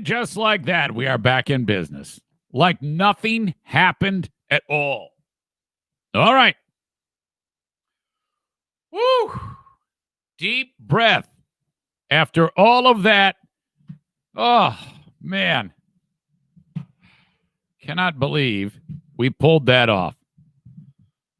And just like that, we are back in business. Like nothing happened at all. All right. Woo! Deep breath. After all of that, oh, man. Cannot believe we pulled that off.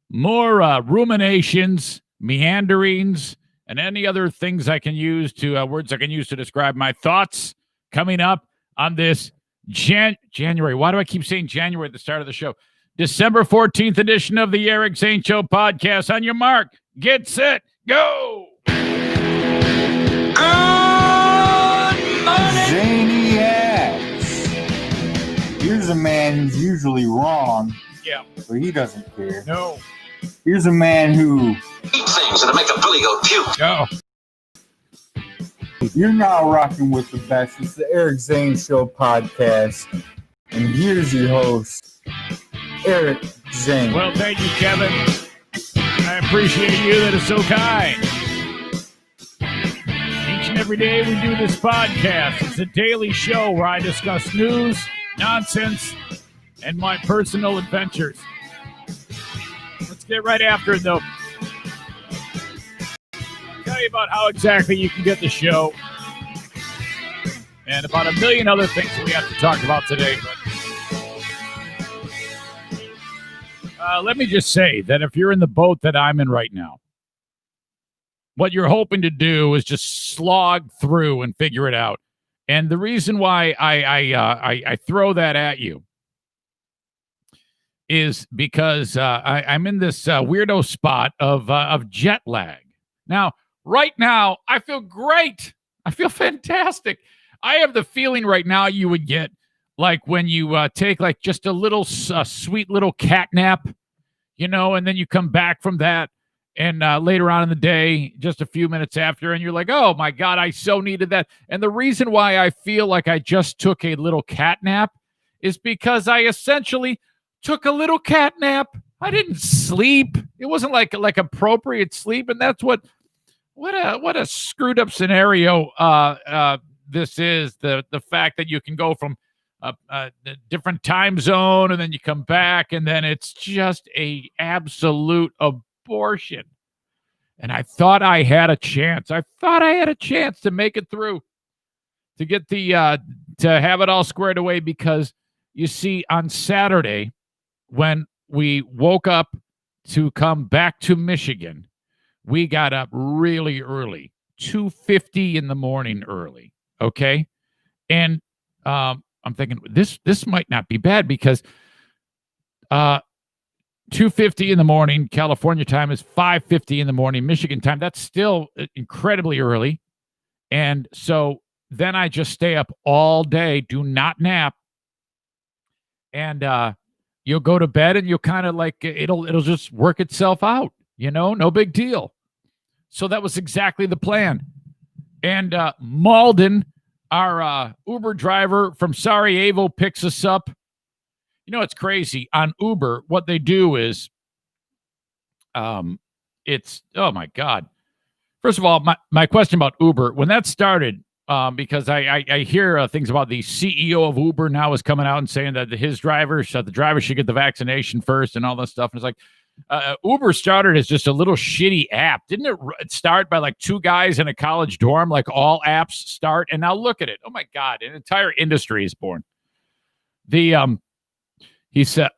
More ruminations, meanderings, and any other things I can use to, words I can use to describe my thoughts coming up on this January. Why do I keep saying January at the start of the show? December 14th edition of the Eric Zane Show podcast. On your mark, get set, go! Good morning! Zaniacs. Here's a man who's usually wrong. Yeah. But he doesn't care. No. Here's a man who Eat things that'll make a billy go puke. No. you're now rocking with the best. It's the Eric Zane Show podcast. And here's your host, Eric Zane. Well, thank you, Kevin. I appreciate you. That is so kind. Each and every day we do this podcast. It's a daily show where I discuss news, nonsense, and my personal adventures. Let's get right after it, though. I'll tell you about how exactly you can get the show and about a million other things that we have to talk about today. But let me just say that if you're in the boat that I'm in right now, what you're hoping to do is just slog through and figure it out. And the reason why I throw that at you is because I'm in this weirdo spot of jet lag. Now, right now, I feel great. I feel fantastic. I have the feeling right now you would get like when you take like just a little sweet little cat nap, you know, and then you come back from that and later on in the day, just a few minutes after, and you're like, oh my God, I so needed that. And the reason why I feel like I just took a little cat nap is because I essentially took a little cat nap. I didn't sleep. It wasn't like appropriate sleep. And that's what a screwed up scenario this is. The fact that you can go from a different time zone and then you come back and then it's just a absolute abortion. And I thought I had a chance. I thought I had a chance to make it through, to get the to have it all squared away, because you see, on Saturday when we woke up to come back to Michigan, we got up really early, 2:50 in the morning early. Okay. And I'm thinking this might not be bad, because 2:50 in the morning, California time, is 5:50 in the morning, Michigan time. That's still incredibly early. And so then I just stay up all day, do not nap. And you'll go to bed and you'll kind of like, it'll just work itself out, you know, no big deal. So that was exactly the plan. And Malden, our Uber driver from Sarajevo, picks us up. You know, it's crazy. On Uber, what they do is, it's, oh my God. First of all, my question about Uber, when that started, because I hear things about the CEO of Uber now is coming out and saying that the driver should get the vaccination first and all this stuff. And it's like, Uber started as just a little shitty app. Didn't it start by like two guys in a college dorm, like all apps start? And now look at it. Oh my God, an entire industry is born. He said,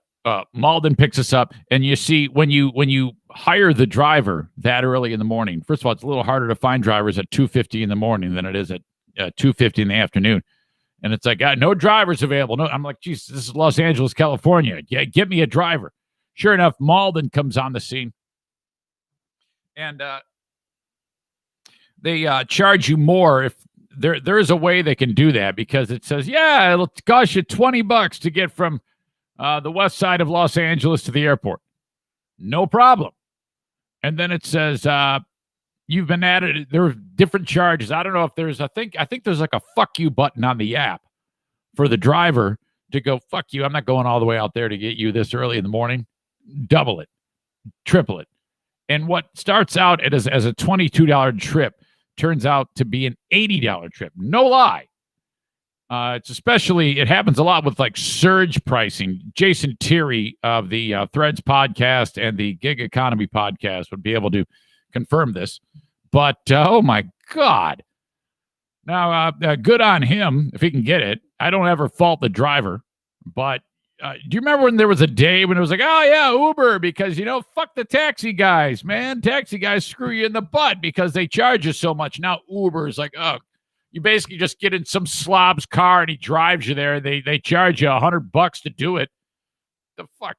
Malden picks us up, and you see, when you hire the driver that early in the morning, first of all, it's a little harder to find drivers at 2:50 in the morning than it is at 2:50 in the afternoon. And it's like, no drivers available. No, I'm like, geez, this is Los Angeles, California. Yeah, get me a driver. Sure enough, Malden comes on the scene, and they charge you more if there is a way they can do that, because it says, yeah, it'll cost you $20 to get from the west side of Los Angeles to the airport. No problem. And then it says, you've been added. There are different charges. I don't know if there's, I think there's like a fuck you button on the app for the driver to go, fuck you, I'm not going all the way out there to get you this early in the morning. Double it, triple it. And what starts out as a $22 trip turns out to be an $80 trip. No lie. It happens a lot with like surge pricing. Jason Terry of the Threads podcast and the Gig Economy podcast would be able to confirm this. But oh my God. Now, good on him if he can get it. I don't ever fault the driver. But do you remember when there was a day when it was like, oh, yeah, Uber, because, fuck the taxi guys, man. Taxi guys screw you in the butt because they charge you so much. Now Uber is like, oh, you basically just get in some slob's car and he drives you there. They charge you $100 to do it. The fuck?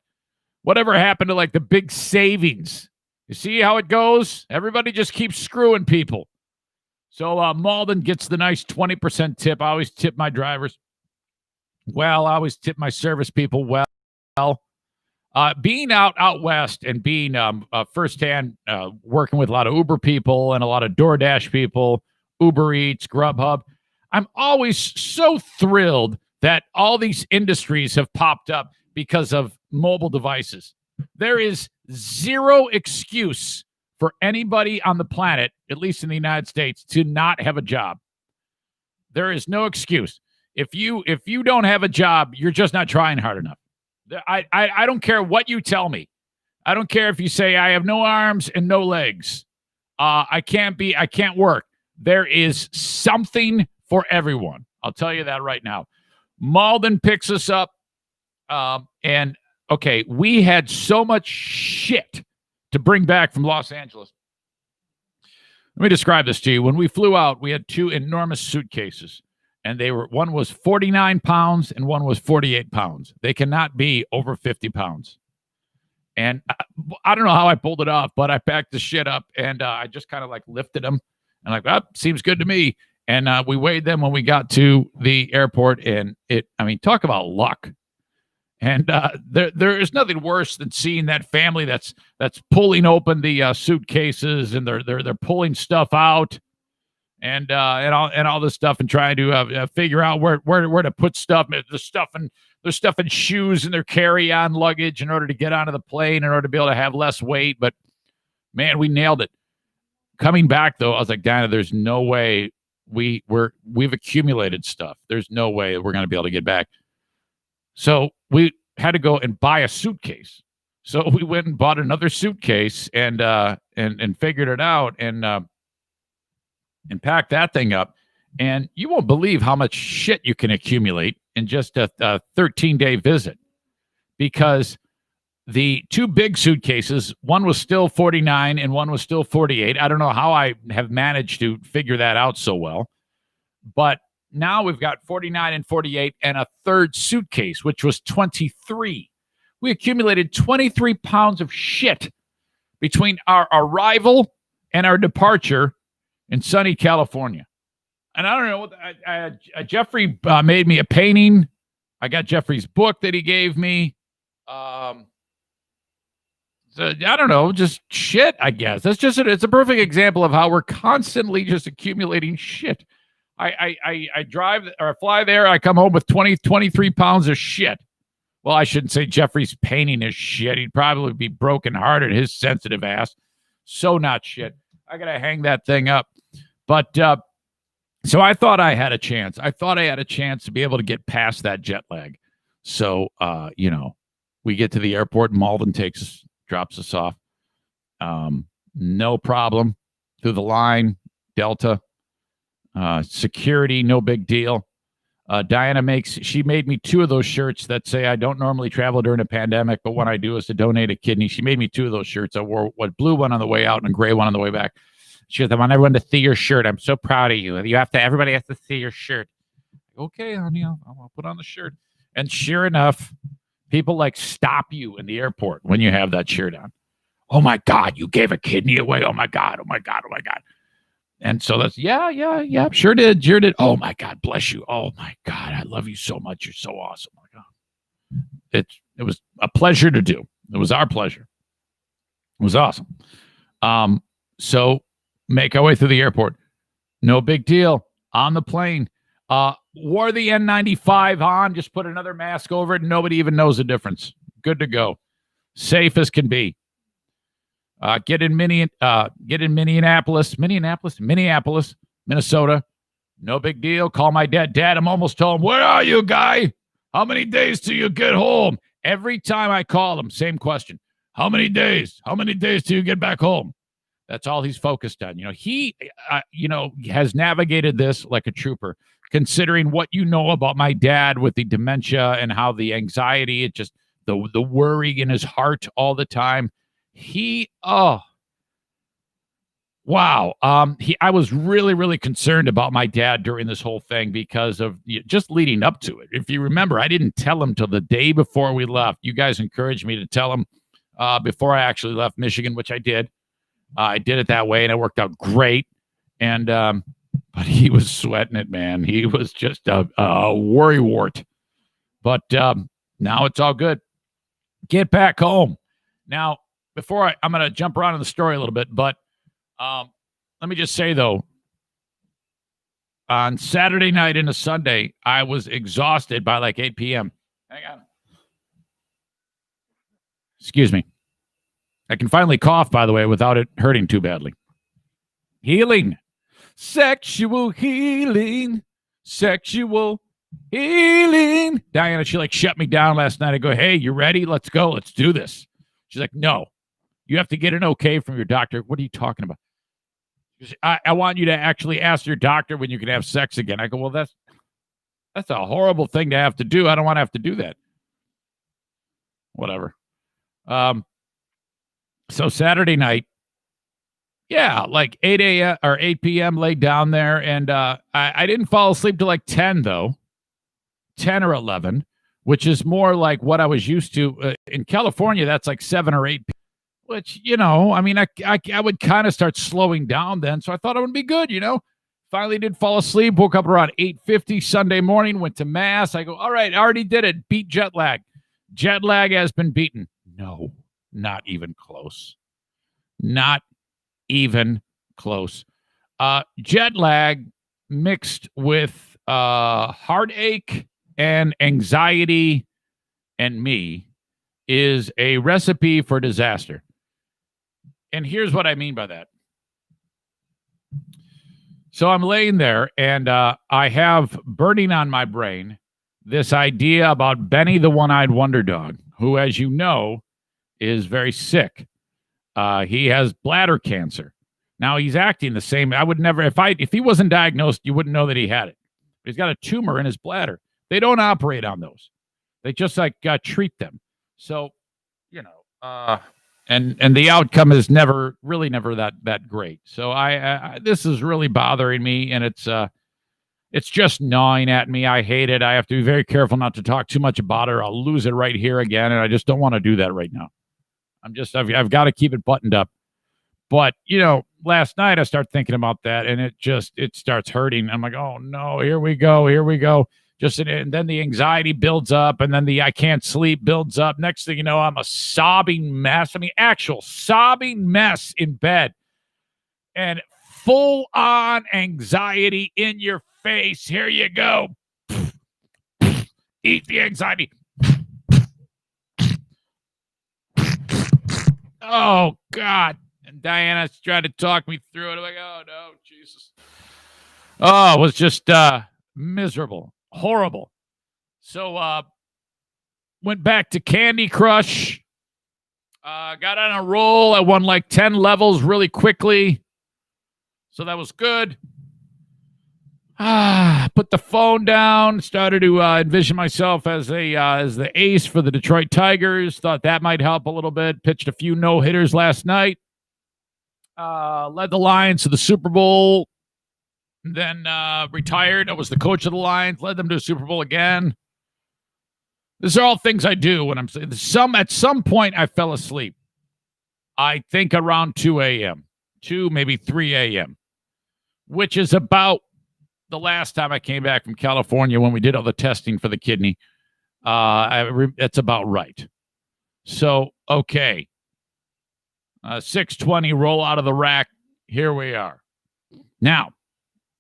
Whatever happened to like the big savings? You see how it goes? Everybody just keeps screwing people. So Malden gets the nice 20% tip. I always tip my drivers. Well, I always tip my service people well. Being out west and being firsthand working with a lot of Uber people and a lot of DoorDash people, Uber Eats, Grubhub, I'm always so thrilled that all these industries have popped up because of mobile devices. There is zero excuse for anybody on the planet, at least in the United States, to not have a job. There is no excuse. If you don't have a job, you're just not trying hard enough. I don't care what you tell me. I don't care if you say I have no arms and no legs. I can't work. There is something for everyone. I'll tell you that right now. Malden picks us up. And okay, we had so much shit to bring back from Los Angeles. Let me describe this to you. When we flew out, we had two enormous suitcases. And one was 49 pounds and one was 48 pounds. They cannot be over 50 pounds. And I don't know how I pulled it off, but I packed the shit up and I just kind of like lifted them and like, oh, seems good to me. And we weighed them when we got to the airport and talk about luck. And there is nothing worse than seeing that family that's pulling open the suitcases and they're pulling stuff out. And all this stuff and trying to figure out where to put stuff. They're stuffing shoes in their carry-on luggage in order to get onto the plane in order to be able to have less weight. But man, we nailed it. Coming back though, I was like, Dana, there's no way we've accumulated stuff. There's no way we're going to be able to get back. So we had to go and buy a suitcase. So we went and bought another suitcase and figured it out and pack that thing up. And you won't believe how much shit you can accumulate in just a 13-day visit. Because the two big suitcases, one was still 49 and one was still 48. I don't know how I have managed to figure that out so well. But now we've got 49 and 48 and a third suitcase, which was 23. We accumulated 23 pounds of shit between our arrival and our departure in sunny California. And I don't know, Jeffrey made me a painting. I got Jeffrey's book that he gave me. So I don't know, just shit, I guess. It's a perfect example of how we're constantly just accumulating shit. I drive or fly there. I come home with 23 pounds of shit. Well, I shouldn't say Jeffrey's painting is shit. He'd probably be brokenhearted, his sensitive ass. So not shit. I got to hang that thing up. But so I thought I had a chance. I thought I had a chance to be able to get past that jet lag. So, we get to the airport. Malden drops us off. No problem. Through the line, Delta. Security, no big deal. Diana made me two of those shirts that say I don't normally travel during a pandemic, but when I do is to donate a kidney. She made me two of those shirts. I wore a blue one on the way out and a gray one on the way back. She goes, I want everyone to see your shirt. I'm so proud of you. Everybody has to see your shirt. Okay, honey, I'll put on the shirt. And sure enough, people like stop you in the airport when you have that shirt on. Oh my God, you gave a kidney away. Oh my God. And so that's, yeah, sure did. Oh my God, bless you. Oh my God, I love you so much. You're so awesome. Oh my God. It was a pleasure to do. It was our pleasure. It was awesome. So make our way through the airport. No big deal. On the plane. Wore the N95 on, just put another mask over it. Nobody even knows the difference. Good to go. Safe as can be. Get in Minneapolis, Minnesota. No big deal. Call my dad. Dad, I'm almost home. Where are you, guy? How many days till you get home? Every time I call him, same question. How many days? How many days till you get back home? That's all he's focused on. He has navigated this like a trooper, considering what you know about my dad with the dementia and how the anxiety, it just the worry in his heart all the time. Wow. I was really, really concerned about my dad during this whole thing because of just leading up to it. If you remember, I didn't tell him till the day before we left. You guys encouraged me to tell him before I actually left Michigan, which I did. I did it that way, and it worked out great. And but he was sweating it, man. He was just a worrywart. But now it's all good. Get back home. Now, before I'm going to jump around in the story a little bit, but let me just say, though, on Saturday night into Sunday, I was exhausted by like 8 p.m. Hang on. Excuse me. I can finally cough, by the way, without it hurting too badly. Healing. Sexual healing. Sexual healing. Diana, she shut me down last night. I go, hey, you ready? Let's go. Let's do this. She's like, no. You have to get an okay from your doctor. What are you talking about? I want you to actually ask your doctor when you can have sex again. I go, well, that's a horrible thing to have to do. I don't want to have to do that. Whatever. So Saturday night, like 8 a.m. or 8 p.m. laid down there, and I didn't fall asleep till like 10, though. 10 or 11, which is more like what I was used to. In California, that's like 7 or 8 which, I would kind of start slowing down then. So I thought it would be good, Finally did fall asleep, woke up around 8:50 Sunday morning, went to mass. I go, all right, I already did it. Beat jet lag. Jet lag has been beaten. No, not even close. Not even close. Jet lag mixed with heartache and anxiety and me is a recipe for disaster. And here's what I mean by that. So I'm laying there, and I have burning on my brain this idea about Benny the One-Eyed Wonder Dog, who, as you know, is very sick. He has bladder cancer. Now, he's acting the same. I would never, if he wasn't diagnosed, you wouldn't know that he had it. But he's got a tumor in his bladder. They don't operate on those. They just treat them. So, and the outcome is never that great. So I this is really bothering me, and it's just gnawing at me. I hate it. I have to be very careful not to talk too much about it, or I'll lose it right here again, and I just don't want to do that right now. I've got to keep it buttoned up. But, last night I start thinking about that, and it starts hurting. I'm like, oh no, here we go. And then the anxiety builds up, and then the I can't sleep builds up. Next thing you know, I'm a sobbing mess. Actual sobbing mess in bed. And full on anxiety in your face. Here you go. Eat the anxiety. Oh, God. And Diana's trying to talk me through it. I'm like, oh, no, Jesus. Oh, it was just miserable. Horrible. So went back to Candy Crush. Got on a roll. I won like 10 levels really quickly. So that was good. Put the phone down. Started to envision myself as the ace for the Detroit Tigers. Thought that might help a little bit. Pitched a few no-hitters last night. Led the Lions to the Super Bowl. Then retired. I was the coach of the Lions. Led them to a Super Bowl again. These are all things I do when I'm saying at some point I fell asleep. I think around 2 a.m. 2, maybe 3 a.m. Which is about the last time I came back from California when we did all the testing for the kidney. That's about right. So, okay. 6:20, roll out of the rack. Here we are. Now,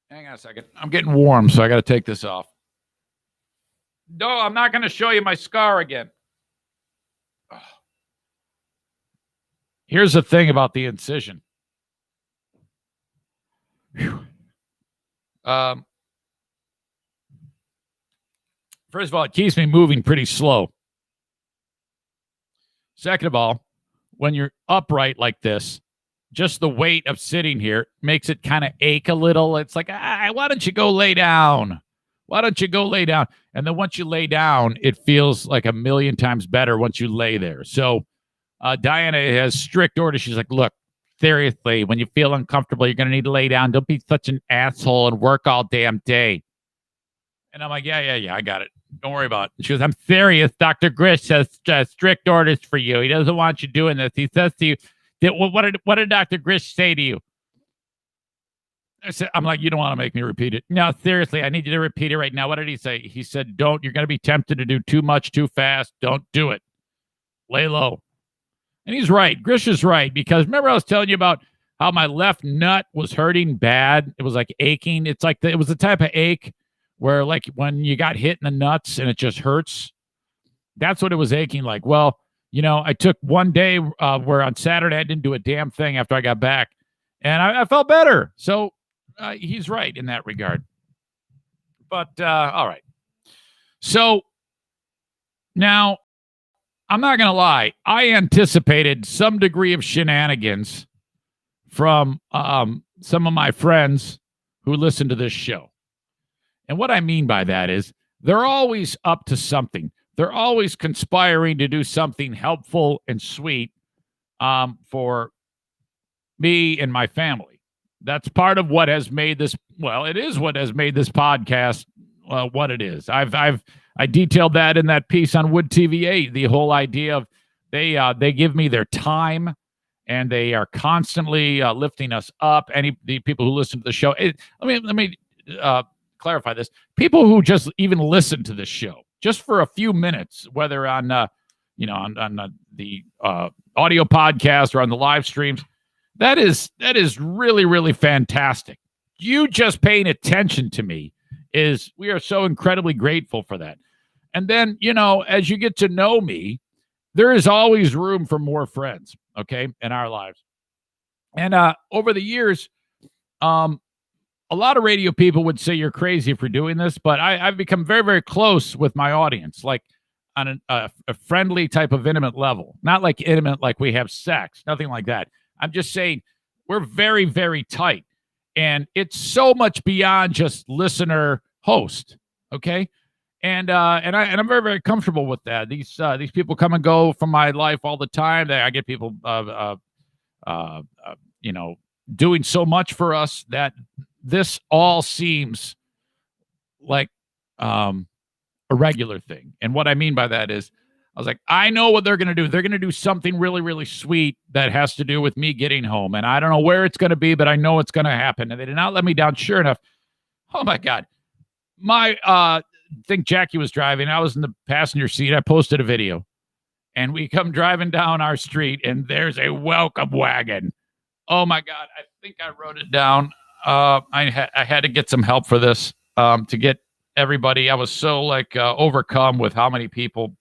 hang on a second. I'm getting warm, so I got to take this off. No, I'm not going to show you my scar again. Here's the thing about the incision. First of all, it keeps me moving pretty slow. Second of all, when you're upright like this, just the weight of sitting here makes it kind of ache a little. It's like, why don't you go lay down? Why don't you go lay down? And then once you lay down, it feels like a million times better once you lay there. So Diana has strict orders. She's like, look, seriously, when you feel uncomfortable, you're going to need to lay down. Don't be such an asshole and work all damn day. And I'm like, yeah, I got it. Don't worry about it. She goes, I'm serious. Dr. Grish has strict orders for you. He doesn't want you doing this. He says to you, what did Dr. Grish say to you? I'm like, you don't want to make me repeat it. No, seriously, I need you to repeat it right now. What did he say? He said, you're going to be tempted to do too much too fast. Don't do it. Lay low. And he's right. Grish is right, because remember I was telling you about how my left nut was hurting bad. It was like aching. It's like it was the type of ache where like when you got hit in the nuts and it just hurts. That's what it was aching like. Well, I took one day where on Saturday I didn't do a damn thing after I got back, and I felt better. So he's right in that regard. But all right. So now I'm not going to lie. I anticipated some degree of shenanigans from some of my friends who listen to this show. And what I mean by that is they're always up to something. They're always conspiring to do something helpful and sweet for me and my family. That's part of what has made this, it is what has made this podcast what it is. I detailed that in that piece on Wood TVA, the whole idea of they give me their time and they are constantly lifting us up. The people who listen to the show. Let me clarify this. People who just even listen to this show just for a few minutes, whether on the audio podcast or on the live streams, that is really, really fantastic. You just paying attention to me we are so incredibly grateful for that. And then, as you get to know me, there is always room for more friends, okay, in our lives. And over the years, a lot of radio people would say you're crazy for doing this, but I've become very, very close with my audience, like on a friendly type of intimate level. Not like intimate like we have sex, nothing like that. I'm just saying we're very, very tight. And it's so much beyond just listener host, okay? And I'm very, very comfortable with that. These people come and go from my life all the time. I get people doing so much for us that this all seems like a regular thing. And what I mean by that is, I was like, I know what they're going to do. They're going to do something really, really sweet that has to do with me getting home. And I don't know where it's going to be, but I know it's going to happen. And they did not let me down. Sure enough. Oh my God. I think Jackie was driving. I was in the passenger seat. I posted a video and we come driving down our street and there's a welcome wagon. Oh my God. I think I wrote it down. I had to get some help for this, to get everybody. I was so overcome with how many people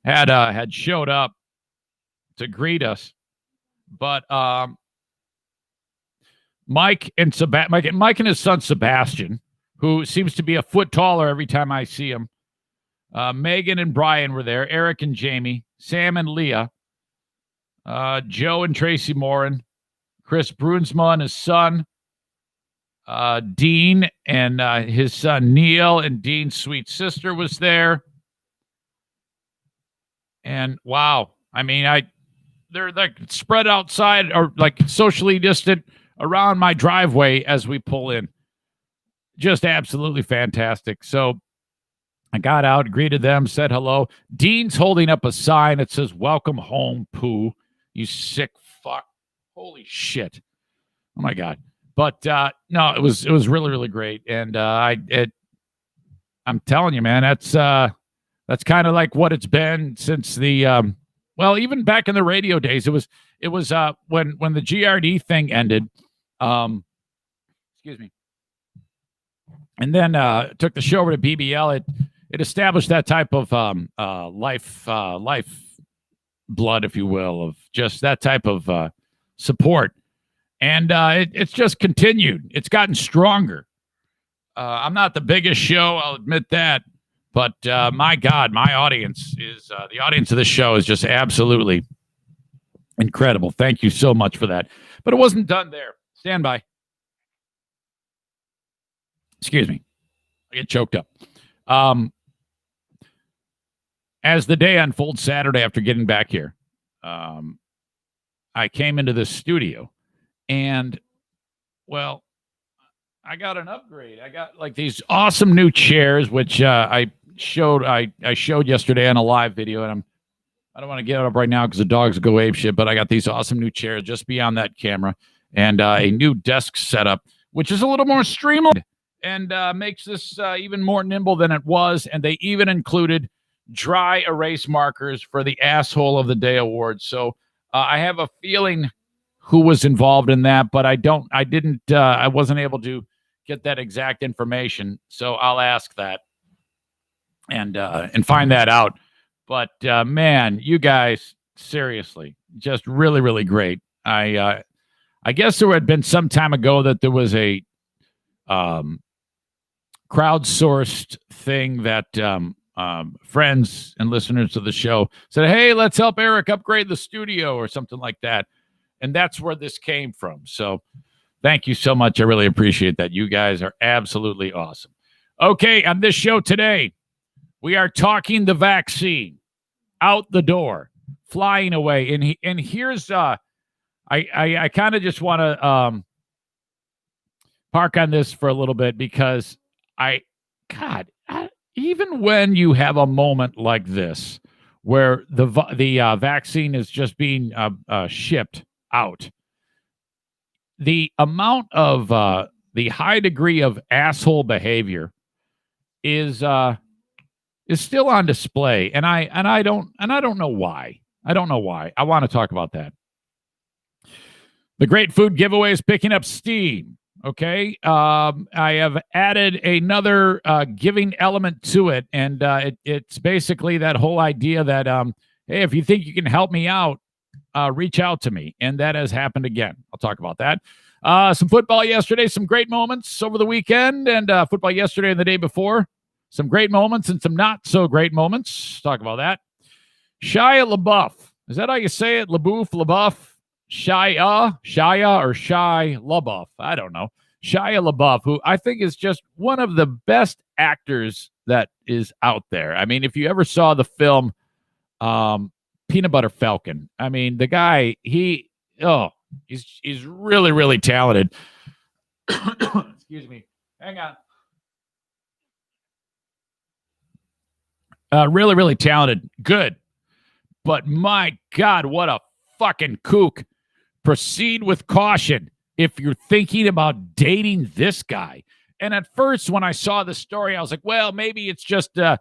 had showed up to greet us. But Mike and his son Sebastian, who seems to be a foot taller every time I see him. Megan and Brian were there. Eric and Jamie, Sam and Leah, Joe and Tracy Morin, Chris Brunsma and his son, Dean and his son Neil, and Dean's sweet sister was there. And wow, I mean, they're like spread outside or like socially distant around my driveway as we pull in. Just absolutely fantastic. So I got out, greeted them, said hello. Dean's holding up a sign that says, "Welcome home, Pooh, you sick fuck." Holy shit. Oh my God. But no, it was really, really great. And I'm telling you, man, that's kind of like what it's been since the even back in the radio days. It was when the GRD thing ended. Excuse me. And then took the show over to BBL. It established that type of life blood, if you will, of just that type of support. And it's just continued. It's gotten stronger. I'm not the biggest show, I'll admit that. But my God, my audience is the audience of this show is just absolutely incredible. Thank you so much for that. But it wasn't done there. Stand by. Excuse me. I get choked up. As the day unfolds Saturday after getting back here, I came into this studio and, well, I got an upgrade. I got like these awesome new chairs, which I showed yesterday on a live video, and I don't want to get it up right now because the dogs go ape shit, but I got these awesome new chairs just beyond that camera and a new desk setup, which is a little more streamlined and makes this even more nimble than it was. And they even included dry erase markers for the Asshole of the Day award. So I have a feeling who was involved in that, but I wasn't able to get that exact information. So I'll ask that and find that out. But man, you guys, seriously, just really, really great. I guess there had been some time ago that there was a crowdsourced thing that friends and listeners of the show said, hey, let's help Eric upgrade the studio or something like that. And that's where this came from. So thank you so much. I really appreciate that. You guys are absolutely awesome. Okay, on this show today, we are talking the vaccine out the door, flying away. And here's I kind of just want to park on this for a little bit because even when you have a moment like this where the vaccine is just being shipped out, the amount of the high degree of asshole behavior is still on display, and I don't know why. I don't know why. I want to talk about that. The Great Food Giveaway is picking up steam. Okay, I have added another giving element to it, and it's basically that whole idea that hey, if you think you can help me out, reach out to me, and that has happened again. I'll talk about that. Some football yesterday, some great moments over the weekend, and football yesterday and the day before. Some great moments and some not so great moments. Talk about that. Shia Lebeouf. Is that how you say it? LeBeouf? Shia or Shia LaBeouf. I don't know. Shia LaBeouf, who I think is just one of the best actors that is out there. I mean, if you ever saw the film Peanut Butter Falcon, I mean, the guy, he's really, really talented. Excuse me. Hang on. Really, really talented. Good. But my God, what a fucking kook. Proceed with caution if you're thinking about dating this guy. And at first, when I saw the story, I was like, well, maybe it's just a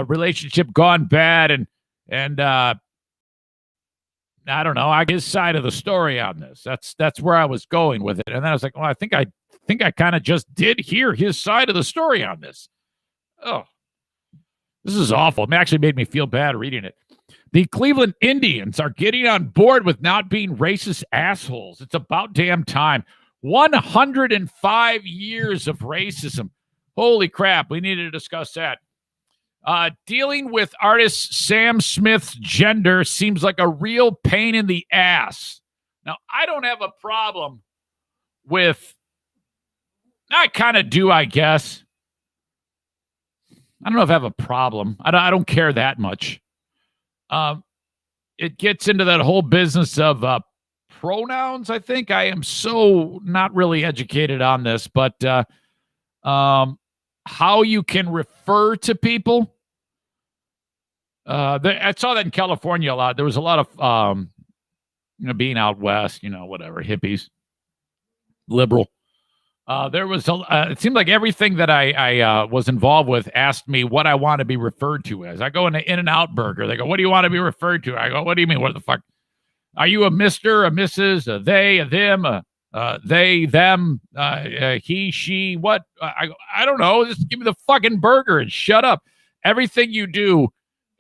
relationship gone bad. And I don't know, I get his side of the story on this. That's where I was going with it. And then I was like, well, I think I kind of just did hear his side of the story on this. Oh, this is awful. It actually made me feel bad reading it. The Cleveland Indians are getting on board with not being racist assholes. It's about damn time. 105 years of racism. Holy crap. We need to discuss that. Dealing with artist Sam Smith's gender seems like a real pain in the ass. Now, I don't have a problem with... I kind of do, I guess. I don't know if I have a problem. I don't care that much. It gets into that whole business of pronouns, I think. I am so not really educated on this, but how you can refer to people. I saw that in California a lot. There was a lot of, being out west, whatever, hippies, liberal. There was it seemed like everything that I was involved with asked me what I want to be referred to as. I go into In-N-Out Burger. They go, what do you want to be referred to? I go, what do you mean? What the fuck? Are you a Mr., a Mrs., a they, a them, they, them, he, she, what? I don't know. Just give me the fucking burger and shut up. Everything you do,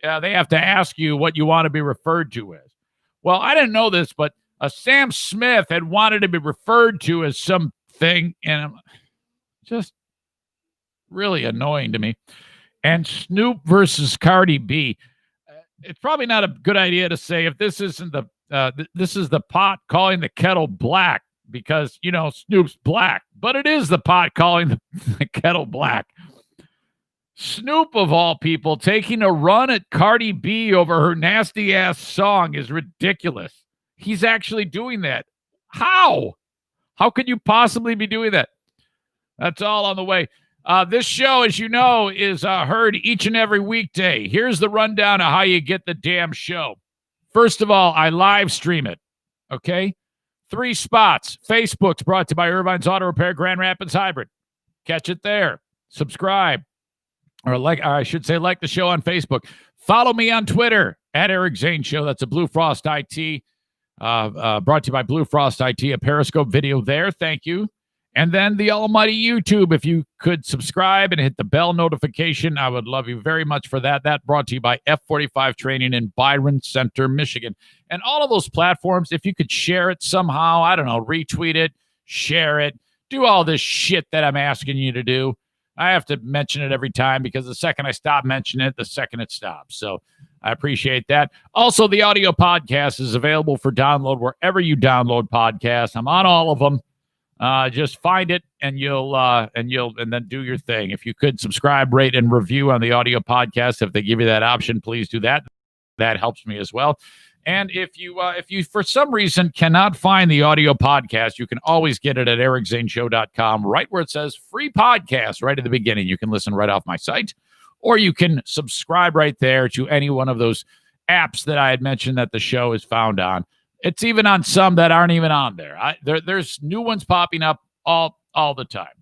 they have to ask you what you want to be referred to as. Well, I didn't know this, but Sam Smith had wanted to be referred to as some thing, and I'm just Really annoying to me. And Snoop versus Cardi B. It's probably not a good idea to say if this isn't this is the pot calling the kettle black because, Snoop's black. But it is the pot calling the kettle black. Snoop, of all people, taking a run at Cardi B over her nasty-ass song is ridiculous. He's actually doing that. How? How could you possibly be doing that? That's all on the way. This show, as you know, is heard each and every weekday. Here's the rundown of how you get the damn show. First of all, I live stream it, okay? 3 spots. Facebook's brought to you by Irvine's Auto Repair, Grand Rapids Hybrid. Catch it there. Subscribe. Or I should say like the show on Facebook. Follow me on Twitter, at Eric Zane Show. That's a Blue Frost IT. Brought to you by Blue Frost IT, a Periscope video there. Thank you. And then the almighty YouTube. If you could subscribe and hit the bell notification, I would love you very much for that. That brought to you by F45 Training in Byron Center, Michigan. And all of those platforms, if you could share it somehow, I don't know, retweet it, share it, do all this shit that I'm asking you to do. I have to mention it every time because the second I stop mentioning it, the second it stops. So I appreciate that. Also, the audio podcast is available for download wherever you download podcasts. I'm on all of them. Just find it and and then do your thing. If you could subscribe, rate, and review on the audio podcast, if they give you that option, please do that. That helps me as well. And if you for some reason cannot find the audio podcast, you can always get it at ericzaneshow.com, right where it says free podcast right at the beginning. You can listen right off my site, or you can subscribe right there to any one of those apps that I had mentioned that the show is found on. It's even on some that aren't even on there. There's new ones popping up all the time.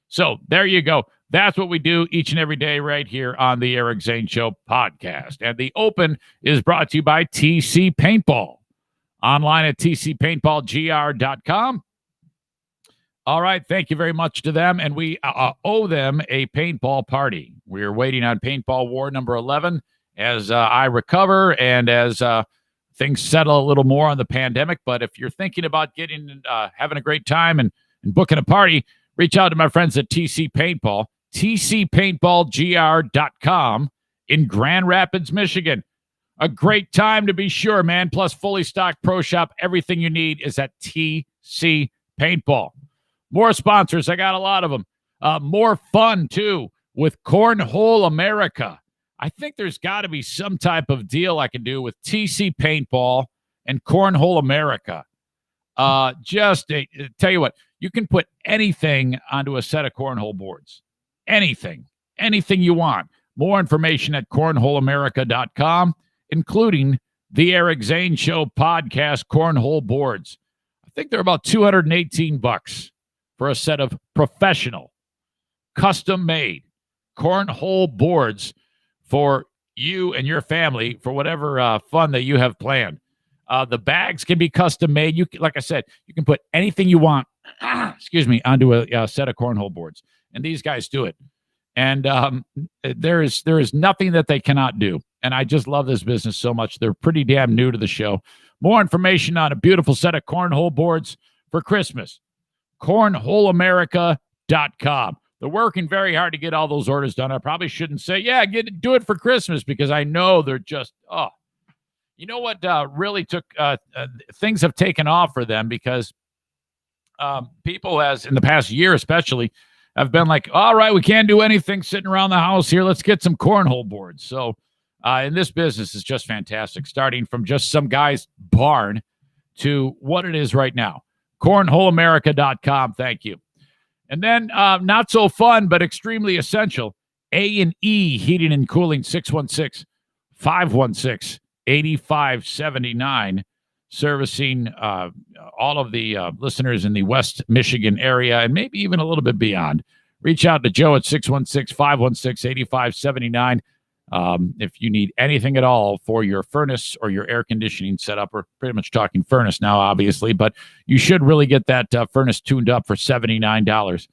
So there you go. That's what we do each and every day right here on the Eric Zane Show podcast. And the Open is brought to you by TC Paintball. Online at tcpaintballgr.com. All right, thank you very much to them. And we owe them a paintball party. We're waiting on Paintball War number 11 as I recover and as things settle a little more on the pandemic. But if you're thinking about having a great time and booking a party, reach out to my friends at TC Paintball, tcpaintballgr.com in Grand Rapids, Michigan. A great time to be sure, man. Plus, fully stocked pro shop. Everything you need is at TC Paintball. More sponsors. I got a lot of them. More fun, too, with Cornhole America. I think there's got to be some type of deal I can do with TC Paintball and Cornhole America. Tell you what, you can put anything onto a set of cornhole boards. Anything you want. More information at cornholeamerica.com, including the Eric Zane Show podcast cornhole boards. I think they're about $218 for a set of professional, custom-made cornhole boards for you and your family for whatever fun that you have planned. The bags can be custom made. Like I said, you can put anything you want, onto a set of cornhole boards, and these guys do it. And there is nothing that they cannot do. And I just love this business so much. They're pretty damn new to the show. More information on a beautiful set of cornhole boards for Christmas. Cornholeamerica.com. They're working very hard to get all those orders done. I probably shouldn't say, do it for Christmas, because I know they're just, you know what really took, things have taken off for them because people, as in the past year especially, have been like, all right, we can't do anything sitting around the house here. Let's get some cornhole boards. So in this business is just fantastic, starting from just some guy's barn to what it is right now. Cornholeamerica.com. Thank you. And then not so fun, but extremely essential, A&E Heating and Cooling, 616-516-8579, servicing all of the listeners in the West Michigan area and maybe even a little bit beyond. Reach out to Joe at 616-516-8579 if you need anything at all for your furnace or your air conditioning setup. We're pretty much talking furnace now, obviously, but you should really get that furnace tuned up for $79.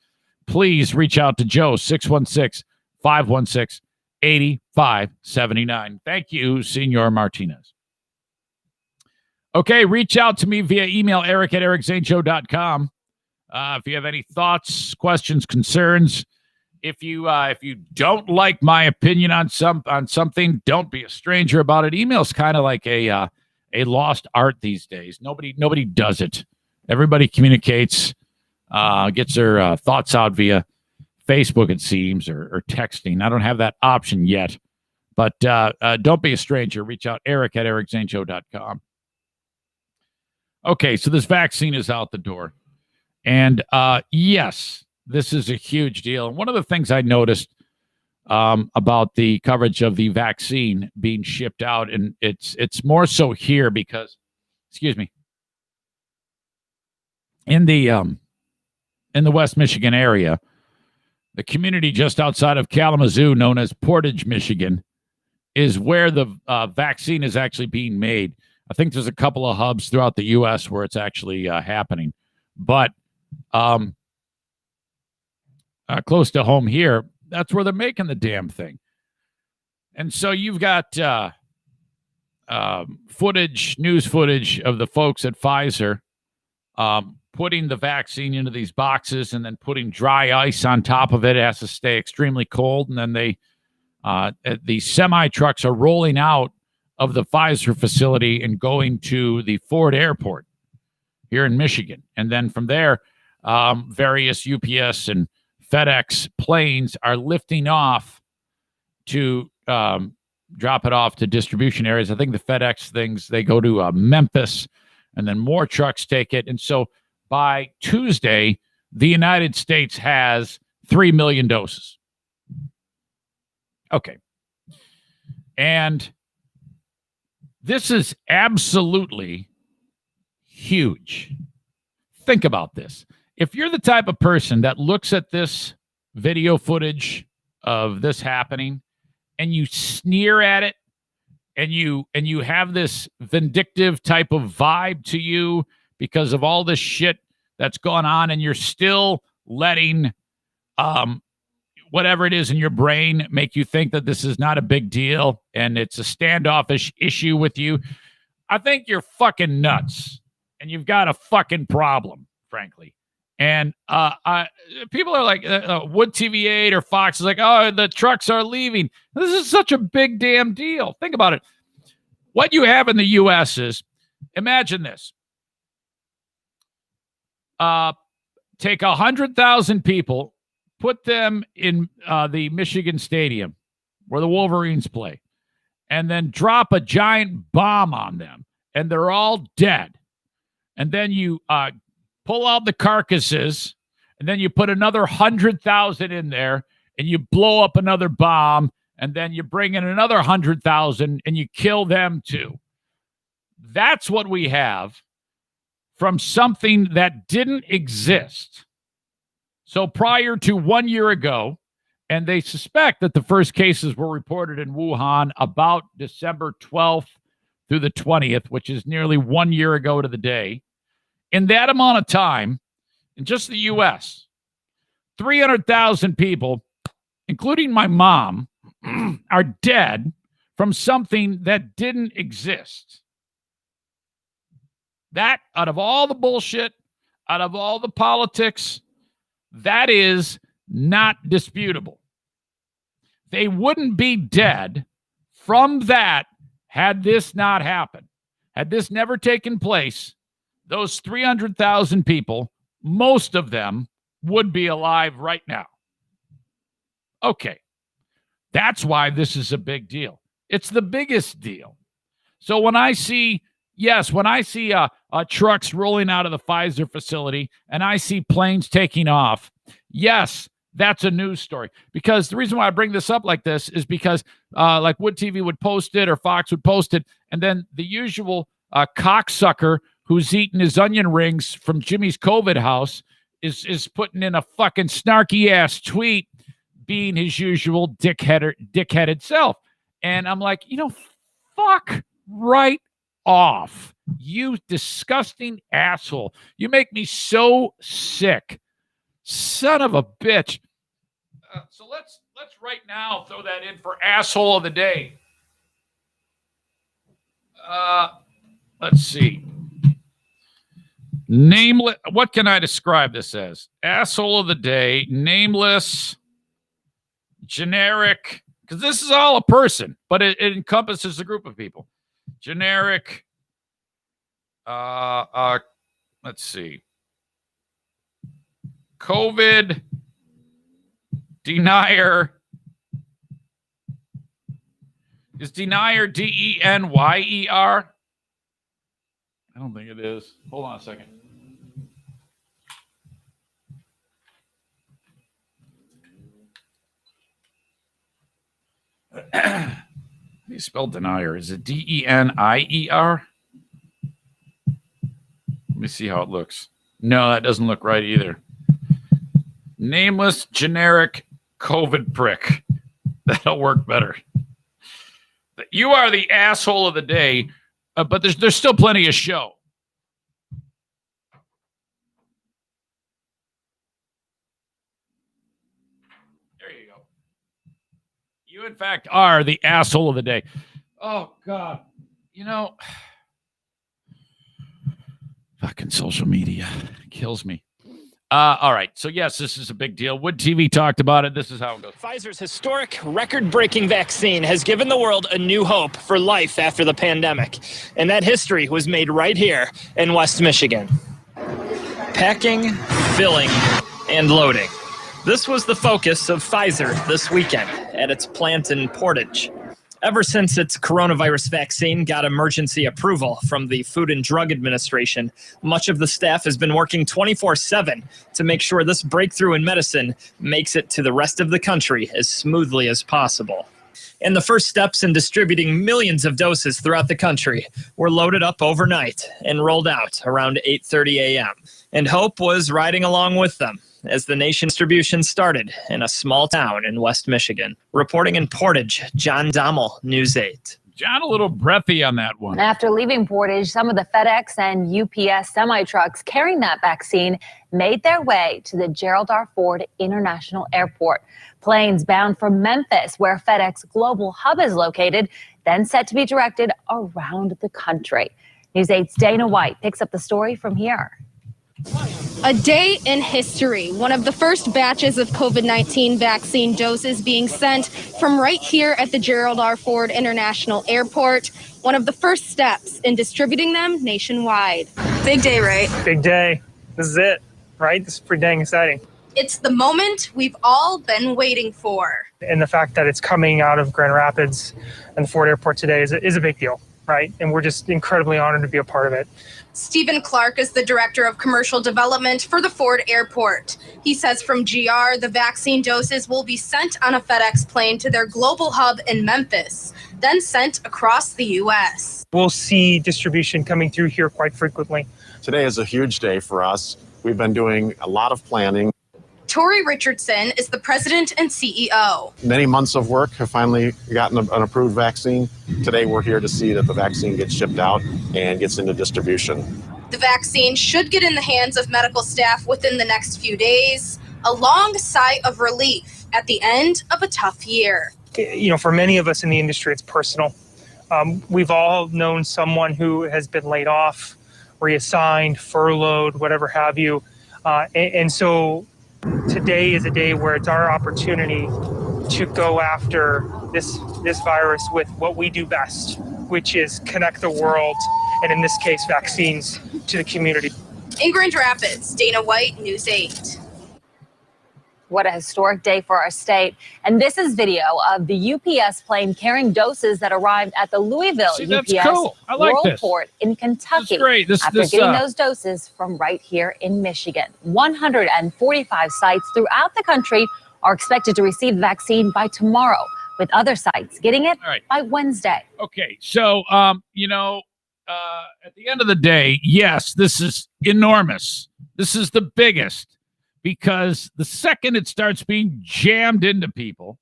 Please reach out to Joe, 616-516-8579. Thank you, Senor Martinez. Okay, reach out to me via email, Eric at ericzaneshow.com. If you have any thoughts, questions, concerns, If you don't like my opinion on something, don't be a stranger about it. Email's kind of like a lost art these days. Nobody does it. Everybody communicates, gets their thoughts out via Facebook, it seems, or texting. I don't have that option yet. But don't be a stranger. Reach out, Eric@ericzaneshow.com. Okay, so this vaccine is out the door. And yes, this is a huge deal. And one of the things I noticed about the coverage of the vaccine being shipped out, and it's more so here because, excuse me, in the West Michigan area, the community just outside of Kalamazoo, known as Portage, Michigan, is where the vaccine is actually being made. I think there's a couple of hubs throughout the U.S. where it's actually happening. But close to home here, that's where they're making the damn thing. And so you've got news footage of the folks at Pfizer putting the vaccine into these boxes and then putting dry ice on top of it. It has to stay extremely cold. And then the semi trucks are rolling out of the Pfizer facility and going to the Ford Airport here in Michigan. And then from there, various UPS and FedEx planes are lifting off to drop it off to distribution areas. I think the FedEx things, they go to Memphis, and then more trucks take it. And so by Tuesday, the United States has 3 million doses. Okay. And this is absolutely huge. Think about this. If you're the type of person that looks at this video footage of this happening and you sneer at it and you have this vindictive type of vibe to you because of all this shit that's gone on, and you're still letting whatever it is in your brain make you think that this is not a big deal and it's a standoffish issue with you, I think you're fucking nuts and you've got a fucking problem, frankly. And people are like, Wood TV8 or Fox is like, oh, the trucks are leaving. This is such a big damn deal. Think about it. What you have in the U.S. is, imagine this. Take 100,000 people, put them in the Michigan Stadium where the Wolverines play, and then drop a giant bomb on them, and they're all dead. And then you pull out the carcasses, and then you put another 100,000 in there, and you blow up another bomb, and then you bring in another 100,000, and you kill them too. That's what we have from something that didn't exist. So prior to 1 year ago, and they suspect that the first cases were reported in Wuhan about December 12th through the 20th, which is nearly 1 year ago to the day. In that amount of time, in just the U.S., 300,000 people, including my mom, are dead from something that didn't exist. That, out of all the bullshit, out of all the politics, that is not disputable. They wouldn't be dead from that had this not happened. Had this never taken place, those 300,000 people, most of them would be alive right now. Okay. That's why this is a big deal. It's the biggest deal. So when I see trucks rolling out of the Pfizer facility and I see planes taking off, yes, that's a news story. Because the reason why I bring this up like this is because like Wood TV would post it or Fox would post it, and then the usual cocksucker who's eating his onion rings from Jimmy's COVID house is putting in a fucking snarky ass tweet, being his usual dickheaded self. And I'm like, fuck right off, you disgusting asshole. You make me so sick. Son of a bitch. So let's right now throw that in for asshole of the day. Let's see. Nameless. What can I describe this as? Asshole of the day. Nameless generic, because this is all a person, but it encompasses a group of people. Generic, let's see, COVID denier. Is denier D-E-N-Y-E-R? I don't think it is. Hold on a second. How do you spell denier? Is it D-E-N-I-E-R? Let me see how it looks. No, that doesn't look right either. Nameless generic COVID prick. That'll work better. You are the asshole of the day, but there's still plenty of show. There you go. You, in fact, are the asshole of the day. Oh, God. You know, fucking social media kills me. All right. So, yes, this is a big deal. Wood TV talked about it. This is how it goes. Pfizer's historic, record-breaking vaccine has given the world a new hope for life after the pandemic. And that history was made right here in West Michigan. Packing, filling, and loading. This was the focus of Pfizer this weekend at its plant in Portage. Ever since its coronavirus vaccine got emergency approval from the Food and Drug Administration, much of the staff has been working 24/7 to make sure this breakthrough in medicine makes it to the rest of the country as smoothly as possible. And the first steps in distributing millions of doses throughout the country were loaded up overnight and rolled out around 8:30 a.m. And hope was riding along with them as the nation's distribution started in a small town in West Michigan. Reporting in Portage, John Dommel, News 8. John, a little breathy on that one. After leaving Portage, some of the FedEx and UPS semi-trucks carrying that vaccine made their way to the Gerald R. Ford International Airport. Planes bound for Memphis, where FedEx Global Hub is located, then set to be directed around the country. News 8's Dana White picks up the story from here. A day in history. One of the first batches of COVID-19 vaccine doses being sent from right here at the Gerald R. Ford International Airport. One of the first steps in distributing them nationwide. Big day, right? Big day. This is it, right? This is pretty dang exciting. It's the moment we've all been waiting for. And the fact that it's coming out of Grand Rapids and the Ford Airport today is a big deal, right? And we're just incredibly honored to be a part of it. Stephen Clark is the Director of Commercial Development for the Ford Airport. He says from GR, the vaccine doses will be sent on a FedEx plane to their global hub in Memphis, then sent across the U.S. We'll see distribution coming through here quite frequently. Today is a huge day for us. We've been doing a lot of planning. Tori Richardson is the president and CEO. Many months of work have finally gotten an approved vaccine. Today we're here to see that the vaccine gets shipped out and gets into distribution. The vaccine should get in the hands of medical staff within the next few days, a long sigh of relief at the end of a tough year. You know, for many of us in the industry, it's personal. We've all known someone who has been laid off, reassigned, furloughed, whatever have you. And so today is a day where it's our opportunity to go after this virus with what we do best, which is connect the world, and in this case, vaccines, to the community. In Grand Rapids, Dana White, News 8. What a historic day for our state. And this is video of the UPS plane carrying doses that arrived at the Louisville UPS cool. I like this. Port in Kentucky. Great. After getting those doses from right here in Michigan. 145 sites throughout the country are expected to receive the vaccine by tomorrow, with other sites getting it by Wednesday. Okay. So, at the end of the day, yes, this is enormous. This is the biggest. Because the second it starts being jammed into people,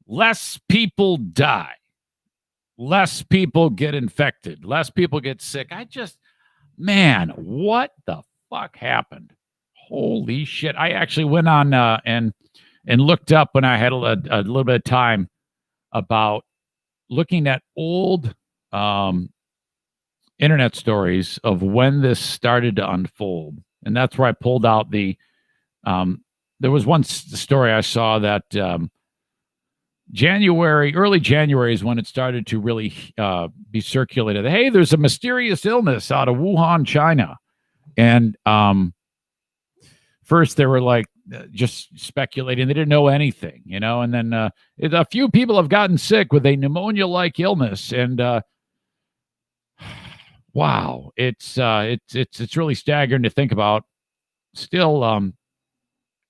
less people die, less people get infected, less people get sick. Man, what the fuck happened? Holy shit. I actually went on and looked up when I had a little bit of time about looking at old internet stories of when this started to unfold. And that's where I pulled out the there was one story I saw that early January is when it started to really be circulated. Hey, there's a mysterious illness out of Wuhan, China. And first they were like just speculating. They didn't know anything, and then a few people have gotten sick with a pneumonia-like illness. And wow, it's really staggering to think about still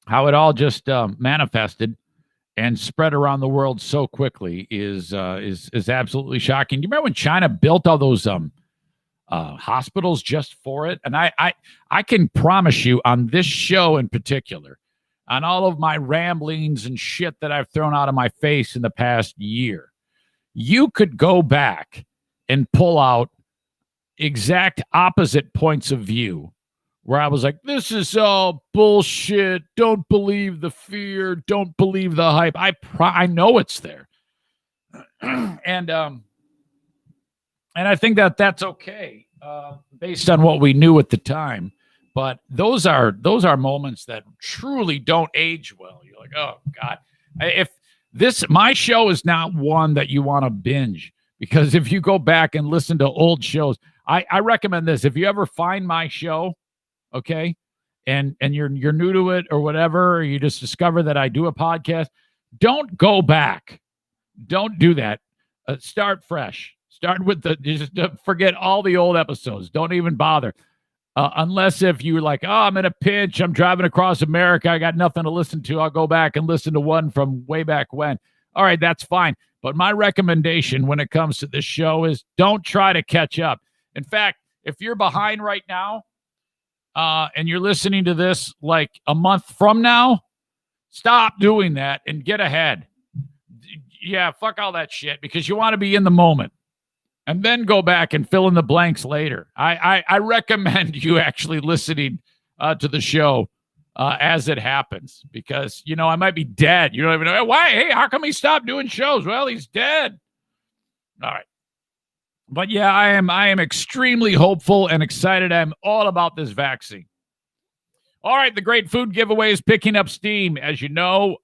how it all just manifested and spread around the world so quickly is absolutely shocking. Do you remember when China built all those hospitals just for it? And I can promise you on this show in particular, on all of my ramblings and shit that I've thrown out of my face in the past year, you could go back and pull out exact opposite points of view where I was like, this is all bullshit. Don't believe the fear. Don't believe the hype. I know it's there. And I think that that's okay based on what we knew at the time. But those are moments that truly don't age well. You're like, oh God, my show is not one that you want to binge, because if you go back and listen to old shows, I recommend this. If you ever find my show, okay, and you're new to it or whatever, or you just discover that I do a podcast, don't go back. Don't do that. Start fresh. Start with just forget all the old episodes. Don't even bother. Unless if you're like, oh, I'm in a pinch, I'm driving across America, I got nothing to listen to, I'll go back and listen to one from way back when. All right, that's fine. But my recommendation when it comes to this show is don't try to catch up. In fact, if you're behind right now and you're listening to this like a month from now, stop doing that and get ahead. Yeah, fuck all that shit, because you want to be in the moment. And then go back and fill in the blanks later. I recommend you actually listening to the show as it happens, because, I might be dead. You don't even know. Why? Hey, how come he stopped doing shows? Well, he's dead. All right. But yeah, I am extremely hopeful and excited. I'm all about this vaccine. All right. The great food giveaway is picking up steam. As you know,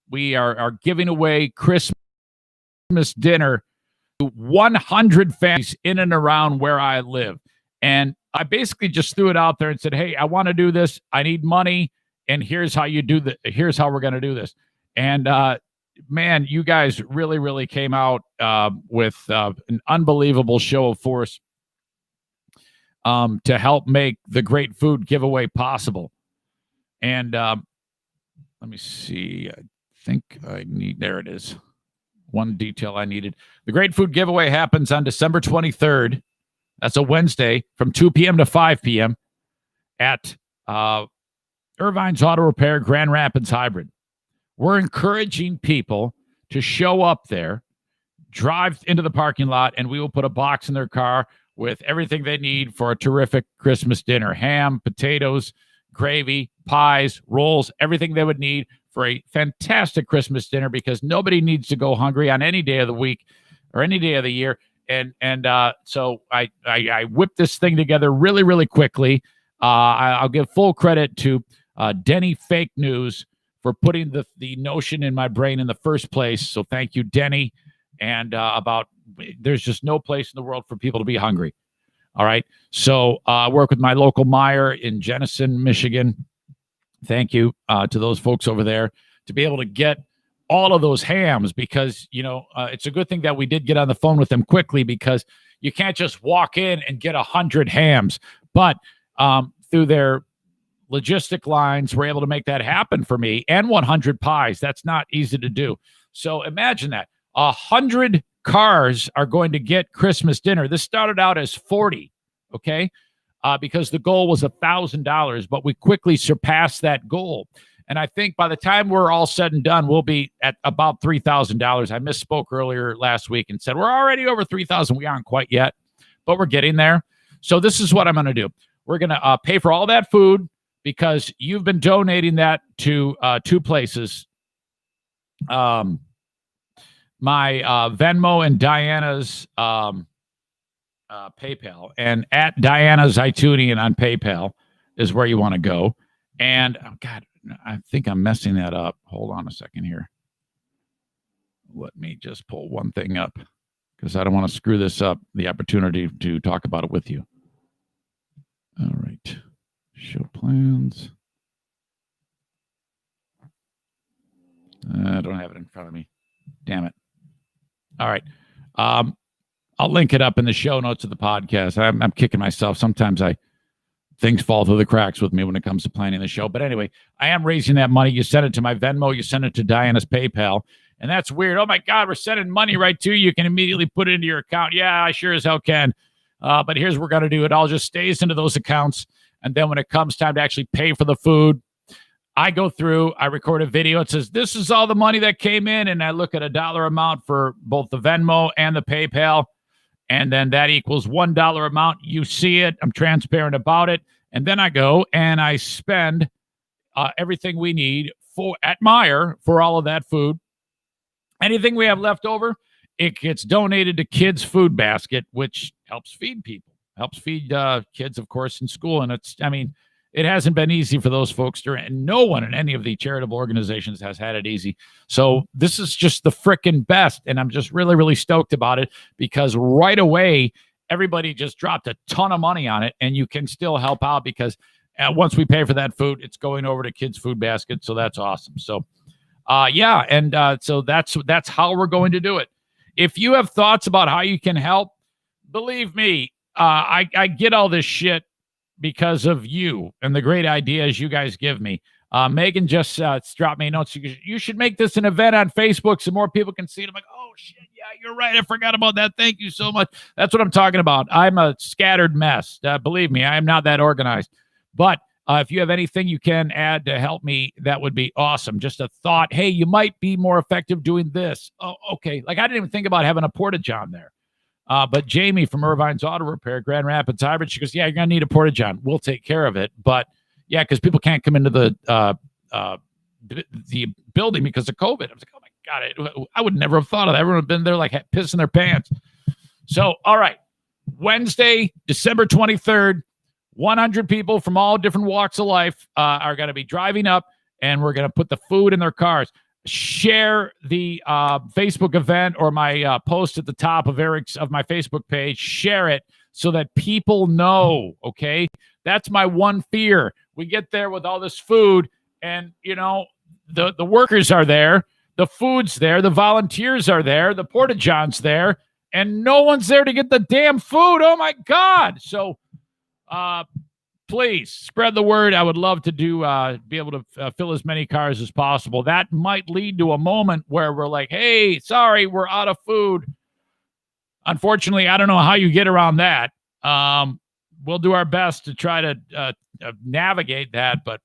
we are giving away Christmas dinner 100 families in and around where I live. And I basically just threw it out there and said, hey, I want to do this. I need money. And here's how here's how we're going to do this. And man, you guys really, really came out with an unbelievable show of force to help make the great food giveaway possible. And let me see. I think there it is. One detail I needed. The Great Food Giveaway happens on December 23rd. That's a Wednesday from 2 p.m. to 5 p.m. at Irvine's Auto Repair, Grand Rapids Hybrid. We're encouraging people to show up there, drive into the parking lot, and we will put a box in their car with everything they need for a terrific Christmas dinner. Ham, potatoes, gravy, pies, rolls, everything they would need for a fantastic Christmas dinner, because nobody needs to go hungry on any day of the week or any day of the year. And so I whipped this thing together really, really quickly. I'll give full credit to Denny Fake News for putting the notion in my brain in the first place. So thank you, Denny. And there's just no place in the world for people to be hungry. All right. So I work with my local Meijer in Jenison, Michigan. Thank you to those folks over there to be able to get all of those hams, because, it's a good thing that we did get on the phone with them quickly, because you can't just walk in and get 100 hams. But through their logistic lines, we're able to make that happen for me, and 100 pies. That's not easy to do. So imagine that 100 cars are going to get Christmas dinner. This started out as 40. Okay. Because the goal was $1,000, but we quickly surpassed that goal. And I think by the time we're all said and done, we'll be at about $3,000. I misspoke earlier last week and said we're already over 3,000. We aren't quite yet, but we're getting there. So this is what I'm going to do. We're going to pay for all that food, because you've been donating that to two places. My Venmo and Diana's PayPal, and at Diana Zaitunian on PayPal is where you want to go. And God, I think I'm messing that up. Hold on a second here. Let me just pull one thing up because I don't want to screw this up, the opportunity to talk about it with you. All right. Show plans. I don't have it in front of me. Damn it. All right. I'll link it up in the show notes of the podcast. I'm kicking myself. Sometimes things fall through the cracks with me when it comes to planning the show. But anyway, I am raising that money. You send it to my Venmo. You send it to Diana's PayPal. And that's weird. Oh, my God, we're sending money right to you. You can immediately put it into your account. Yeah, I sure as hell can. But here's what we're going to do. It all just stays into those accounts. And then when it comes time to actually pay for the food, I go through, I record a video. It says, this is all the money that came in. And I look at a dollar amount for both the Venmo and the PayPal. And then that equals $1 amount. You see it. I'm transparent about it. And then I go and I spend everything we need at Meijer for all of that food. Anything we have left over, it gets donated to Kids Food Basket, which helps feed people, helps feed kids, of course, in school. And it hasn't been easy for those folks, and no one in any of the charitable organizations has had it easy. So this is just the frickin' best. And I'm just really, really stoked about it because right away, everybody just dropped a ton of money on it, and you can still help out because once we pay for that food, it's going over to Kids Food Basket. So that's awesome. So, so that's how we're going to do it. If you have thoughts about how you can help, believe me, I get all this shit because of you and the great ideas you guys give me. Megan just dropped me a note. You should make this an event on Facebook so more people can see it. I'm like, oh, shit, yeah, you're right. I forgot about that. Thank you so much. That's what I'm talking about. I'm a scattered mess. Believe me, I am not that organized. But if you have anything you can add to help me, that would be awesome. Just a thought, hey, you might be more effective doing this. Oh, okay. Like I didn't even think about having a porta-john there. But Jamie from Irvine's Auto Repair, Grand Rapids Hybrid, she goes, yeah, you're going to need a porta-john. We'll take care of it. But, yeah, because people can't come into the building because of COVID. I was like, oh, my God, I would never have thought of that. Everyone would have been there like pissing their pants. So, all right, Wednesday, December 23rd, 100 people from all different walks of life are going to be driving up, and we're going to put the food in their cars. Share the Facebook event or my post at the top of my Facebook page. Share it so that people know, okay? That's my one fear. We get there with all this food, and, the workers are there, the food's there, the volunteers are there, the porta-johns there, and no one's there to get the damn food. Oh, my God. So, please spread the word. I would love to be able to fill as many cars as possible. That might lead to a moment where we're like, hey, sorry, we're out of food. Unfortunately, I don't know how you get around that. We'll do our best to try to navigate that, but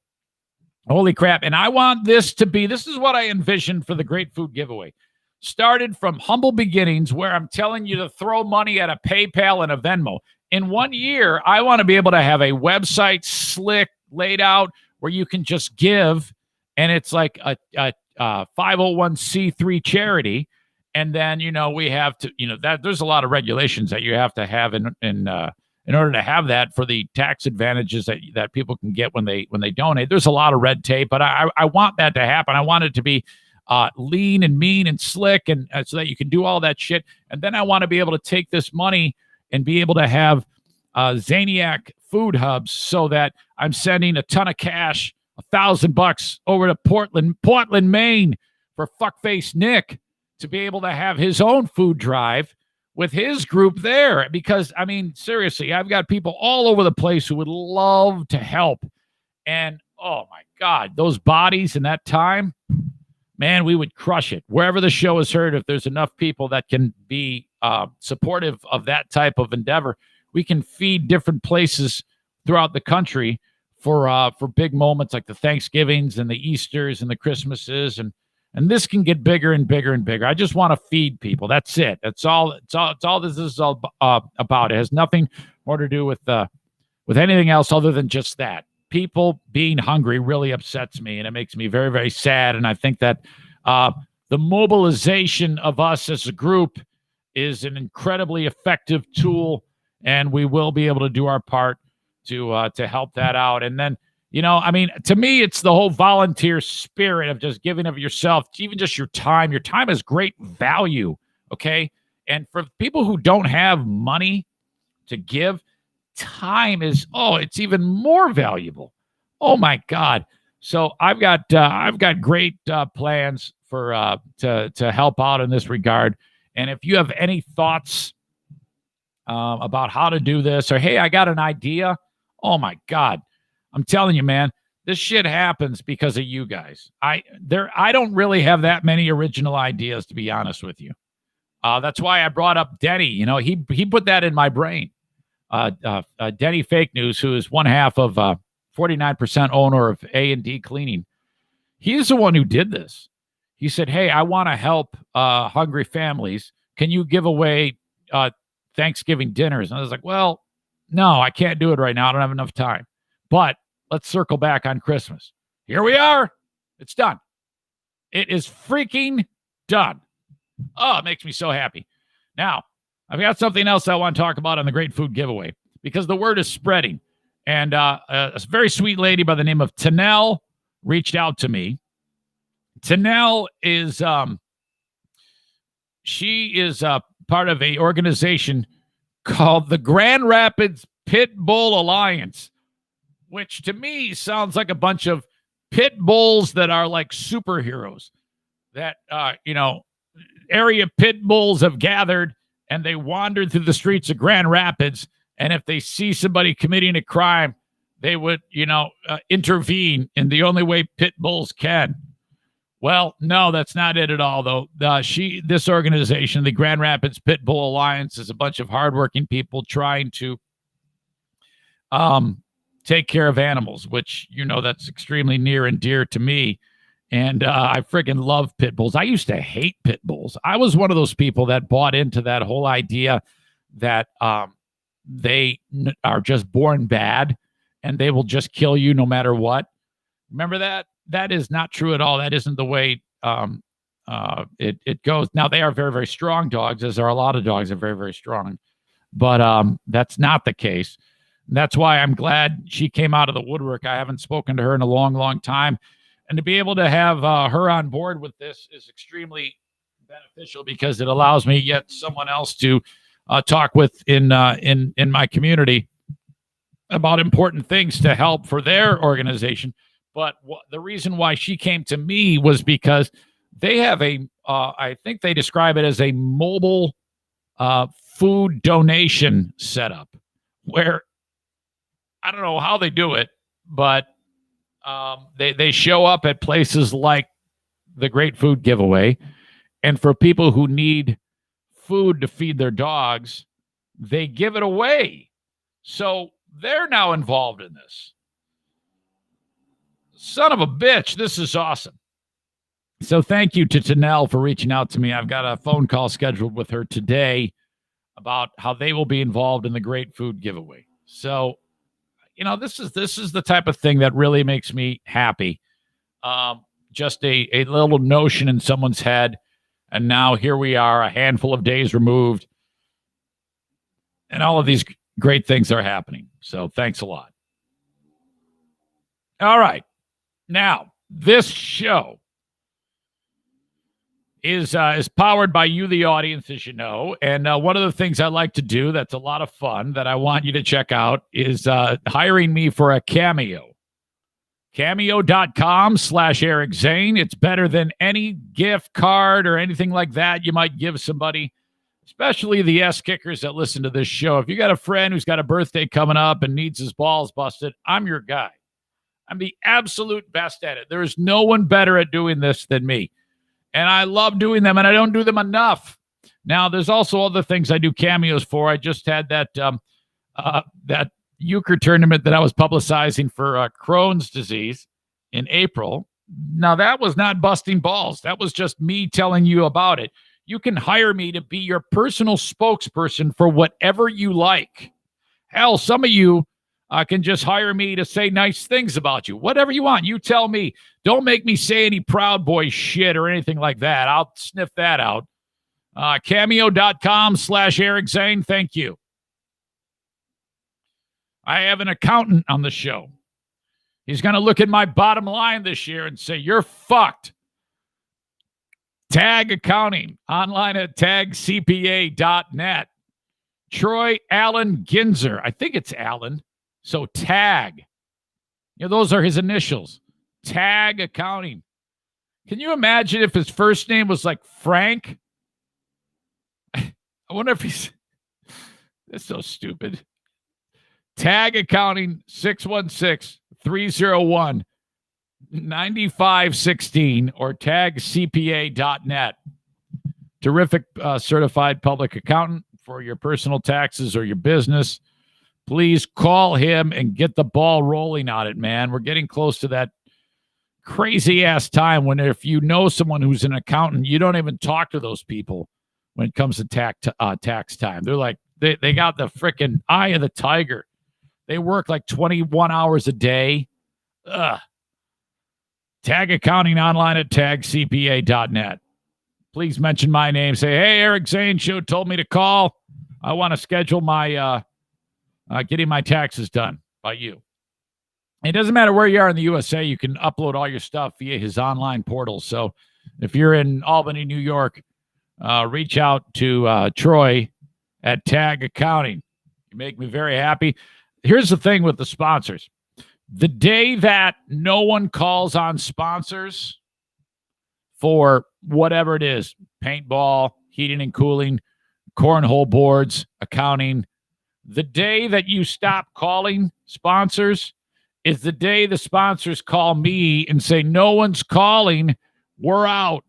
holy crap. And I want this is what I envisioned for the Great Food Giveaway. Started from humble beginnings where I'm telling you to throw money at a PayPal and a Venmo. In 1 year, I want to be able to have a website slick laid out where you can just give, and it's like a 501c3 charity. And then, we have to, that there's a lot of regulations that you have to have in order to have that for the tax advantages that people can get when they donate. There's a lot of red tape, but I want that to happen. I want it to be lean and mean and slick, and so that you can do all that shit. And then I want to be able to take this money and be able to have Zaniac food hubs so that I'm sending a ton of cash, $1,000 over to Portland, Maine for fuckface Nick to be able to have his own food drive with his group there. Because, seriously, I've got people all over the place who would love to help. And, oh, my God, those bodies in that time, man, we would crush it. Wherever the show is heard, if there's enough people that can be supportive of that type of endeavor, we can feed different places throughout the country for big moments like the Thanksgivings and the Easters and the Christmases, and this can get bigger and bigger and bigger. I just want to feed people. That's it. That's all. It's all this is all about. It has nothing more to do with anything else other than just that. People being hungry really upsets me, and it makes me very, very sad. And I think that the mobilization of us as a group is an incredibly effective tool, and we will be able to do our part to help that out. And then, I mean, to me, it's the whole volunteer spirit of just giving of yourself, even just your time. Your time is great value, okay? And for people who don't have money to give, time is, it's even more valuable. Oh my God. So I've got great plans for to help out in this regard. And if you have any thoughts about how to do this, or hey, I got an idea. Oh my God. I'm telling you, man, this shit happens because of you guys. I don't really have that many original ideas, to be honest with you. That's why I brought up Denny. He put that in my brain. Denny Fake News, who is one half of 49% owner of A&D Cleaning. He's the one who did this. He said, hey, I want to help hungry families. Can you give away Thanksgiving dinners? And I was like, well, no, I can't do it right now. I don't have enough time. But let's circle back on Christmas. Here we are. It's done. It is freaking done. Oh, it makes me so happy. Now, I've got something else I want to talk about on the Great Food Giveaway because the word is spreading. And a very sweet lady by the name of Tanel reached out to me. Tanel is she is part of a organization called the Grand Rapids Pit Bull Alliance, which to me sounds like a bunch of pit bulls that are like superheroes that, area pit bulls have gathered and they wandered through the streets of Grand Rapids. And if they see somebody committing a crime, they would, intervene in the only way pit bulls can. Well, no, that's not it at all, though. This organization, the Grand Rapids Pit Bull Alliance, is a bunch of hardworking people trying to take care of animals, which, that's extremely near and dear to me. And I friggin' love pit bulls. I used to hate pit bulls. I was one of those people that bought into that whole idea that they are just born bad and they will just kill you no matter what. Remember that? That is not true at all. That isn't the way it goes. Now, they are very, very strong dogs, as are a lot of dogs are very, very strong. But that's not the case. And that's why I'm glad she came out of the woodwork. I haven't spoken to her in a long, long time. And to be able to have her on board with this is extremely beneficial because it allows me yet someone else to talk with in my community about important things to help for their organization. But the reason why she came to me was because they have I think they describe it as a mobile food donation setup where I don't know how they do it, but they show up at places like the Great Food Giveaway. And for people who need food to feed their dogs, they give it away. So they're now involved in this. Son of a bitch, this is awesome. So thank you to Tanel for reaching out to me. I've got a phone call scheduled with her today about how they will be involved in the Great Food Giveaway. So, this is the type of thing that really makes me happy. Just a little notion in someone's head, and now here we are, a handful of days removed, and all of these great things are happening. So thanks a lot. All right. Now, this show is powered by you, the audience, as you know. And one of the things I like to do that's a lot of fun that I want you to check out is hiring me for a Cameo. Cameo.com/Eric Zane. It's better than any gift card or anything like that you might give somebody, especially the S-kickers that listen to this show. If you got a friend who's got a birthday coming up and needs his balls busted, I'm your guy. I'm the absolute best at it. There is no one better at doing this than me. And I love doing them, and I don't do them enough. Now, there's also other things I do cameos for. I just had that euchre tournament that I was publicizing for Crohn's disease in April. Now, that was not busting balls. That was just me telling you about it. You can hire me to be your personal spokesperson for whatever you like. Hell, some of you can just hire me to say nice things about you. Whatever you want, you tell me. Don't make me say any Proud Boy shit or anything like that. I'll sniff that out. Cameo.com/Eric Zane. Thank you. I have an accountant on the show. He's going to look at my bottom line this year and say, you're fucked. Tag Accounting, online at tagcpa.net. Troy Allen Ginzer. I think it's Allen. So Tag. Those are his initials. Tag Accounting. Can you imagine if his first name was like Frank? I wonder if he's... That's so stupid. Tag Accounting, 616-301-9516 or tagcpa.net. Terrific certified public accountant for your personal taxes or your business. Please call him and get the ball rolling on it, man. We're getting close to that crazy-ass time when if you know someone who's an accountant, you don't even talk to those people when it comes to tax time. They're like, they got the freaking eye of the tiger. They work like 21 hours a day. Ugh. Tag Accounting online at tagcpa.net. Please mention my name. Say, hey, Eric Zane Show told me to call. I want to schedule my getting my taxes done by you. It doesn't matter where you are in the USA. You can upload all your stuff via his online portal. So if you're in Albany, New York, reach out to Troy at Tag Accounting. You make me very happy. Here's the thing with the sponsors. The day that no one calls on sponsors for whatever it is, paintball, heating and cooling, cornhole boards, accounting, the day that you stop calling sponsors is the day the sponsors call me and say, no one's calling, we're out.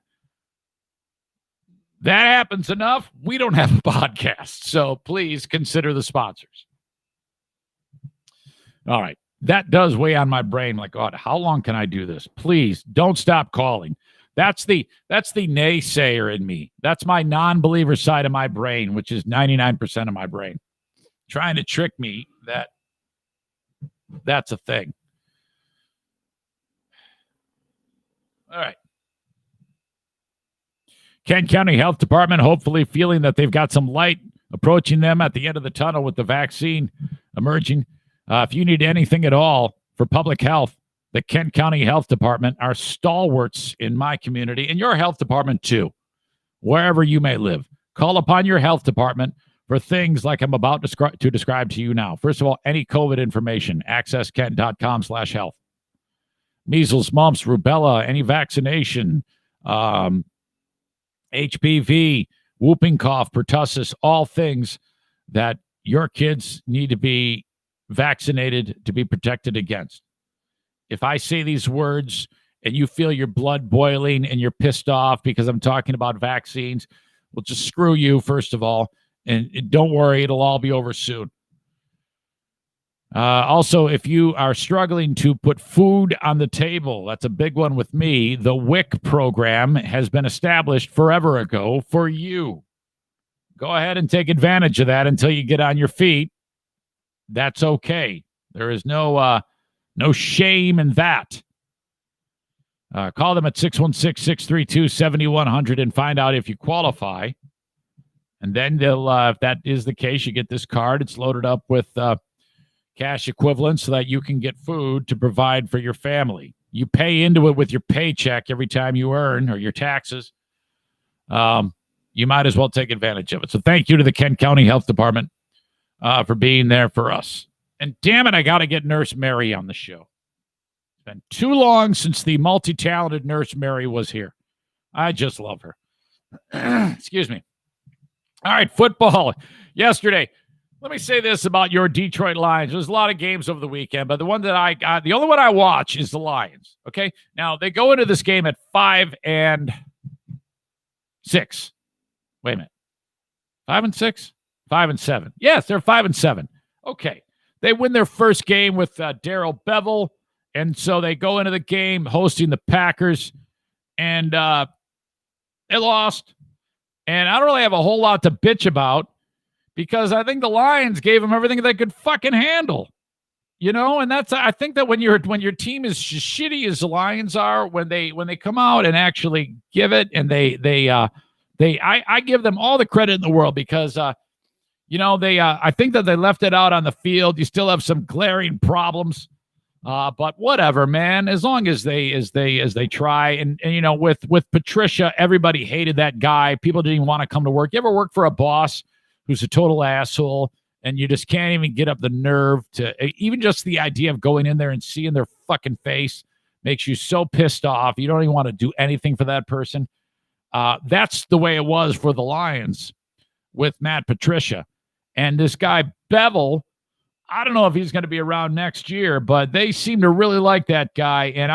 That happens enough, we don't have a podcast. So please consider the sponsors. All right. That does weigh on my brain. Like, God, how long can I do this? Please don't stop calling. That's the naysayer in me. That's my non-believer side of my brain, which is 99% of my brain, trying to trick me that that's a thing. All right. Kent County Health Department hopefully feeling that they've got some light approaching them at the end of the tunnel with the vaccine emerging. If you need anything at all for public health, the Kent County Health Department are stalwarts in my community and your health department too, wherever you may live. Call upon your health department for things like I'm about to describe to you now. First of all, any COVID information, accesskent.com/health. Measles, mumps, rubella, any vaccination, HPV, whooping cough, pertussis, all things that your kids need to be vaccinated to be protected against. If I say these words and you feel your blood boiling and you're pissed off because I'm talking about vaccines, well, just screw you, first of all. And don't worry, it'll all be over soon. Also, if you are struggling to put food on the table, that's a big one with me. The WIC program has been established forever ago for you. Go ahead and take advantage of that until you get on your feet. That's okay. There is no shame in that. Call them at 616-632-7100 and find out if you qualify. And then they'll, if that is the case, you get this card. It's loaded up with cash equivalents so that you can get food to provide for your family. You pay into it with your paycheck every time you earn or your taxes. You might as well take advantage of it. So thank you to the Kent County Health Department for being there for us. And damn it, I got to get Nurse Mary on the show. It's been too long since the multi-talented Nurse Mary was here. I just love her. Excuse me. All right, football. Yesterday, let me say this about your Detroit Lions. There's a lot of games over the weekend, but the one that I got, the only one I watch is the Lions. Okay, now they go into this game at 5-6. Wait a minute, 5-6, 5-7. Yes, they're 5-7. Okay, they win their first game with Darrell Bevel, and so they go into the game hosting the Packers, and they lost. And I don't really have a whole lot to bitch about because I think the Lions gave them everything they could fucking handle, you know. And that's, I think that when your team is as shitty as the Lions are, when they come out and actually give it, and I give them all the credit in the world because you know, I think that they left it out on the field. You still have some glaring problems But whatever, man. As long as they try, and with Patricia, everybody hated that guy. People didn't even want to come to work. You ever work for a boss who's a total asshole, and you just can't even get up the nerve to even just the idea of going in there and seeing their fucking face makes you so pissed off. You don't even want to do anything for that person. That's the way it was for the Lions with Matt Patricia. And this guy, Bevel, I don't know if he's going to be around next year, but they seem to really like that guy. And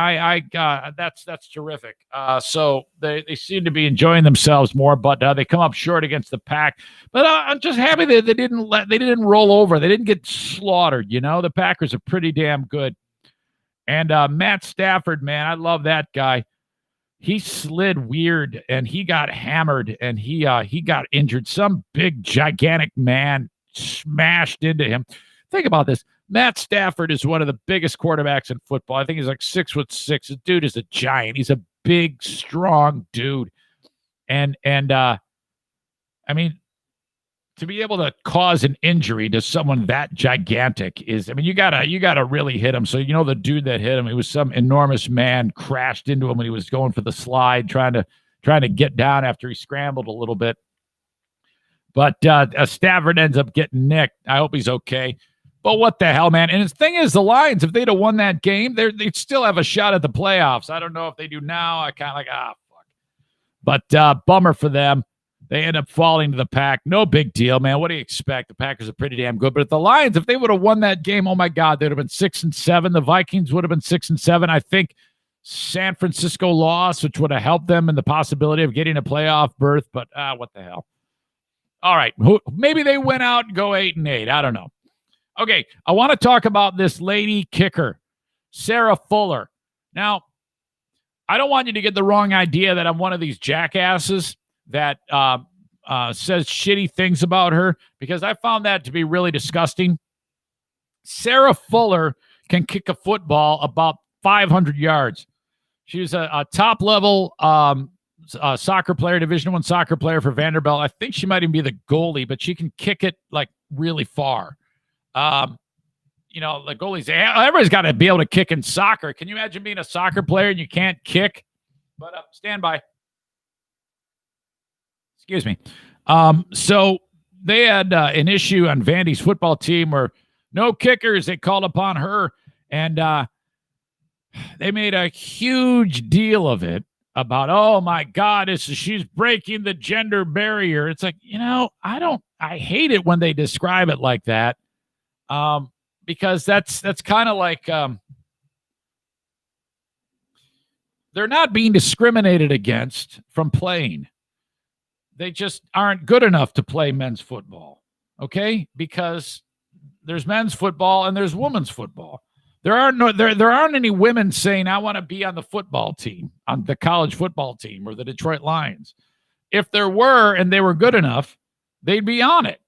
that's terrific. So they seem to be enjoying themselves more, but they come up short against the Pack. But I'm just happy that they didn't roll over. They didn't get slaughtered. The Packers are pretty damn good. And Matt Stafford, man, I love that guy. He slid weird, and he got hammered, and he got injured. Some big, gigantic man smashed into him. Think about this. Matt Stafford is one of the biggest quarterbacks in football. I think he's like 6'6". The dude is a giant. He's a big, strong dude. And I mean, to be able to cause an injury to someone that gigantic is, I mean, you gotta really hit him. So the dude that hit him, it was some enormous man, crashed into him when he was going for the slide, trying to get down after he scrambled a little bit. But Stafford ends up getting nicked. I hope he's okay. But what the hell, man? And the thing is, the Lions, if they'd have won that game, they'd still have a shot at the playoffs. I don't know if they do now. I kind of like, fuck. But bummer for them. They end up falling to the Pack. No big deal, man. What do you expect? The Packers are pretty damn good. But if the Lions, if they would have won that game, oh my God, they'd have been 6-7. The Vikings would have been 6-7. I think San Francisco lost, which would have helped them in the possibility of getting a playoff berth. But what the hell? All right. Maybe they went out and go 8-8. I don't know. Okay, I want to talk about this lady kicker, Sarah Fuller. Now, I don't want you to get the wrong idea that I'm one of these jackasses that says shitty things about her, because I found that to be really disgusting. Sarah Fuller can kick a football about 500 yards. She was a top-level soccer player, Division I soccer player for Vanderbilt. I think she might even be the goalie, but she can kick it like really far. The goalies, everybody's got to be able to kick in soccer. Can you imagine being a soccer player and you can't kick? But stand by. Excuse me. So they had an issue on Vandy's football team where no kickers. They called upon her, and they made a huge deal of it about, oh my God, she's breaking the gender barrier. It's like, I hate it when they describe it like that. Because that's kind of like they're not being discriminated against from playing. They just aren't good enough to play men's football, okay? Because there's men's football and there's women's football. There aren't any women saying, I want to be on the football team, on the college football team or the Detroit Lions. If there were and they were good enough, they'd be on it.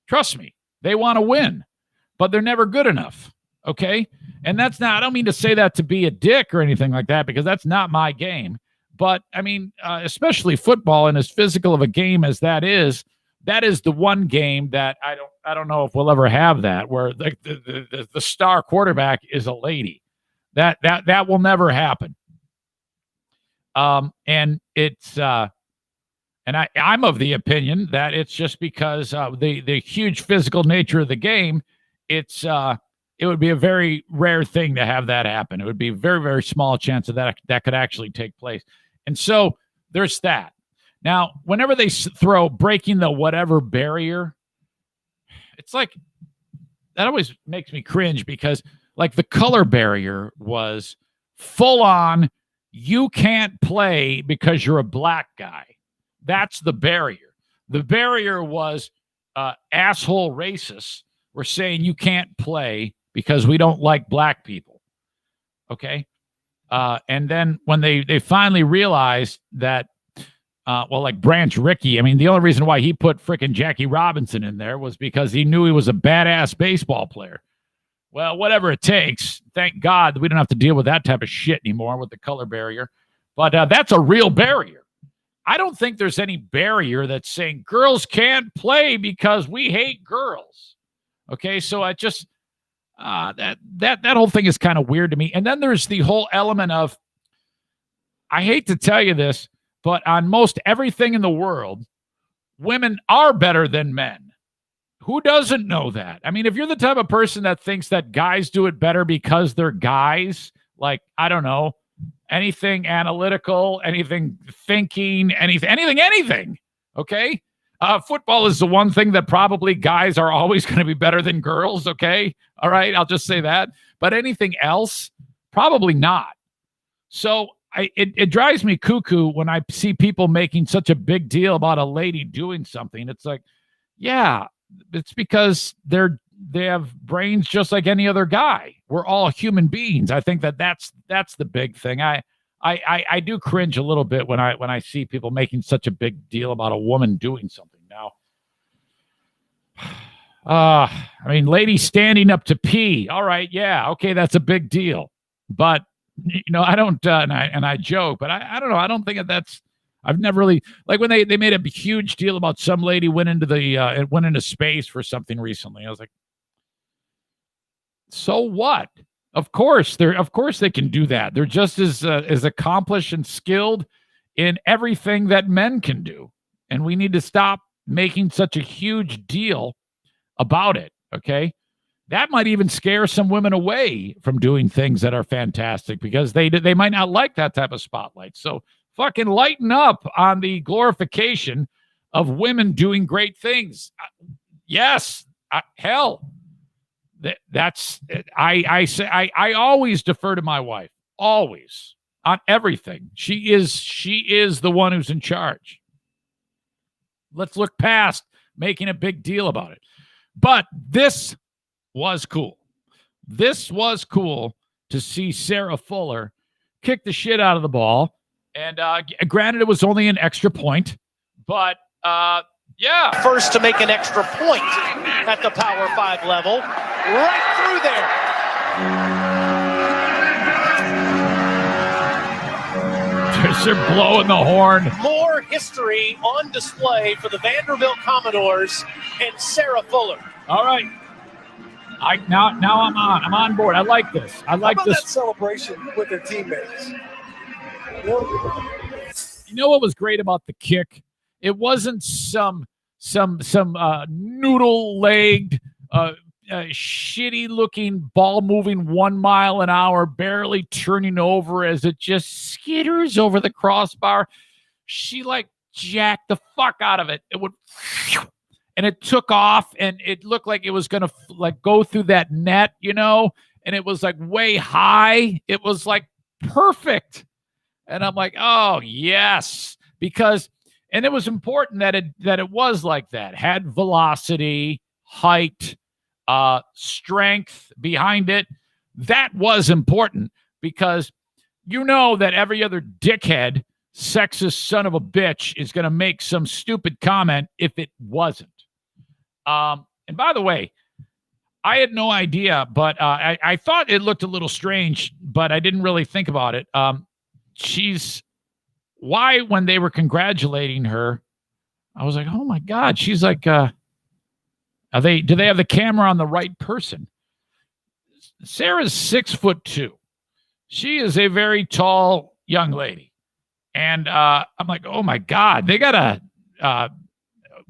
Trust me, they want to win. But they're never good enough, okay? And I don't mean to say that to be a dick or anything like that, because that's not my game. But, I mean, especially football, and as physical of a game as that is the one game that I don't know if we'll ever have that, where the star quarterback is a lady. That will never happen. And it's and I'm of the opinion that it's just because the huge physical nature of the game. It would be a very rare thing to have that happen. It would be a very, very small chance of that could actually take place. And so there's that. Now, whenever they throw breaking the whatever barrier, it's like that always makes me cringe, because like the color barrier was full on, you can't play because you're a black guy. That's the barrier. The barrier was asshole racists. We're saying you can't play because we don't like black people. Okay. And then when they finally realized that, like Branch Rickey, I mean, the only reason why he put frickin' Jackie Robinson in there was because he knew he was a badass baseball player. Well, whatever it takes. Thank God we don't have to deal with that type of shit anymore with the color barrier. But that's a real barrier. I don't think there's any barrier that's saying girls can't play because we hate girls. Okay, so That whole thing is kind of weird to me. And then there's the whole element of, I hate to tell you this, but on most everything in the world, women are better than men. Who doesn't know that? I mean, if you're the type of person that thinks that guys do it better because they're guys, like, I don't know, anything analytical, anything thinking, anything, okay? Football is the one thing that probably guys are always going to be better than girls, okay? All right, I'll just say that. But anything else, probably not. So it drives me cuckoo when I see people making such a big deal about a lady doing something. It's like, yeah, it's because they have brains just like any other guy. We're all human beings. I think that's the big thing. I do cringe a little bit when I see people making such a big deal about a woman doing something. Now, I mean, lady standing up to pee. All right, yeah, okay, that's a big deal. But I don't, and I joke, but I don't know. I don't think that's. I've never really, like when they made a huge deal about some lady went into space for something recently. I was like, so what? Of course they can do that. They're just as accomplished and skilled in everything that men can do. And we need to stop making such a huge deal about it. Okay. That might even scare some women away from doing things that are fantastic because they might not like that type of spotlight. So fucking lighten up on the glorification of women doing great things. Yes. Hell. That's I always defer to my wife, always, on everything. She is the one who's in charge. Let's look past making a big deal about it. But this was cool. This was cool to see Sarah Fuller kick the shit out of the ball. And granted, it was only an extra point, but yeah. First to make an extra point at the Power 5 level. Right through there. They're blowing the horn. More history on display for the Vanderbilt Commodores and Sarah Fuller. All right. Now I'm on board. I like this. I like this. That celebration with their teammates. You know what was great about the kick? It wasn't some noodle-legged, shitty looking ball moving 1 mile an hour, barely turning over as it just skitters over the crossbar. She like jacked the fuck out of it. It would, and it took off, and it looked like it was gonna like go through that net, and it was like way high. It was like perfect, and I'm like, oh yes, because. And it was important that it was like that. Had velocity, height, strength behind it. That was important because that every other dickhead, sexist son of a bitch is going to make some stupid comment if it wasn't. And by the way, I had no idea, but I thought it looked a little strange, but I didn't really think about it. Why, when they were congratulating her, I was like, oh my God, she's like, do they have the camera on the right person? Sarah's 6'2". She is a very tall young lady. And I'm like, oh my God, they gotta,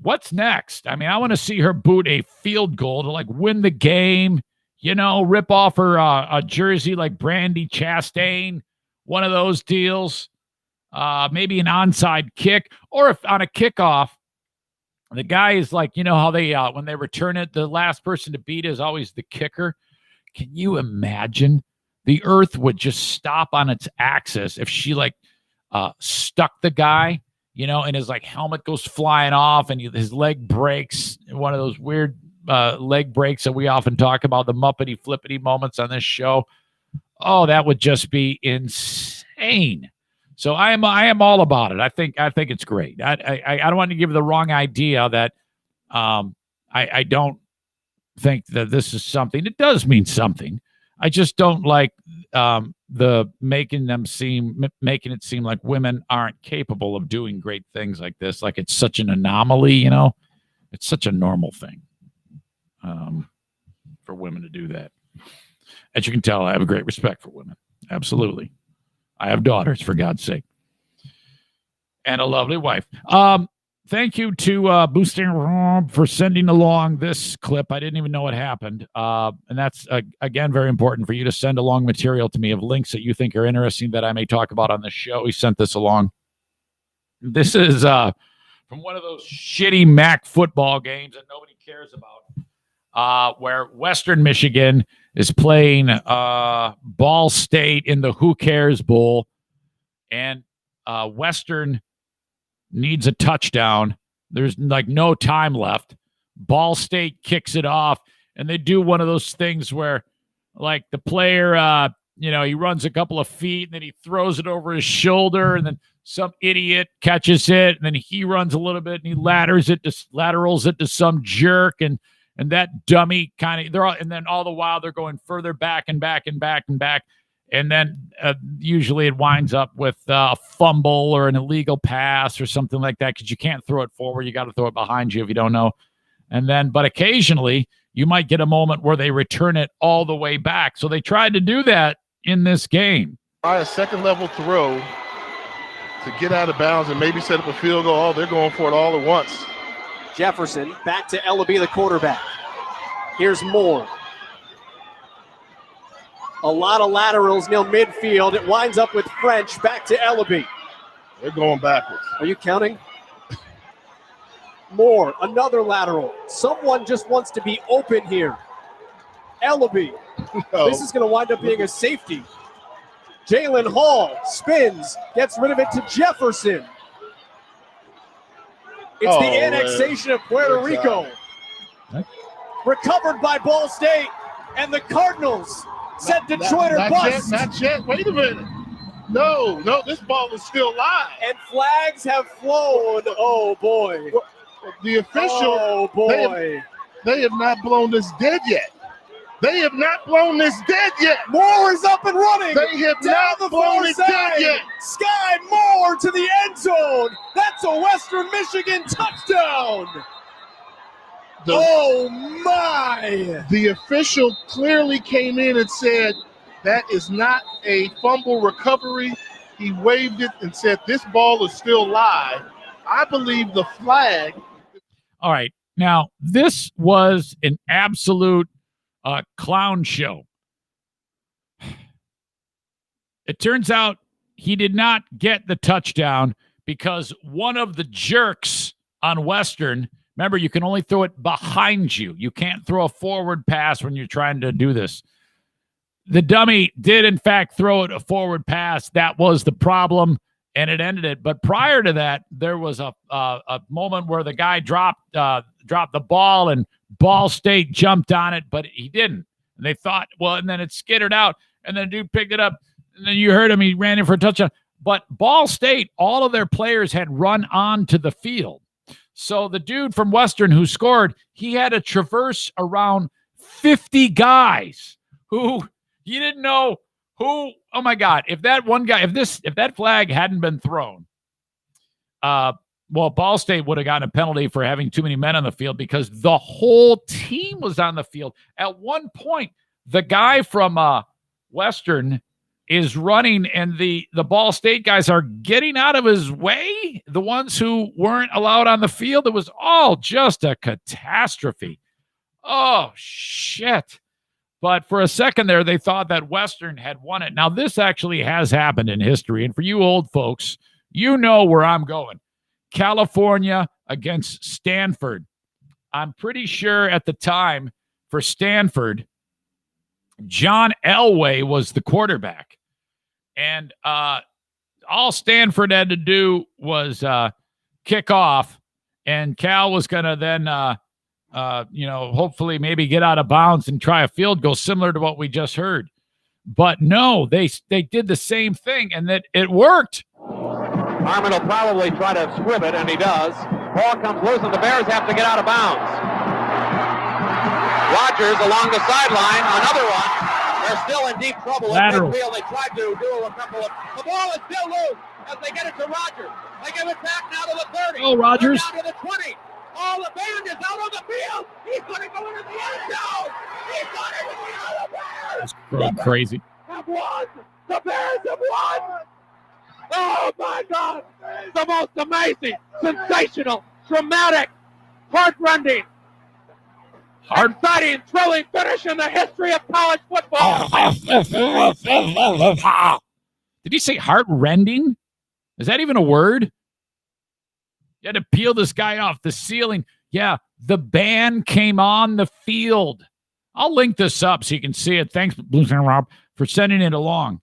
what's next? I mean, I want to see her boot a field goal to like win the game, rip off her a jersey like Brandy Chastain, one of those deals. Maybe an onside kick, or if on a kickoff, the guy is like, how they, when they return it, the last person to beat is always the kicker. Can you imagine? The earth would just stop on its axis if she like stuck the guy, and his like helmet goes flying off and his leg breaks. One of those weird leg breaks that we often talk about, the Muppety Flippity moments on this show. Oh, that would just be insane. So I am all about it. I think it's great. I don't want to give the wrong idea that I don't think that this is something. It does mean something. I just don't like the making it seem like women aren't capable of doing great things like this. Like it's such an anomaly, It's such a normal thing for women to do that. As you can tell, I have a great respect for women. Absolutely. I have daughters, for God's sake. And a lovely wife. Thank you to Boosting Rob for sending along this clip. I didn't even know what happened. And that's, again, very important for you to send along material to me of links that you think are interesting that I may talk about on this show. He sent this along. This is from one of those shitty MAC football games that nobody cares about, where Western Michigan is playing Ball State in the Who Cares Bowl. And Western needs a touchdown. There's like no time left. Ball State kicks it off, and they do one of those things where, like, the player, he runs a couple of feet, and then he throws it over his shoulder, and then some idiot catches it, and then he runs a little bit, and he laterals it to some jerk, and that dummy kind of, and then all the while they're going further back and back and back and back. And then usually it winds up with a fumble or an illegal pass or something like that, because you can't throw it forward. You got to throw it behind you if you don't know. But occasionally you might get a moment where they return it all the way back. So they tried to do that in this game. A second level throw to get out of bounds and maybe set up a field goal. Oh, they're going for it all at once. Jefferson back to Ellaby, the quarterback. Here's Moore. A lot of laterals near midfield. It winds up with French back to Ellaby. They're going backwards. Are you counting? Moore, another lateral. Someone just wants to be open here. Ellaby. No. This is going to wind up being a safety. Jalen Hall spins, gets rid of it to Jefferson. It's the annexation of Puerto Rico. Recovered by Ball State, and the Cardinals said Detroit or bust. Not yet. Wait a minute. No, this ball is still live. And flags have flown. Oh, boy. The official. Oh, boy. They have not blown this dead yet. Moore is up and running. They have down not the blown far it side. dead yet. Sky Moore to the end zone. That's a Western Michigan touchdown. Oh, my. The official clearly came in and said that is not a fumble recovery. He waved it and said this ball is still live. I believe the flag. All right. Now, this was an absolute clown show. It turns out he did not get the touchdown because one of the jerks on Western, remember, you can only throw it behind you. You can't throw a forward pass when you're trying to do this. The dummy did, in fact, throw it a forward pass. That was the problem, and it ended it. But prior to that, there was a moment where the guy dropped the ball, and Ball State jumped on it, but he didn't. And they thought, well, and then it skittered out, and then the dude picked it up, and then you heard him. He ran in for a touchdown. But Ball State, all of their players had run onto the field. So the dude from Western who scored, he had to traverse around 50 guys who you didn't know who. Oh my God. If that one guy, if that flag hadn't been thrown, Ball State would have gotten a penalty for having too many men on the field because the whole team was on the field. At one point, the guy from Western is running, and the Ball State guys are getting out of his way, the ones who weren't allowed on the field. It was all just a catastrophe. Oh, shit. But for a second there, they thought that Western had won it. Now, this actually has happened in history, and for you old folks, you know where I'm going. California against Stanford. I'm pretty sure at the time for Stanford, John Elway was the quarterback. And all Stanford had to do was kick off, and Cal was going to then, hopefully maybe get out of bounds and try a field goal similar to what we just heard. But no, they did the same thing, and that it worked. Harmon will probably try to squib it, and he does. Ball comes loose, and the Bears have to get out of bounds. Rodgers along the sideline, another one. They're still in deep trouble at midfield. They tried to do a couple of... The ball is still loose as they get it to Rodgers. They give it back now to the 30. Oh, Rodgers. Down to the 20. Oh, the band is out on the field. He's going to go into the end zone. He's going into the end zone. Crazy. Have won. The Bears have won. Oh my God! The most amazing, sensational, dramatic, heart-rending, exciting, thrilling finish in the history of college football. Did he say heart-rending? Is that even a word? You had to peel this guy off the ceiling. Yeah, the band came on the field. I'll link this up so you can see it. Thanks, Blues and Rob, for sending it along.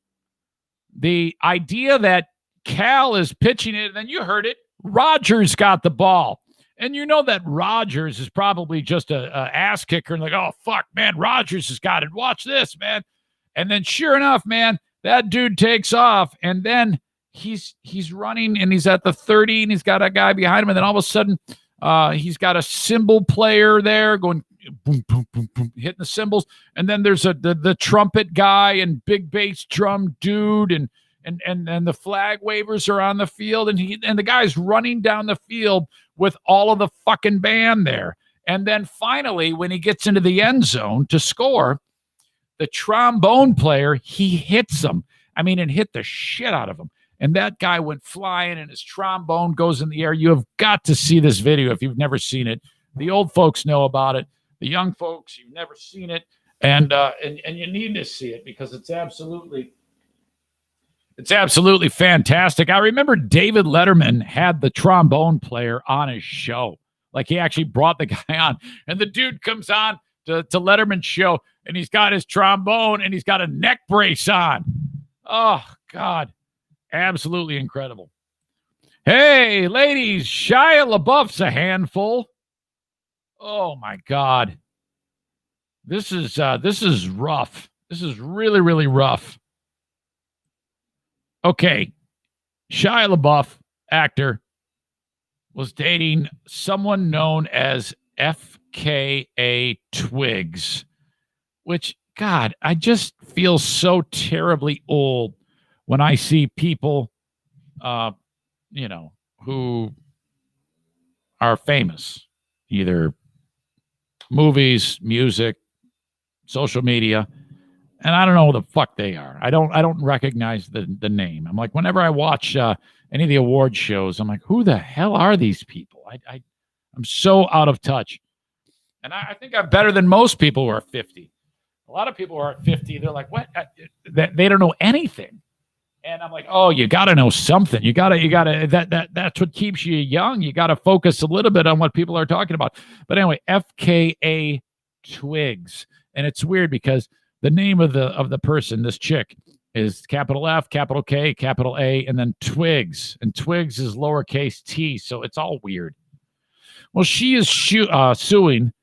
The idea that Cal is pitching it, and then you heard it, Rodgers got the ball. And you know that Rodgers is probably just a ass kicker and like, oh, fuck, man, Rodgers has got it. Watch this, man. And then sure enough, man, that dude takes off, and then he's running, and he's at the 30, and he's got a guy behind him, and then all of a sudden he's got a cymbal player there going boom, boom, boom, boom, hitting the cymbals, and then there's the trumpet guy and big bass drum dude, and the flag wavers are on the field, and the guy's running down the field with all of the fucking band there. And then finally, when he gets into the end zone to score, the trombone player, he hits him. I mean, and hit the shit out of him. And that guy went flying, and his trombone goes in the air. You have got to see this video if you've never seen it. The old folks know about it. The young folks, you've never seen it, and you need to see it because it's absolutely fantastic. I remember David Letterman had the trombone player on his show. Like, he actually brought the guy on, and the dude comes on to Letterman's show, and he's got his trombone, and he's got a neck brace on. Oh, God. Absolutely incredible. Hey, ladies, Shia LaBeouf's a handful. Oh, my God. This is rough. This is really, really rough. Okay. Shia LaBeouf, actor, was dating someone known as FKA Twigs, which, God, I just feel so terribly old when I see people, who are famous, either movies, music, social media, and I don't know who the fuck they are. I don't recognize the name. I'm like, whenever I watch any of the award shows, I'm like, who the hell are these people? I'm so out of touch. And I think I'm better than most people who are 50. A lot of people who are at 50, they're like, what? They don't know anything. And I'm like, oh, you got to know something. You got to, that's what keeps you young. You got to focus a little bit on what people are talking about. But anyway, FKA Twigs. And it's weird because the name of the person, this chick, is capital F, capital K, capital A, and then Twigs. And Twigs is lowercase t, so it's all weird. Well, she is suing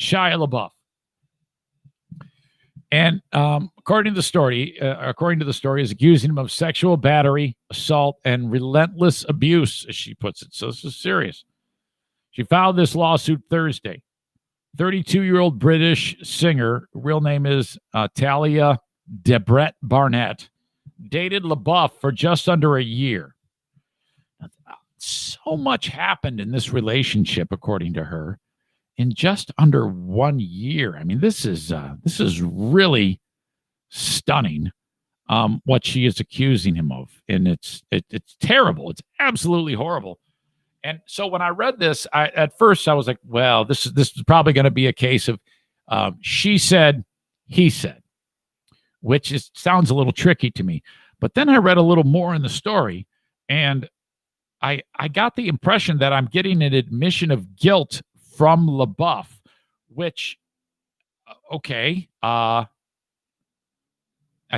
Shia LaBeouf. And according to the story, is accusing him of sexual battery, assault, and relentless abuse, as she puts it. So this is serious. She filed this lawsuit Thursday. 32-year-old British singer, real name is Talia Debrett Barnett, dated LaBeouf for just under a year. So much happened in this relationship, according to her, in just under 1 year. I mean, this is really stunning, what she is accusing him of, and it's terrible. It's absolutely horrible. And so when I read this, at first I was like, well, this is probably going to be a case of she said, he said, which sounds a little tricky to me. But then I read a little more in the story, and I got the impression that I'm getting an admission of guilt from LaBeouf, which, okay, I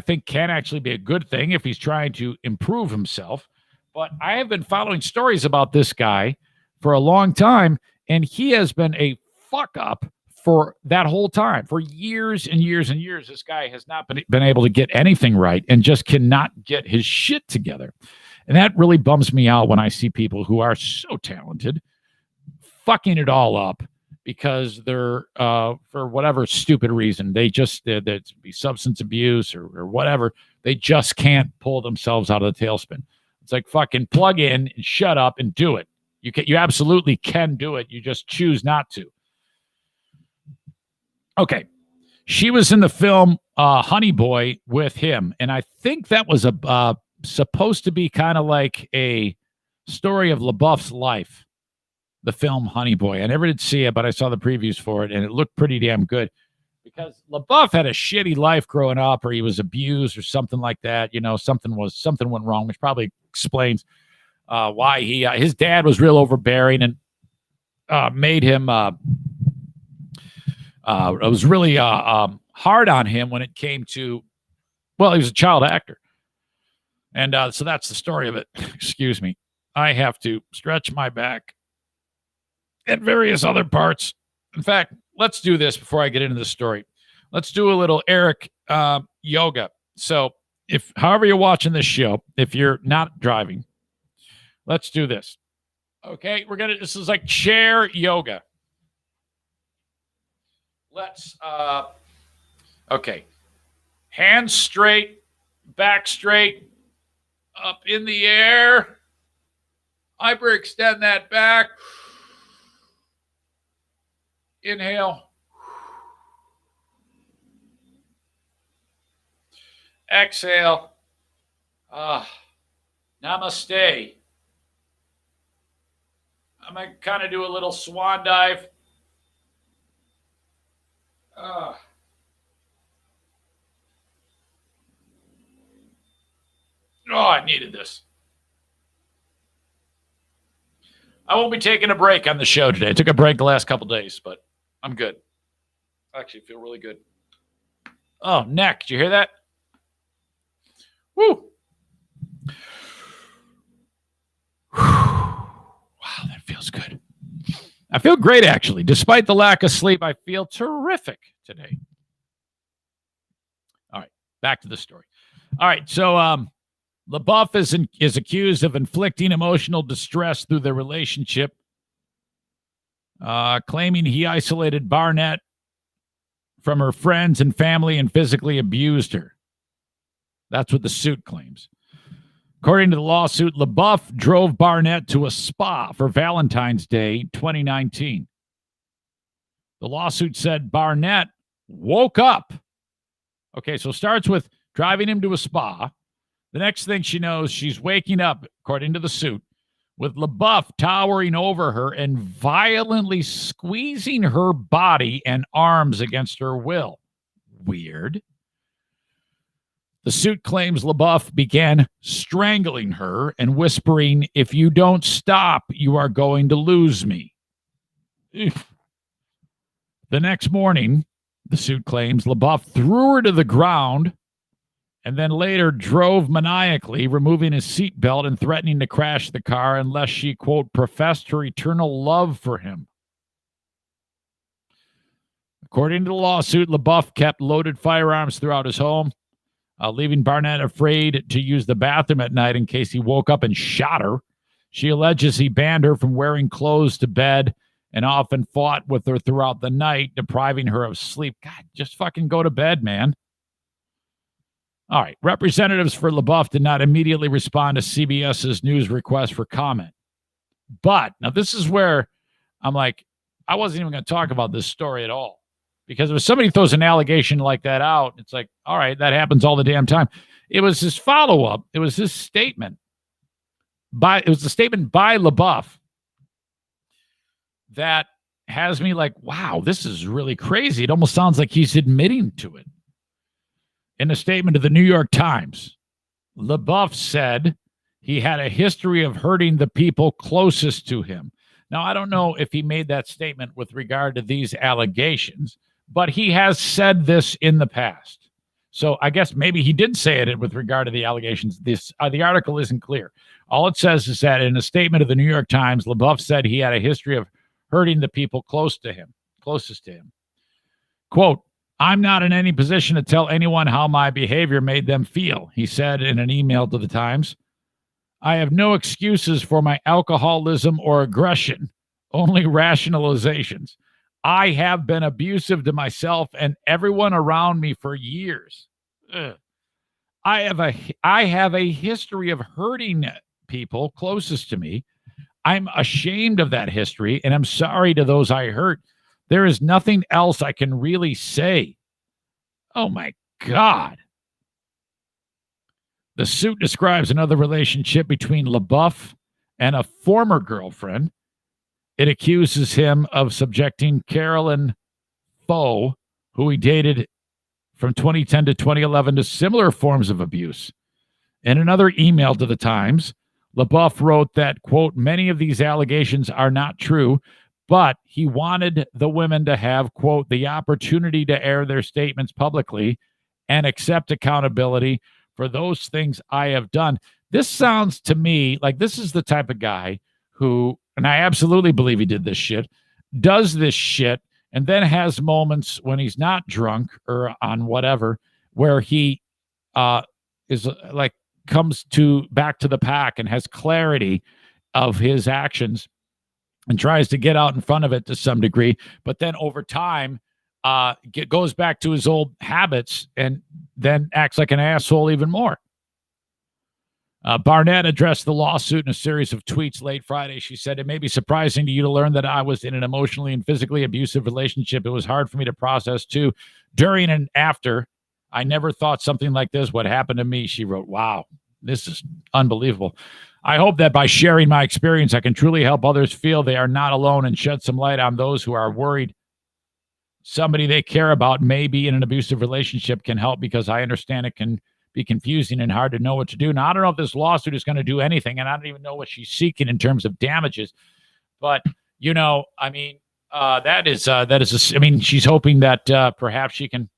think can actually be a good thing if he's trying to improve himself. But I have been following stories about this guy for a long time, and he has been a fuck up for that whole time. For years and years and years, this guy has not been able to get anything right and just cannot get his shit together. And that really bums me out when I see people who are so talented fucking it all up because they're, for whatever stupid reason, they just, there'd be substance abuse or whatever. They just can't pull themselves out of the tailspin. It's like fucking plug in and shut up and do it. You absolutely can do it. You just choose not to. Okay. She was in the film Honey Boy with him, and I think that was supposed to be kind of like a story of LaBeouf's life, the film Honey Boy. I never did see it, but I saw the previews for it, and it looked pretty damn good because LaBeouf had a shitty life growing up, or he was abused or something like that. You know, something went wrong, which probably explains why his dad was real overbearing and made him it was really hard on him when it came to, well, he was a child actor. And so that's the story of it. Excuse me. I have to stretch my back and various other parts. In fact, let's do this before I get into the story. Let's do a little Eric yoga. So however you're watching this show, if you're not driving, let's do this. Okay, this is like chair yoga. Let's, okay. Hands straight, back straight, up in the air. Hyperextend that back. Inhale. Exhale. Namaste. I'm going to kind of do a little swan dive. Oh, I needed this. I won't be taking a break on the show today. I took a break the last couple days, but I'm good. I actually feel really good. Oh, neck. Did you hear that? Woo. Wow, that feels good. I feel great, actually. Despite the lack of sleep, I feel terrific today. All right, back to the story. All right, so LaBeouf is accused of inflicting emotional distress through their relationship, claiming he isolated Barnett from her friends and family and physically abused her. That's what the suit claims. According to the lawsuit, LaBeouf drove Barnett to a spa for Valentine's Day 2019. The lawsuit said Barnett woke up. Okay, so it starts with driving him to a spa. The next thing she knows, she's waking up, according to the suit, with LaBeouf towering over her and violently squeezing her body and arms against her will. Weird. The suit claims LaBeouf began strangling her and whispering, "If you don't stop, you are going to lose me." The next morning, the suit claims LaBeouf threw her to the ground and then later drove maniacally, removing his seatbelt and threatening to crash the car unless she, quote, professed her eternal love for him. According to the lawsuit, LaBeouf kept loaded firearms throughout his home, leaving Barnett afraid to use the bathroom at night in case he woke up and shot her. She alleges he banned her from wearing clothes to bed and often fought with her throughout the night, depriving her of sleep. God, just fucking go to bed, man. All right. Representatives for LaBeouf did not immediately respond to CBS's news request for comment. But now this is where I'm like, I wasn't even going to talk about this story at all. Because if somebody throws an allegation like that out, it's like, all right, that happens all the damn time. It was his follow-up. It was his statement. It was the statement by LaBeouf that has me like, wow, this is really crazy. It almost sounds like he's admitting to it. In a statement to the New York Times, LaBeouf said he had a history of hurting the people closest to him. Now, I don't know if he made that statement with regard to these allegations, but he has said this in the past. So I guess maybe he did say it with regard to the allegations. The article isn't clear. All it says is that in a statement of the New York Times, LaBeouf said he had a history of hurting the people closest to him. Quote, "I'm not in any position to tell anyone how my behavior made them feel," he said in an email to the Times. "I have no excuses for my alcoholism or aggression, only rationalizations. I have been abusive to myself and everyone around me for years. Ugh. I have a history of hurting people closest to me. I'm ashamed of that history, and I'm sorry to those I hurt. There is nothing else I can really say. Oh, my God. The suit describes another relationship between Lebeouf and a former girlfriend. It accuses him of subjecting Carolyn Foe, who he dated from 2010 to 2011, to similar forms of abuse. In another email to the Times, Lebeouf wrote that, quote, many of these allegations are not true, but he wanted the women to have, quote, the opportunity to air their statements publicly and accept accountability for those things I have done. This sounds to me like this is the type of guy who, and I absolutely believe he did this shit, does this shit, and then has moments when he's not drunk or on whatever, where he is like comes to back to the pack and has clarity of his actions and tries to get out in front of it to some degree, but then over time goes back to his old habits and then acts like an asshole even more. Barnett addressed the lawsuit in a series of tweets late Friday. She said, it may be surprising to you to learn that I was in an emotionally and physically abusive relationship. It was hard for me to process too. During and after, I never thought something like this would happen to me, she wrote. Wow, this is unbelievable. I hope that by sharing my experience, I can truly help others feel they are not alone and shed some light on those who are worried somebody they care about may be in an abusive relationship can help, because I understand it can be confusing and hard to know what to do. Now, I don't know if this lawsuit is going to do anything, and I don't even know what she's seeking in terms of damages. But, you know, I mean, she's hoping that perhaps she can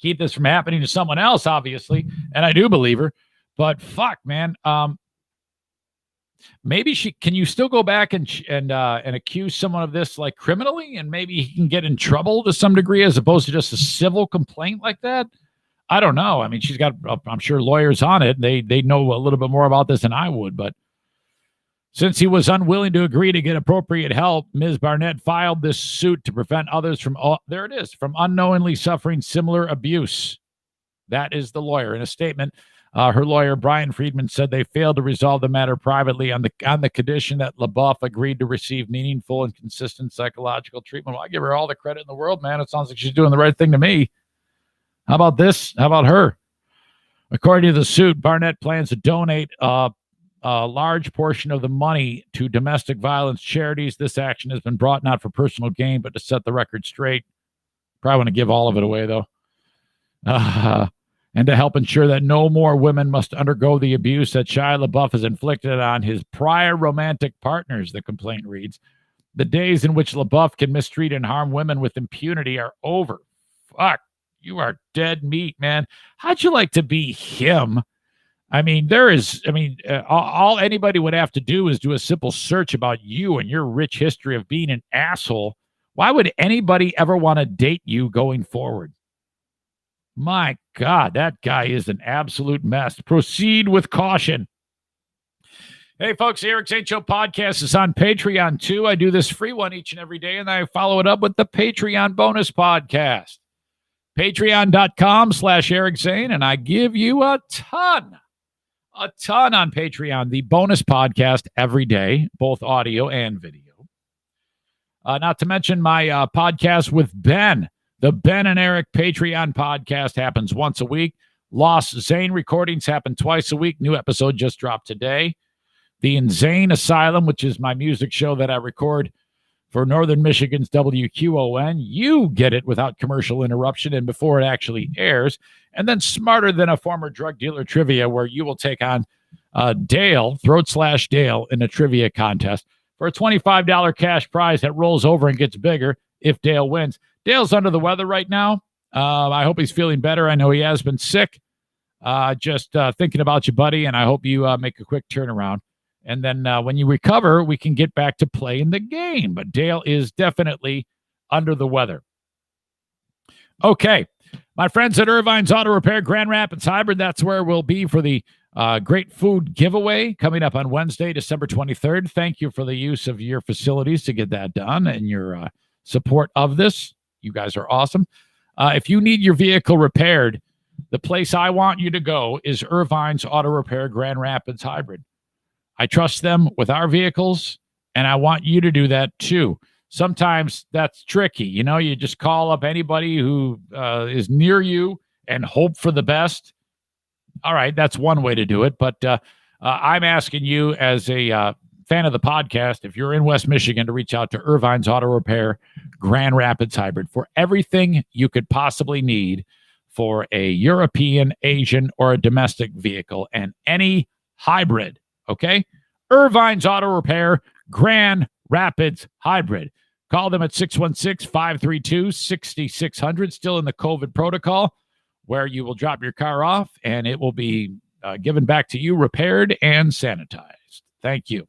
keep this from happening to someone else, obviously. And I do believe her. But fuck, man. Maybe can you still go back and accuse someone of this like criminally, and maybe he can get in trouble to some degree as opposed to just a civil complaint like that? I don't know. I mean, she's got, I'm sure, lawyers on it. They know a little bit more about this than I would. But since he was unwilling to agree to get appropriate help, Ms. Barnett filed this suit to prevent others from unknowingly suffering similar abuse. That is the lawyer. In a statement, her lawyer, Brian Friedman, said they failed to resolve the matter privately on the condition that Lebeouf agreed to receive meaningful and consistent psychological treatment. Well, I give her all the credit in the world, man. It sounds like she's doing the right thing to me. How about this? How about her? According to the suit, Barnett plans to donate a large portion of the money to domestic violence charities. This action has been brought not for personal gain, but to set the record straight. Probably want to give all of it away, though. And to help ensure that no more women must undergo the abuse that Shia Lebeouf has inflicted on his prior romantic partners, the complaint reads. The days in which Lebeouf can mistreat and harm women with impunity are over. Fuck. You are dead meat, man. How'd you like to be him? I mean, all anybody would have to do is do a simple search about you and your rich history of being an asshole. Why would anybody ever want to date you going forward? My God, that guy is an absolute mess. Proceed with caution. Hey, folks, the Eric Zane Show podcast is on Patreon, too. I do this free one each and every day, and I follow it up with the Patreon bonus podcast. Patreon.com/Eric Zane, and I give you a ton on Patreon, the bonus podcast every day, both audio and video. Not to mention my podcast with Ben. The Ben and Eric Patreon podcast happens once a week. Lost Zane recordings happen twice a week. New episode just dropped today. The Insane Asylum, which is my music show that I record for Northern Michigan's WQON. You get it without commercial interruption and before it actually airs. And then Smarter Than a Former Drug Dealer Trivia, where you will take on Dale, /Dale, in a trivia contest for a $25 cash prize that rolls over and gets bigger if Dale wins. Dale's under the weather right now. I hope he's feeling better. I know he has been sick. Just thinking about you, buddy, and I hope you make a quick turnaround. And then when you recover, we can get back to playing the game. But Dale is definitely under the weather. Okay. My friends at Irvine's Auto Repair, Grand Rapids Hybrid, that's where we'll be for the great food giveaway coming up on Wednesday, December 23rd. Thank you for the use of your facilities to get that done and your support of this. You guys are awesome. If you need your vehicle repaired, the place I want you to go is Irvine's Auto Repair, Grand Rapids Hybrid. I trust them with our vehicles, and I want you to do that too. sometimes that's tricky. You just call up anybody who is near you and hope for the best. All right, that's one way to do it. But I'm asking you as a fan of the podcast, if you're in West Michigan, to reach out to Irvine's Auto Repair Grand Rapids Hybrid for everything you could possibly need for a European, Asian, or a domestic vehicle, and any hybrid, okay? Irvine's Auto Repair Grand Rapids Hybrid. Call them at 616-532-6600, still in the COVID protocol, where you will drop your car off, and it will be given back to you, repaired and sanitized. Thank you.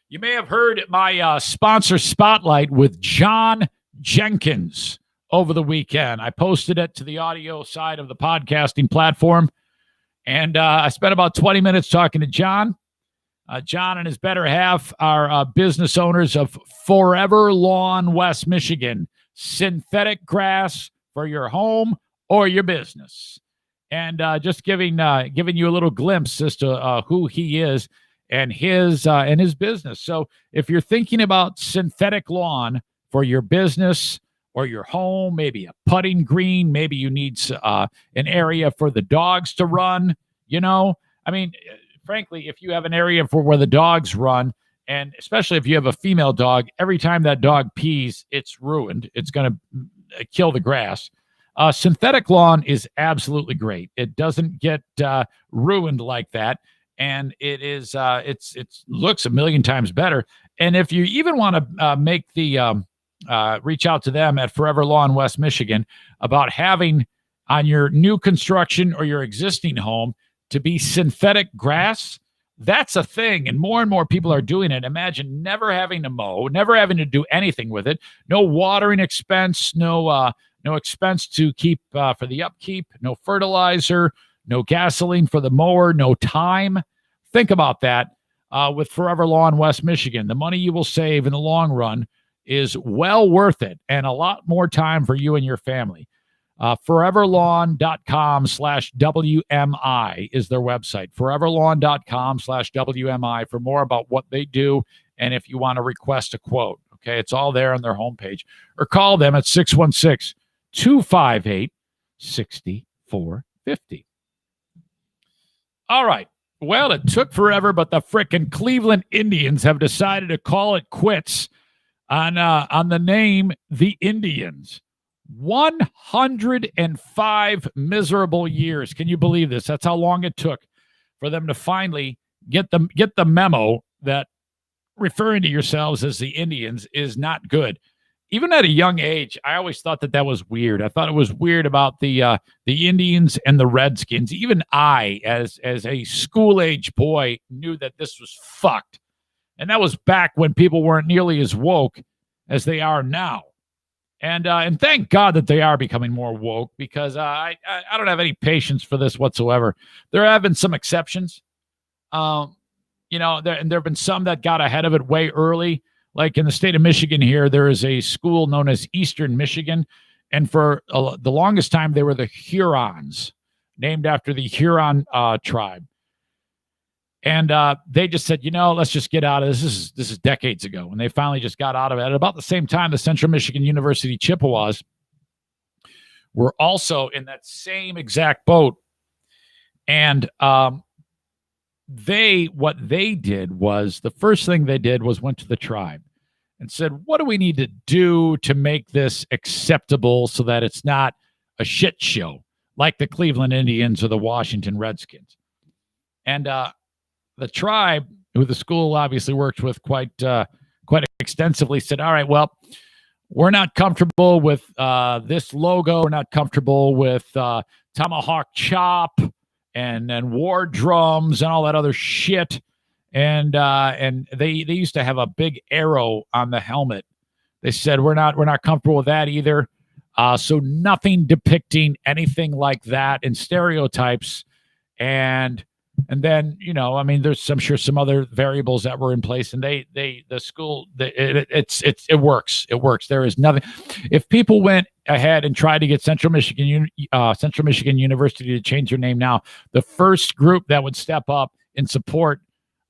You may have heard my sponsor spotlight with John Jenkins over the weekend. I posted it to the audio side of the podcasting platform, and I spent about 20 minutes talking to John. John and his better half are business owners of Forever Lawn West Michigan, synthetic grass for your home or your business. And just giving you a little glimpse as to who he is and his business. So if you're thinking about synthetic lawn for your business or your home, maybe a putting green, maybe you need an area for the dogs to run, frankly, if you have an area for where the dogs run, and especially if you have a female dog, every time that dog pees, it's ruined. It's going to kill the grass. Synthetic lawn is absolutely great. It doesn't get ruined like that. And it is, it looks a million times better. And if you even want to make the, reach out to them at Forever Lawn West Michigan about having on your new construction or your existing home to be synthetic grass, that's a thing. And more people are doing it. Imagine never having to mow, never having to do anything with it. No watering expense, no expense to keep for the upkeep, no fertilizer, no gasoline for the mower, no time. Think about that with Forever Lawn West Michigan. The money you will save in the long run is well worth it, and a lot more time for you and your family. Foreverlawn.com/WMI is their website. Foreverlawn.com/WMI for more about what they do and if you want to request a quote. Okay, it's all there on their homepage. Or call them at 616-258-6450. All right. Well, it took forever, but the frickin' Cleveland Indians have decided to call it quits on the name The Indians. 105 miserable years. Can you believe this? That's how long it took for them to finally get the memo that referring to yourselves as the Indians is not good. Even at a young age, I always thought that was weird. I thought it was weird about the Indians and the Redskins. Even I, as a school-age boy, knew that this was fucked. And that was back when people weren't nearly as woke as they are now. And thank God that they are becoming more woke, because I don't have any patience for this whatsoever. There have been some exceptions. There have been some that got ahead of it way early. Like in the state of Michigan here, there is a school known as Eastern Michigan. And for the longest time, they were the Hurons, named after the Huron tribe. And they just said, let's just get out of this. This is decades ago. And they finally just got out of it. At about the same time, the Central Michigan University Chippewas were also in that same exact boat. And what they did was, the first thing they did was went to the tribe and said, what do we need to do to make this acceptable so that it's not a shit show like the Cleveland Indians or the Washington Redskins? And the tribe, who the school obviously worked with quite extensively, said, all right, well, we're not comfortable with this logo. We're not comfortable with Tomahawk Chop and war drums and all that other shit. And they used to have a big arrow on the helmet. They said, we're not comfortable with that either. So nothing depicting anything like that in stereotypes. And then, there's, I'm sure, some other variables that were in place, and the school, it works. It works. There is nothing. If people went ahead and tried to get Central Michigan University to change their name now, the first group that would step up in support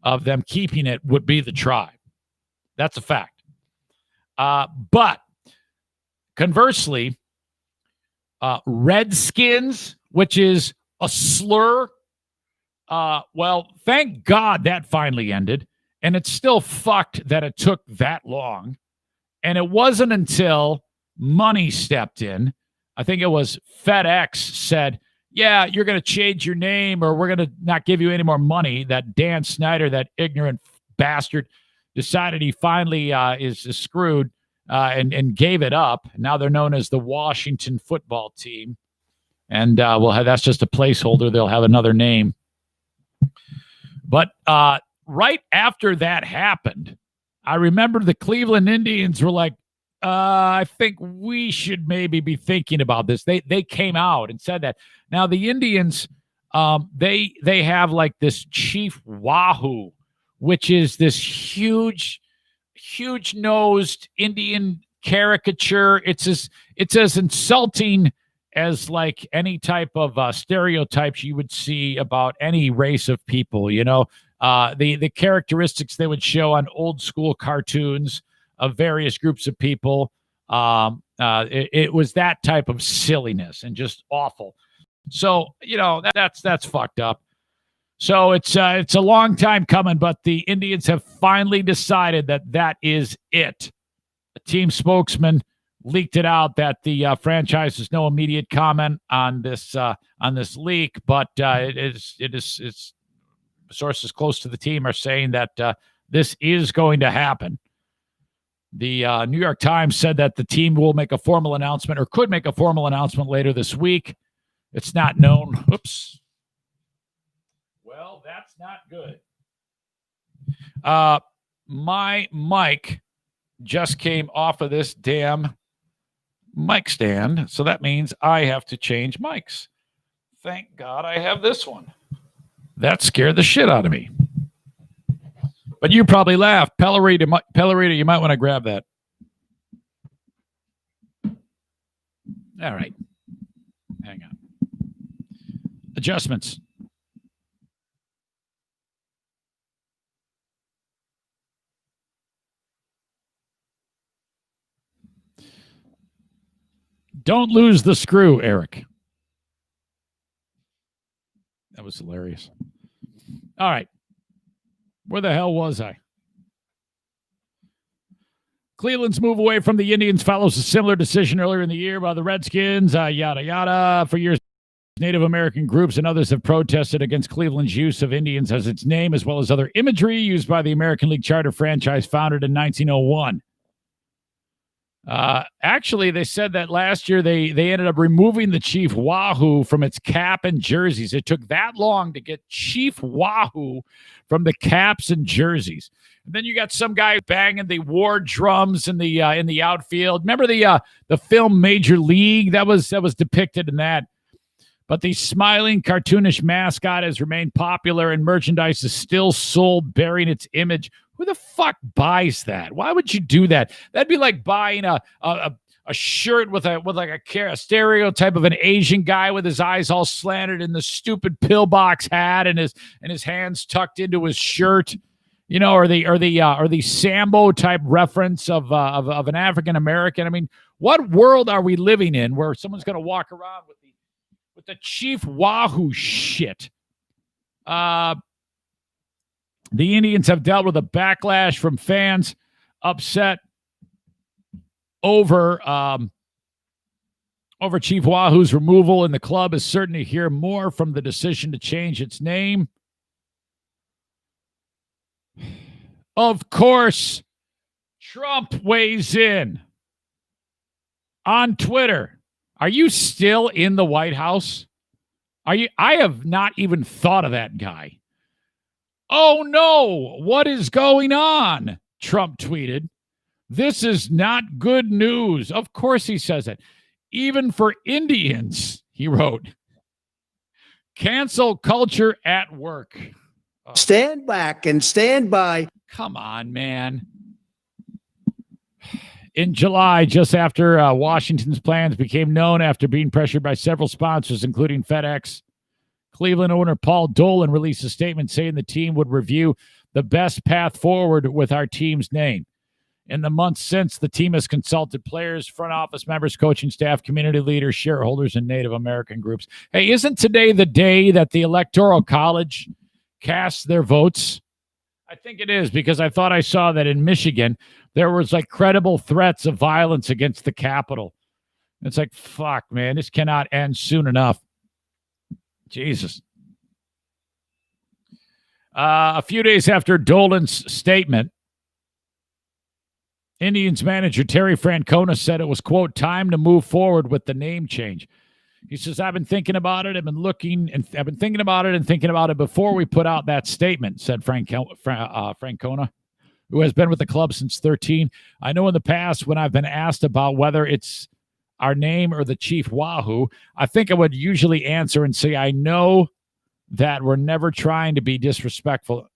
of them keeping it would be the tribe. That's a fact. But conversely, Redskins, which is a slur, well, thank God that finally ended. And it's still fucked that it took that long. And it wasn't until money stepped in. I think it was FedEx said, yeah, you're going to change your name or we're going to not give you any more money. That Dan Snyder, that ignorant bastard, decided he finally is screwed and gave it up. Now they're known as the Washington Football Team. And that's just a placeholder. They'll have another name. But right after that happened, I remember the Cleveland Indians were like, I think we should maybe be thinking about this. They came out and said that. Now the Indians, they have like this Chief Wahoo, which is this huge-nosed Indian caricature. It's as insulting as like any type of stereotypes you would see about any race of people. You know, the characteristics they would show on old school cartoons of various groups of people. It was that type of silliness and just awful. So, you know, that's fucked up. So it's a long time coming, but the Indians have finally decided that is it. A team spokesman leaked it out that the franchise has no immediate comment on this leak, but it's sources close to the team are saying that this is going to happen. The New York Times said that the team will make a formal announcement or could make a formal announcement later this week. It's not known. Oops. Well, that's not good. My mic just came off of this damn mic stand, so that means I have to change mics. Thank God I have this one. That scared the shit out of me. But you probably laughed. Pellerita, you might want to grab that. All right. Hang on. Adjustments. Don't lose the screw, Eric. That was hilarious. All right. Where the hell was I? Cleveland's move away from the Indians follows a similar decision earlier in the year by the Redskins, yada, yada. For years, Native American groups and others have protested against Cleveland's use of Indians as its name, as well as other imagery used by the American League Charter franchise founded in 1901. Actually, they said that last year they ended up removing the Chief Wahoo from its cap and jerseys. It took that long to get Chief Wahoo from the caps and jerseys. And then you got some guy banging the war drums in the outfield. Remember the film Major League? That was depicted in that. But the smiling, cartoonish mascot has remained popular, and merchandise is still sold bearing its image. Who the fuck buys that? Why would you do that? That'd be like buying a shirt with a stereotype of an Asian guy with his eyes all slanted and the stupid pillbox hat and his hands tucked into his shirt, you know, or the Sambo type reference of an African American. I mean, what world are we living in where someone's going to walk around with the Chief Wahoo shit? The Indians have dealt with a backlash from fans upset over Chief Wahoo's removal, and the club is certain to hear more from the decision to change its name. Of course, Trump weighs in on Twitter. Are you still in the White House? I have not even thought of that guy. Oh no, what is going on? Trump tweeted. This is not good news. Of course he says it. Even for Indians, he wrote. Cancel culture at work. Oh. Stand back and stand by. Come on, man. In July, just after Washington's plans became known after being pressured by several sponsors, including FedEx, Cleveland owner Paul Dolan released a statement saying the team would review the best path forward with our team's name. In the months since, the team has consulted players, front office members, coaching staff, community leaders, shareholders, and Native American groups. Hey, isn't today the day that the Electoral College casts their votes? I think it is, because I thought I saw that in Michigan, there was like credible threats of violence against the Capitol. It's like, fuck, man, this cannot end soon enough. Jesus. A few days after Dolan's statement, Indians manager Terry Francona said it was, quote, time to move forward with the name change. He says, I've been thinking about it. I've been thinking about it and thinking about it before we put out that statement, said Francona, who has been with the club since 13. I know in the past when I've been asked about whether it's our name or the Chief Wahoo, I think I would usually answer and say, I know that we're never trying to be disrespectful.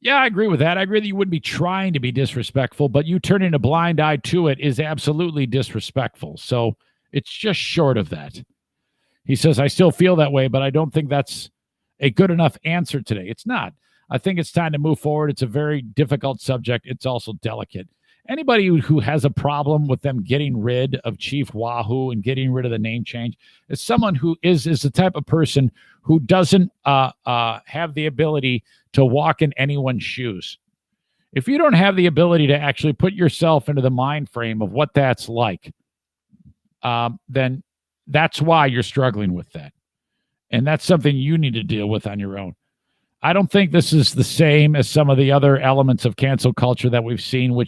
Yeah, I agree with that. I agree that you wouldn't be trying to be disrespectful, but you turning a blind eye to it is absolutely disrespectful. So it's just short of that. He says, I still feel that way, but I don't think that's a good enough answer today. It's not. I think it's time to move forward. It's a very difficult subject. It's also delicate. Anybody who has a problem with them getting rid of Chief Wahoo and getting rid of the name change is someone who is the type of person who doesn't have the ability to walk in anyone's shoes. If you don't have the ability to actually put yourself into the mind frame of what that's like, then that's why you're struggling with that. And that's something you need to deal with on your own. I don't think this is the same as some of the other elements of cancel culture that we've seen,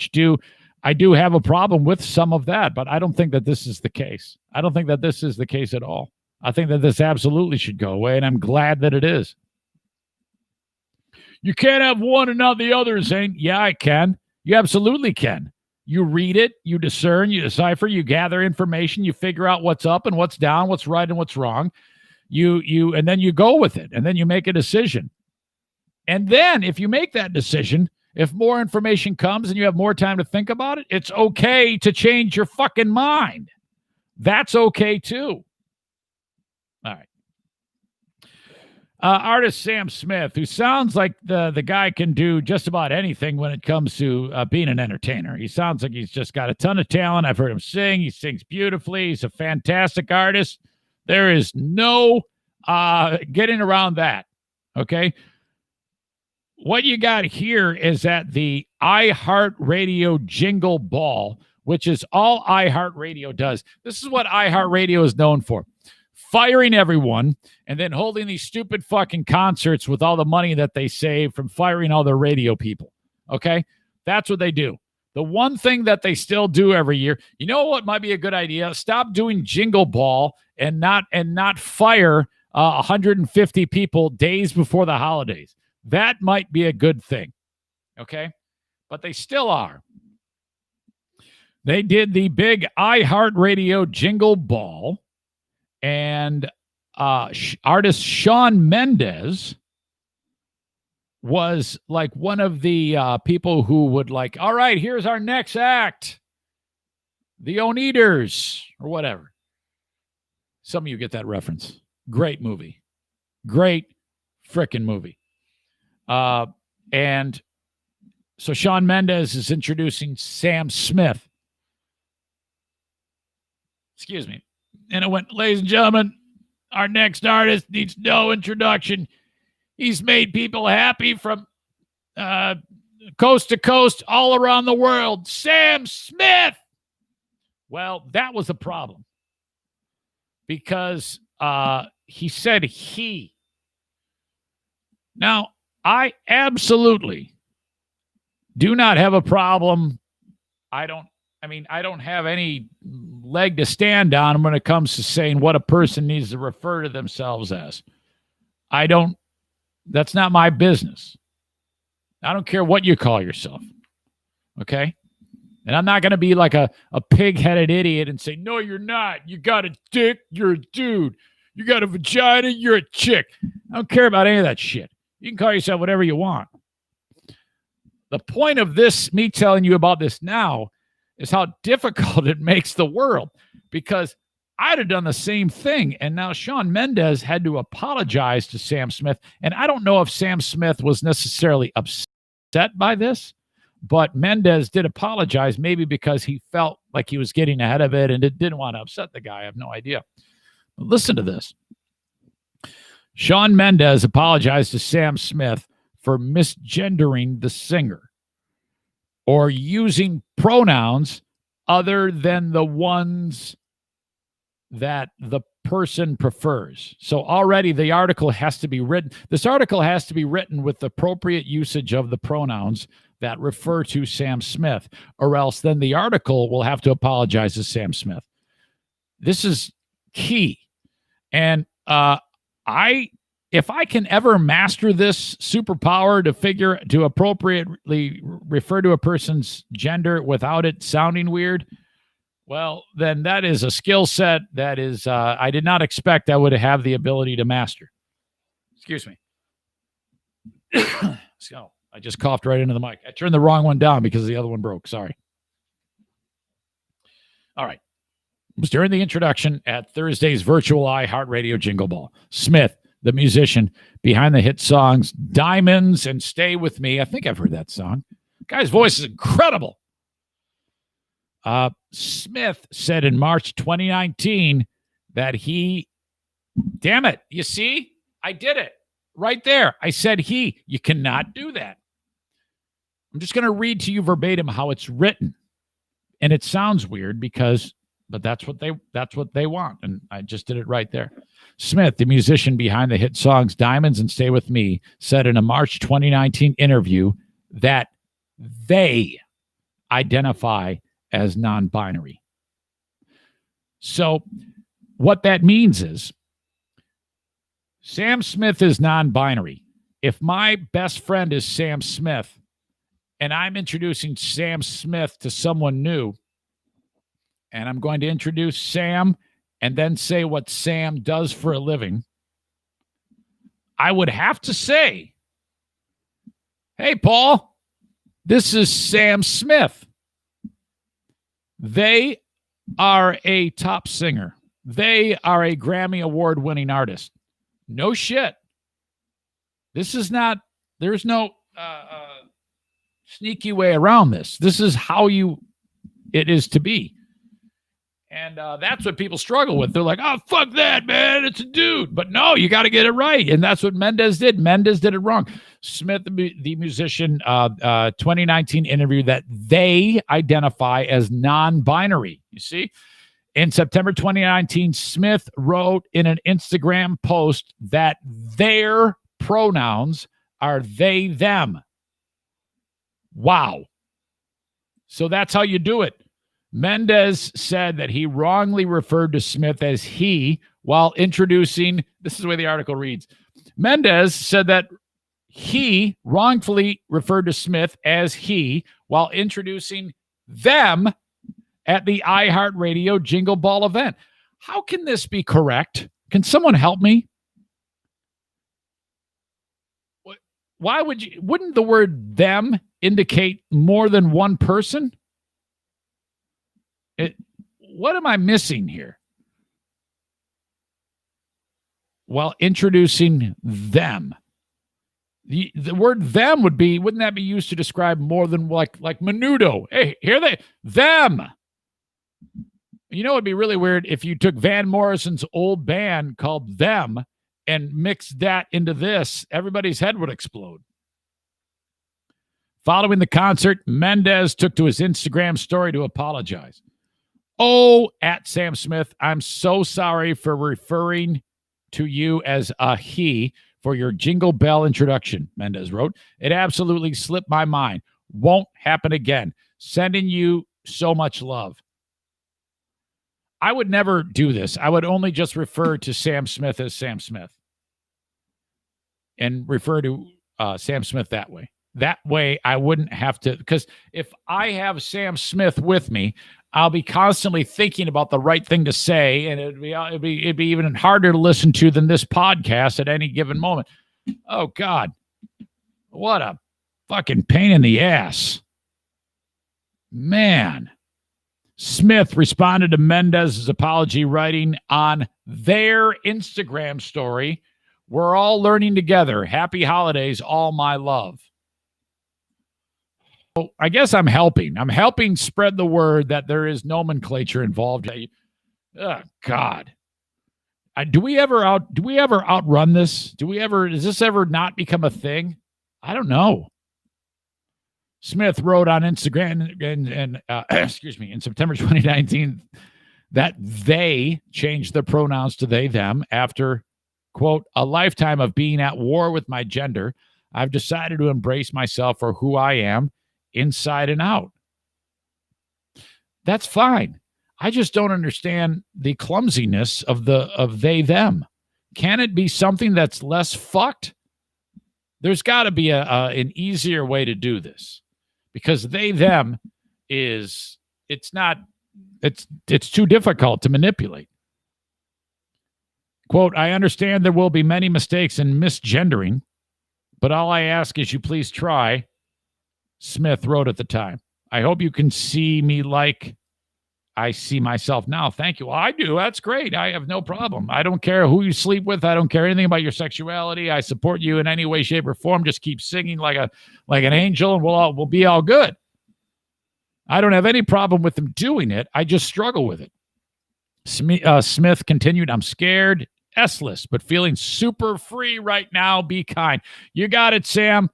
I do have a problem with some of that, but I don't think that this is the case. I don't think that this is the case at all. I think that this absolutely should go away, and I'm glad that it is. You can't have one and not the other, Zane. Yeah, I can. You absolutely can. You read it, you discern, you decipher, you gather information, you figure out what's up and what's down, what's right and what's wrong. And then you go with it, and then you make a decision. And then if you make that decision, if more information comes and you have more time to think about it, it's okay to change your fucking mind. That's okay too. All right. Artist Sam Smith, who sounds like the guy can do just about anything when it comes to being an entertainer. He sounds like he's just got a ton of talent. I've heard him sing. He sings beautifully. He's a fantastic artist. There is no getting around that. Okay. What you got here is at the iHeartRadio Jingle Ball, which is all iHeartRadio does. This is what iHeartRadio is known for. Firing everyone and then holding these stupid fucking concerts with all the money that they save from firing all their radio people. Okay? That's what they do. The one thing that they still do every year, you know what might be a good idea? Stop doing Jingle Ball and not fire 150 people days before the holidays. That might be a good thing, okay? But they still are. They did the big iHeartRadio Jingle Ball, and artist Shawn Mendes was like one of the people who would like, all right, here's our next act, the Oneaters, or whatever. Some of you get that reference. Great movie. Great frickin' movie. And so Shawn Mendes is introducing Sam Smith. Excuse me. And it went, ladies and gentlemen, our next artist needs no introduction. He's made people happy from coast to coast all around the world. Sam Smith. Well, that was a problem because he said he. Now, I absolutely do not have a problem. I don't have any leg to stand on when it comes to saying what a person needs to refer to themselves as. That's not my business. I don't care what you call yourself. Okay? And I'm not going to be like a pig-headed idiot and say, no, you're not. You got a dick, you're a dude. You got a vagina, you're a chick. I don't care about any of that shit. You can call yourself whatever you want. The point of this, me telling you about this now, is how difficult it makes the world, because I'd have done the same thing. And now Shawn Mendes had to apologize to Sam Smith. And I don't know if Sam Smith was necessarily upset by this, But Mendez did apologize, maybe because he felt like he was getting ahead of it and it didn't want to upset the guy. I have no idea. But listen to this. Shawn Mendes apologized to Sam Smith for misgendering the singer or using pronouns other than the ones that the person prefers. So already the article has to be written. This article has to be written with the appropriate usage of the pronouns that refer to Sam Smith, or else then the article will have to apologize to Sam Smith. This is key. And if I can ever master this superpower to appropriately refer to a person's gender without it sounding weird, well, then that is a skill set that is I did not expect I would have the ability to master. Excuse me. So I just coughed right into the mic. I turned the wrong one down because the other one broke. Sorry. All right. It was during the introduction at Thursday's virtual iHeartRadio Jingle Ball. Smith, the musician behind the hit songs Diamonds and Stay With Me. I think I've heard that song. Guy's voice is incredible. Smith said in March 2019 that damn it, you see? I did it. Right there. I said you cannot do that. I'm just going to read to you verbatim how it's written. And it sounds weird but that's what they want. And I just did it right there. Smith, the musician behind the hit songs Diamonds and Stay With Me, said in a March 2019 interview that they identify as non-binary. So what that means is Sam Smith is non-binary. If my best friend is Sam Smith and I'm introducing Sam Smith to someone new, and I'm going to introduce Sam and then say what Sam does for a living, I would have to say, hey, Paul, this is Sam Smith. They are a top singer. They are a Grammy Award-winning artist. No shit. This is not, there's no sneaky way around this. This is how it is to be. And that's what people struggle with. They're like, oh, fuck that, man. It's a dude. But no, you got to get it right. And that's what Mendez did. Mendez did it wrong. Smith, the musician, 2019 interview that they identify as non-binary. You see? In September 2019, Smith wrote in an Instagram post that their pronouns are they, them. Wow. So that's how you do it. Mendez said that he wrongly referred to Smith as he while introducing, this is the way the article reads. Mendez said that he wrongfully referred to Smith as he while introducing them at the iHeartRadio Jingle Ball event. How can this be correct? Can someone help me? Why wouldn't the word them indicate more than one person? What am I missing here? While introducing them. The word them wouldn't that be used to describe more than like menudo? Hey, them. You know, it'd be really weird if you took Van Morrison's old band called Them and mixed that into this. Everybody's head would explode. Following the concert, Mendez took to his Instagram story to apologize. Oh, at Sam Smith, I'm so sorry for referring to you as a he for your Jingle Bell introduction, Mendez wrote. It absolutely slipped my mind. Won't happen again. Sending you so much love. I would never do this. I would only just refer to Sam Smith as Sam Smith and refer to Sam Smith that way. That way I wouldn't have to, because if I have Sam Smith with me, I'll be constantly thinking about the right thing to say, and it'd be even harder to listen to than this podcast at any given moment. Oh, God. What a fucking pain in the ass. Man. Smith responded to Mendez's apology, writing on their Instagram story, "We're all learning together. Happy holidays, all my love." I guess I'm helping. I'm helping spread the word that there is nomenclature involved. Oh, God. Do we ever outrun this? Does this ever not become a thing? I don't know. Smith wrote on Instagram and excuse me, in September 2019 that they changed the pronouns to they, them after, quote, a lifetime of being at war with my gender. I've decided to embrace myself for who I am, inside and out. That's fine. I just don't understand the clumsiness of they, them. Can it be something that's less fucked? There's got to be an easier way to do this, because they, them it's too difficult to manipulate. Quote, I understand there will be many mistakes and misgendering, but all I ask is you please try, Smith wrote at the time. I hope you can see me like I see myself now. Thank you. Well, I do. That's great. I have no problem. I don't care who you sleep with. I don't care anything about your sexuality. I support you in any way, shape, or form. Just keep singing like an angel, and we'll be all good. I don't have any problem with them doing it. I just struggle with it. Smith continued, I'm scared, S-less, but feeling super free right now. Be kind. You got it, Sam.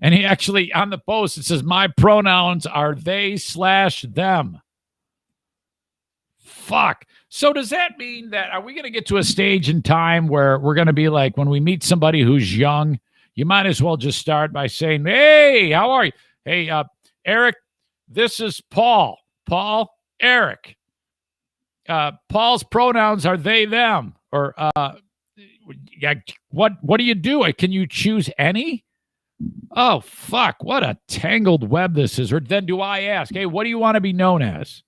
And he actually, on the post, it says, my pronouns are they/them. Fuck. So does that mean that, are we going to get to a stage in time where we're going to be like, when we meet somebody who's young, you might as well just start by saying, hey, how are you? Hey, Eric, this is Paul. Paul, Eric. Paul's pronouns are they, them. Or what do you do? Can you choose any? Oh, fuck. What a tangled web this is. Or then do I ask, hey, what do you want to be known as?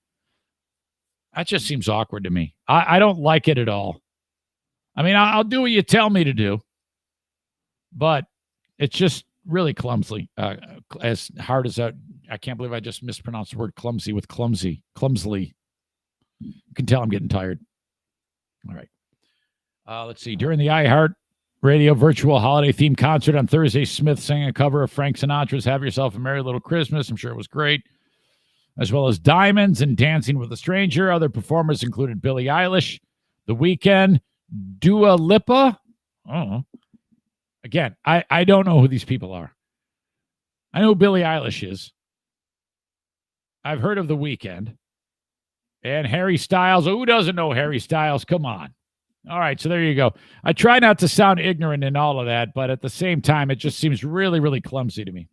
That just seems awkward to me. I don't like it at all. I mean, I'll do what you tell me to do, but it's just really clumsy. As hard as that, I can't believe I just mispronounced the word clumsy with clumsily. You can tell I'm getting tired. All right. Let's see. During the iHeart Radio virtual holiday-themed concert on Thursday, Smith sang a cover of Frank Sinatra's Have Yourself a Merry Little Christmas. I'm sure it was great. As well as Diamonds and Dancing with a Stranger. Other performers included Billie Eilish, The Weeknd, Dua Lipa. Oh, again, I don't know who these people are. I know who Billie Eilish is. I've heard of The Weeknd. And Harry Styles. Who doesn't know Harry Styles? Come on. All right, so there you go. I try not to sound ignorant in all of that, but at the same time, it just seems really, really clumsy to me.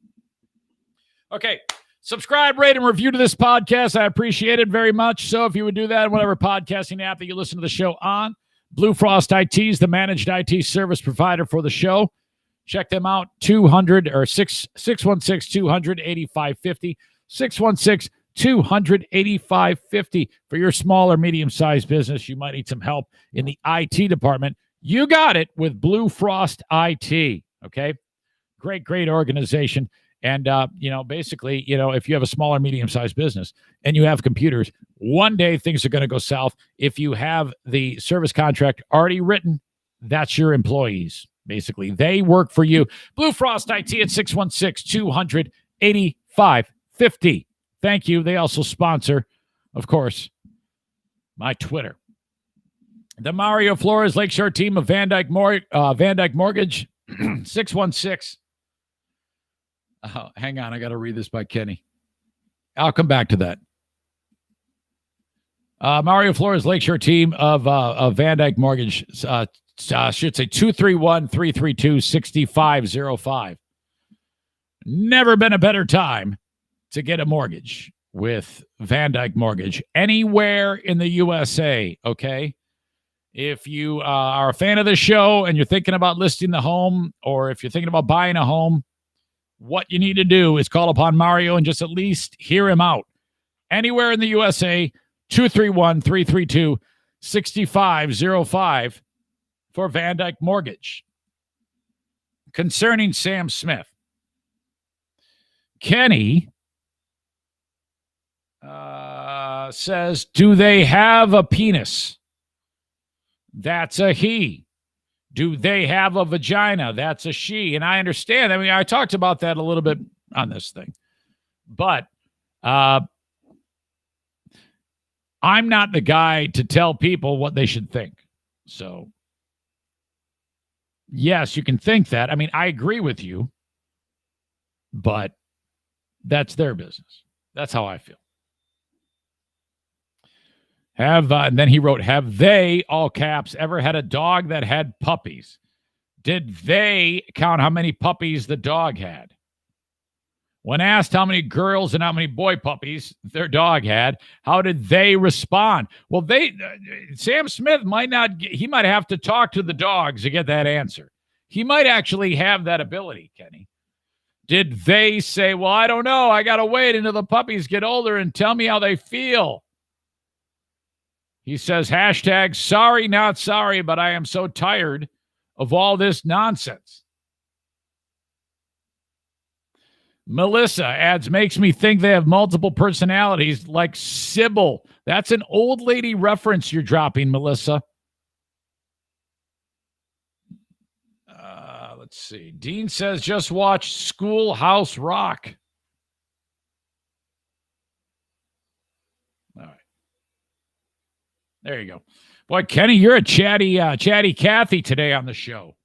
Okay. Subscribe, rate, and review to this podcast. I appreciate it very much. So if you would do that in whatever podcasting app that you listen to the show on, Blue Frost IT is the managed IT service provider for the show. Check them out, 616-200-8550, 616-200-8550. For your small or medium-sized business, you might need some help in the IT department. You got it with Blue Frost IT, okay? Great organization. And, basically, if you have a small or medium-sized business and you have computers, one day things are going to go south. If you have the service contract already written, that's your employees, basically. They work for you. Blue Frost IT at 616-200-8550. Thank you. They also sponsor, of course, my Twitter. The Mario Flores Lakeshore team of Van Dyke Mortgage, 616. Oh, hang on. I got to read this by Kenny. I'll come back to that. Mario Flores Lakeshore team of Van Dyke Mortgage should say 231-332-6505. Never been a better time to get a mortgage with Van Dyke Mortgage anywhere in the USA, okay? If you are a fan of the show and you're thinking about listing the home, or if you're thinking about buying a home, what you need to do is call upon Mario and just at least hear him out. Anywhere in the USA, 231-332-6505 for Van Dyke Mortgage. Concerning Sam Smith, Kenny says, do they have a penis? That's a he. Do they have a vagina? That's a she. And I understand. I mean, I talked about that a little bit on this thing. But I'm not the guy to tell people what they should think. So, yes, you can think that. I mean, I agree with you, but that's their business. That's how I feel. And then he wrote, have they, all caps, ever had a dog that had puppies? Did they count how many puppies the dog had? When asked how many girls and how many boy puppies their dog had, how did they respond? Well, Sam Smith might have to talk to the dogs to get that answer. He might actually have that ability, Kenny. Did they say, well, I don't know, I got to wait until the puppies get older and tell me how they feel? He says, hashtag sorry, not sorry, but I am so tired of all this nonsense. Melissa adds, makes me think they have multiple personalities like Sybil. That's an old lady reference you're dropping, Melissa. Let's see. Dean says, just watch Schoolhouse Rock. All right. There you go. Boy, Kenny, you're a chatty Cathy today on the show.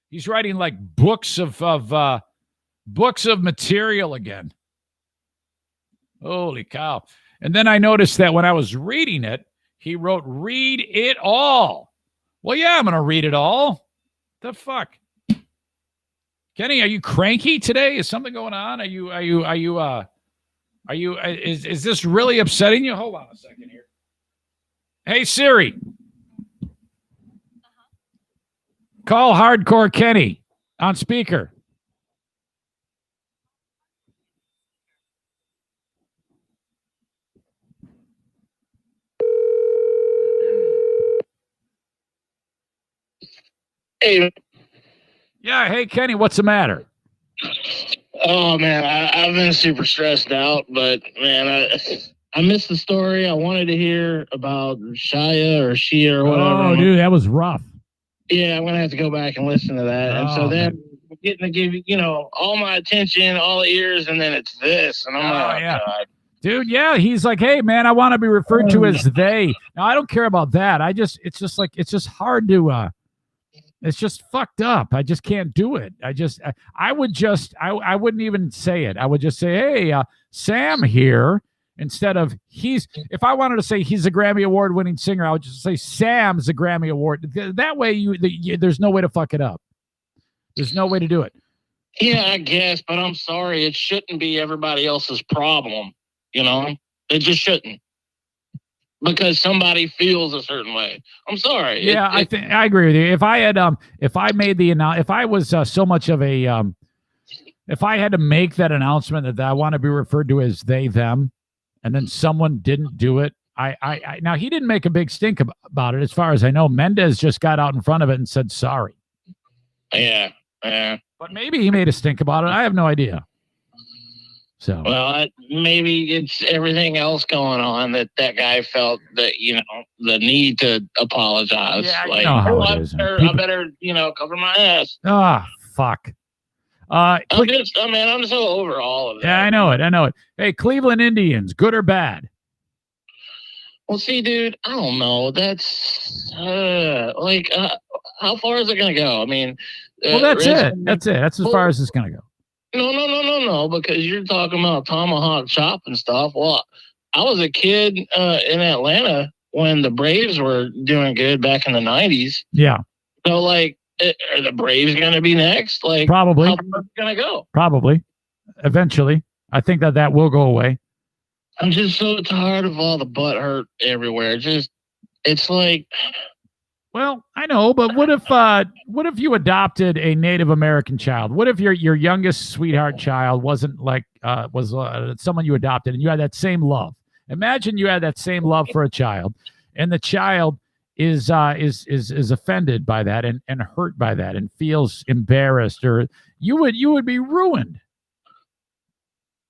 He's writing like books of material again. Holy cow. And then I noticed that when I was reading it, he wrote, read it all. Well, yeah, I'm going to read it all. The fuck? Kenny, are you cranky today? Is something going on? Is this really upsetting you? Hold on a second here. Hey, Siri. Call Hardcore Kenny on speaker. Hey. Yeah, hey, Kenny, what's the matter? Oh, man, I've been super stressed out, but, man, I missed the story. I wanted to hear about Shia or Shia or whatever. Oh, dude, that was rough. Yeah, I'm going to have to go back and listen to that. And so then I'm getting to give, all my attention, all ears, and then it's this. And I'm like, yeah. God. Dude, yeah, he's like, hey, man, I want to be referred to as they. Now, I don't care about that. it's just hard to, it's just fucked up. I just can't do it. I wouldn't even say it. I would just say, hey, Sam here, instead of if I wanted to say he's a Grammy Award winning singer, I would just say Sam's a Grammy Award. That way there's no way to fuck it up. There's no way to do it. Yeah, I guess, but I'm sorry. It shouldn't be everybody else's problem. It just shouldn't. Because somebody feels a certain way. I'm sorry. Yeah, I agree with you. If I had if I made the if I was so much of a if I had to make that announcement that I want to be referred to as they them, and then someone didn't do it, I now he didn't make a big stink about it as far as I know. Mendez just got out in front of it and said sorry. Yeah. But maybe he made a stink about it. I have no idea. So well, maybe it's everything else going on that guy felt that the need to apologize. Yeah, like, I better cover my ass. Fuck. I'm so over all of that. Yeah, I know it. Hey, Cleveland Indians, good or bad? Well, see, dude, I don't know. That's how far is it gonna go? I mean, well, that's it. That's as far as it's gonna go. No, because you're talking about tomahawk chop and stuff. Well, I was a kid in Atlanta when the Braves were doing good back in the 90s. Yeah. So, are the Braves going to be next? Probably. How far is it going to go? Probably. Eventually. I think that will go away. I'm just so tired of all the butt hurt everywhere. It's like... Well, I know, but what if you adopted a Native American child? What if your youngest sweetheart child wasn't was someone you adopted and you had that same love? Imagine you had that same love for a child, and the child is offended by that and hurt by that and feels embarrassed, or you would be ruined.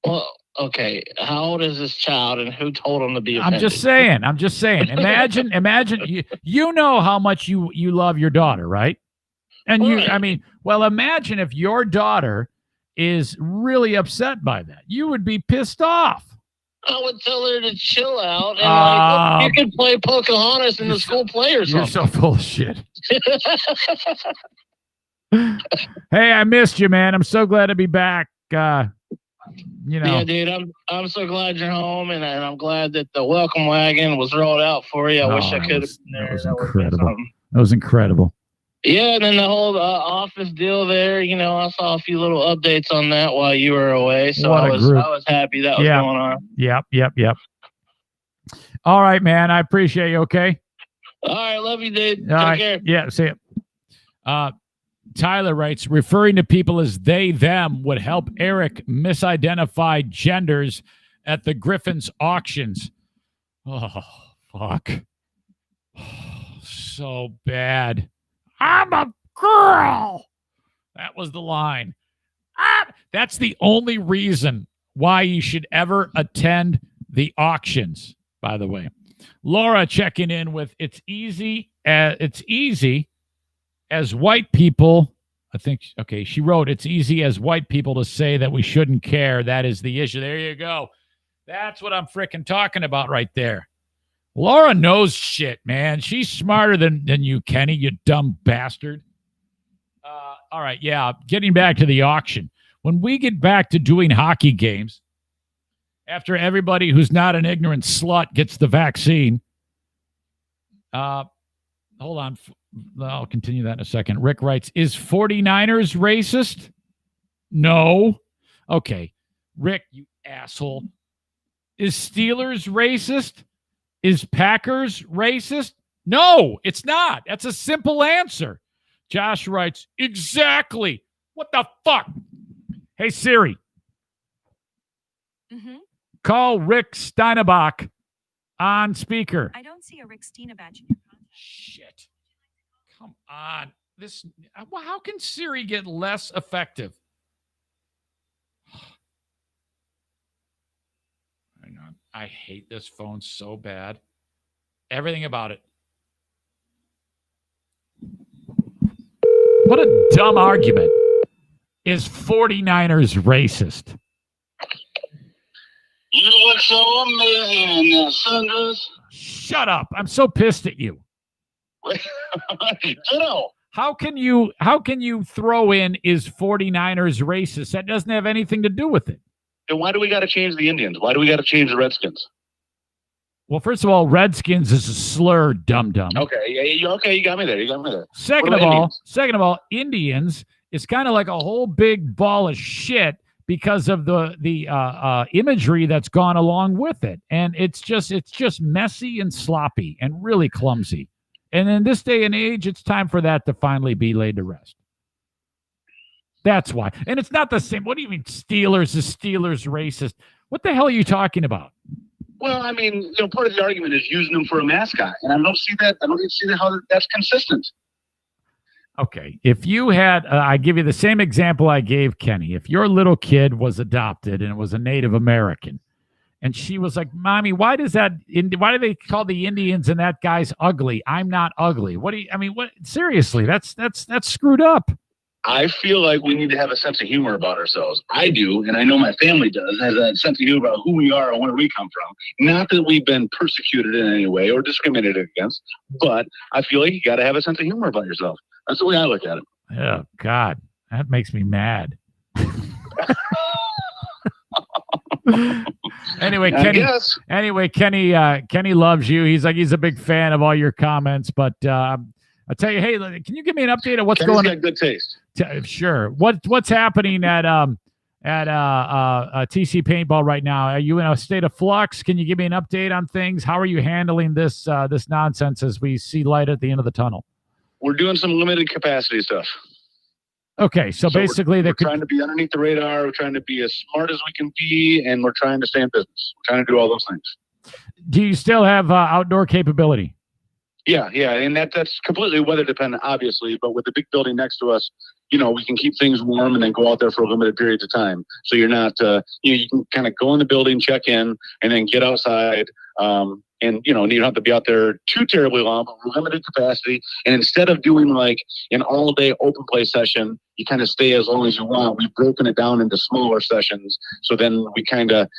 Well, okay, how old is this child, and who told him to be offended? I'm just saying. Imagine you know how much you love your daughter, right? And imagine if your daughter is really upset by that. You would be pissed off. I would tell her to chill out and you could play Pocahontas in the school play or something. You're so full of shit. Hey, I missed you, man. I'm so glad to be back. Yeah, dude, I'm so glad you're home, and I'm glad that the welcome wagon was rolled out for you. I wish I could have been there. That was incredible. That was incredible. Yeah, and then the whole office deal there, I saw a few little updates on that while you were away, so I was happy that was going on. Yep. All right, man. I appreciate you, okay? All right, love you, dude. Take care. Yeah, see ya. Tyler writes, referring to people as they, them would help Eric misidentify genders at the Griffin's auctions. Oh, fuck. So bad. I'm a girl. That was the line. That's the only reason why you should ever attend the auctions, by the way. Laura checking in with it's easy as white people. I think, okay, she wrote, it's easy as white people to say that we shouldn't care. That is the issue. There you go. That's what I'm freaking talking about right there. Laura knows shit, man. She's smarter than you, Kenny, you dumb bastard. All right, yeah, getting back to the auction. When we get back to doing hockey games, after everybody who's not an ignorant slut gets the vaccine, hold on. I'll continue that in a second. Rick writes, is 49ers racist? No. Okay. Rick, you asshole. Is Steelers racist? Is Packers racist? No, it's not. That's a simple answer. Josh writes, exactly. What the fuck? Hey, Siri. Mm-hmm. Call Rick Steinebach on speaker. I don't see a Rick Steinebach in your contact. Shit. Come on. How can Siri get less effective? Hang on. I hate this phone so bad. Everything about it. What a dumb argument. Is 49ers racist? You look so amazing in that sundress. Shut up. I'm so pissed at you. How can you throw in is 49ers racist? That doesn't have anything to do with it. And why do we got to change the Indians? Why do we got to change the Redskins? Well, first of all, Redskins is a slur, dum-dum. Okay, you got me there. Second of all, Indians is kind of like a whole big ball of shit because of the imagery that's gone along with it, and it's just messy and sloppy and really clumsy. And in this day and age, it's time for that to finally be laid to rest. That's why. And it's not the same. What do you mean Steelers is Steelers racist? What the hell are you talking about? Well, I mean, part of the argument is using them for a mascot, and I don't see how that's consistent. Okay, if you had, I give you the same example I gave Kenny. If your little kid was adopted and it was a Native American, and she was like, "Mommy, why do they call the Indians and that guy's ugly? I'm not ugly." What? Seriously, that's screwed up. I feel like we need to have a sense of humor about ourselves. I do, and I know my family does, has a sense of humor about who we are and where we come from. Not that we've been persecuted in any way or discriminated against, but I feel like you got to have a sense of humor about yourself. That's the way I look at it. Oh, God, that makes me mad. Anyway, Kenny loves you. He's a big fan of all your comments, but I'll tell you, hey, can you give me an update of what's Kenny's going on? got good taste. Sure. What's happening at TC Paintball right now? Are you in a state of flux? Can you give me an update on things? How are you handling this nonsense as we see light at the end of the tunnel? We're doing some limited capacity stuff. Okay, so basically we're trying to be underneath the radar. We're trying to be as smart as we can be, and we're trying to stay in business. We're trying to do all those things. Do you still have outdoor capability? Yeah, and that's completely weather dependent, obviously. But with the big building next to us, we can keep things warm and then go out there for limited periods of time. So you're not, you can kind of go in the building, check in, and then get outside. And you don't have to be out there too terribly long, but we're limited capacity. And instead of doing like an all-day open play session, you kind of stay as long as you want. We've broken it down into smaller sessions. So then we kind of,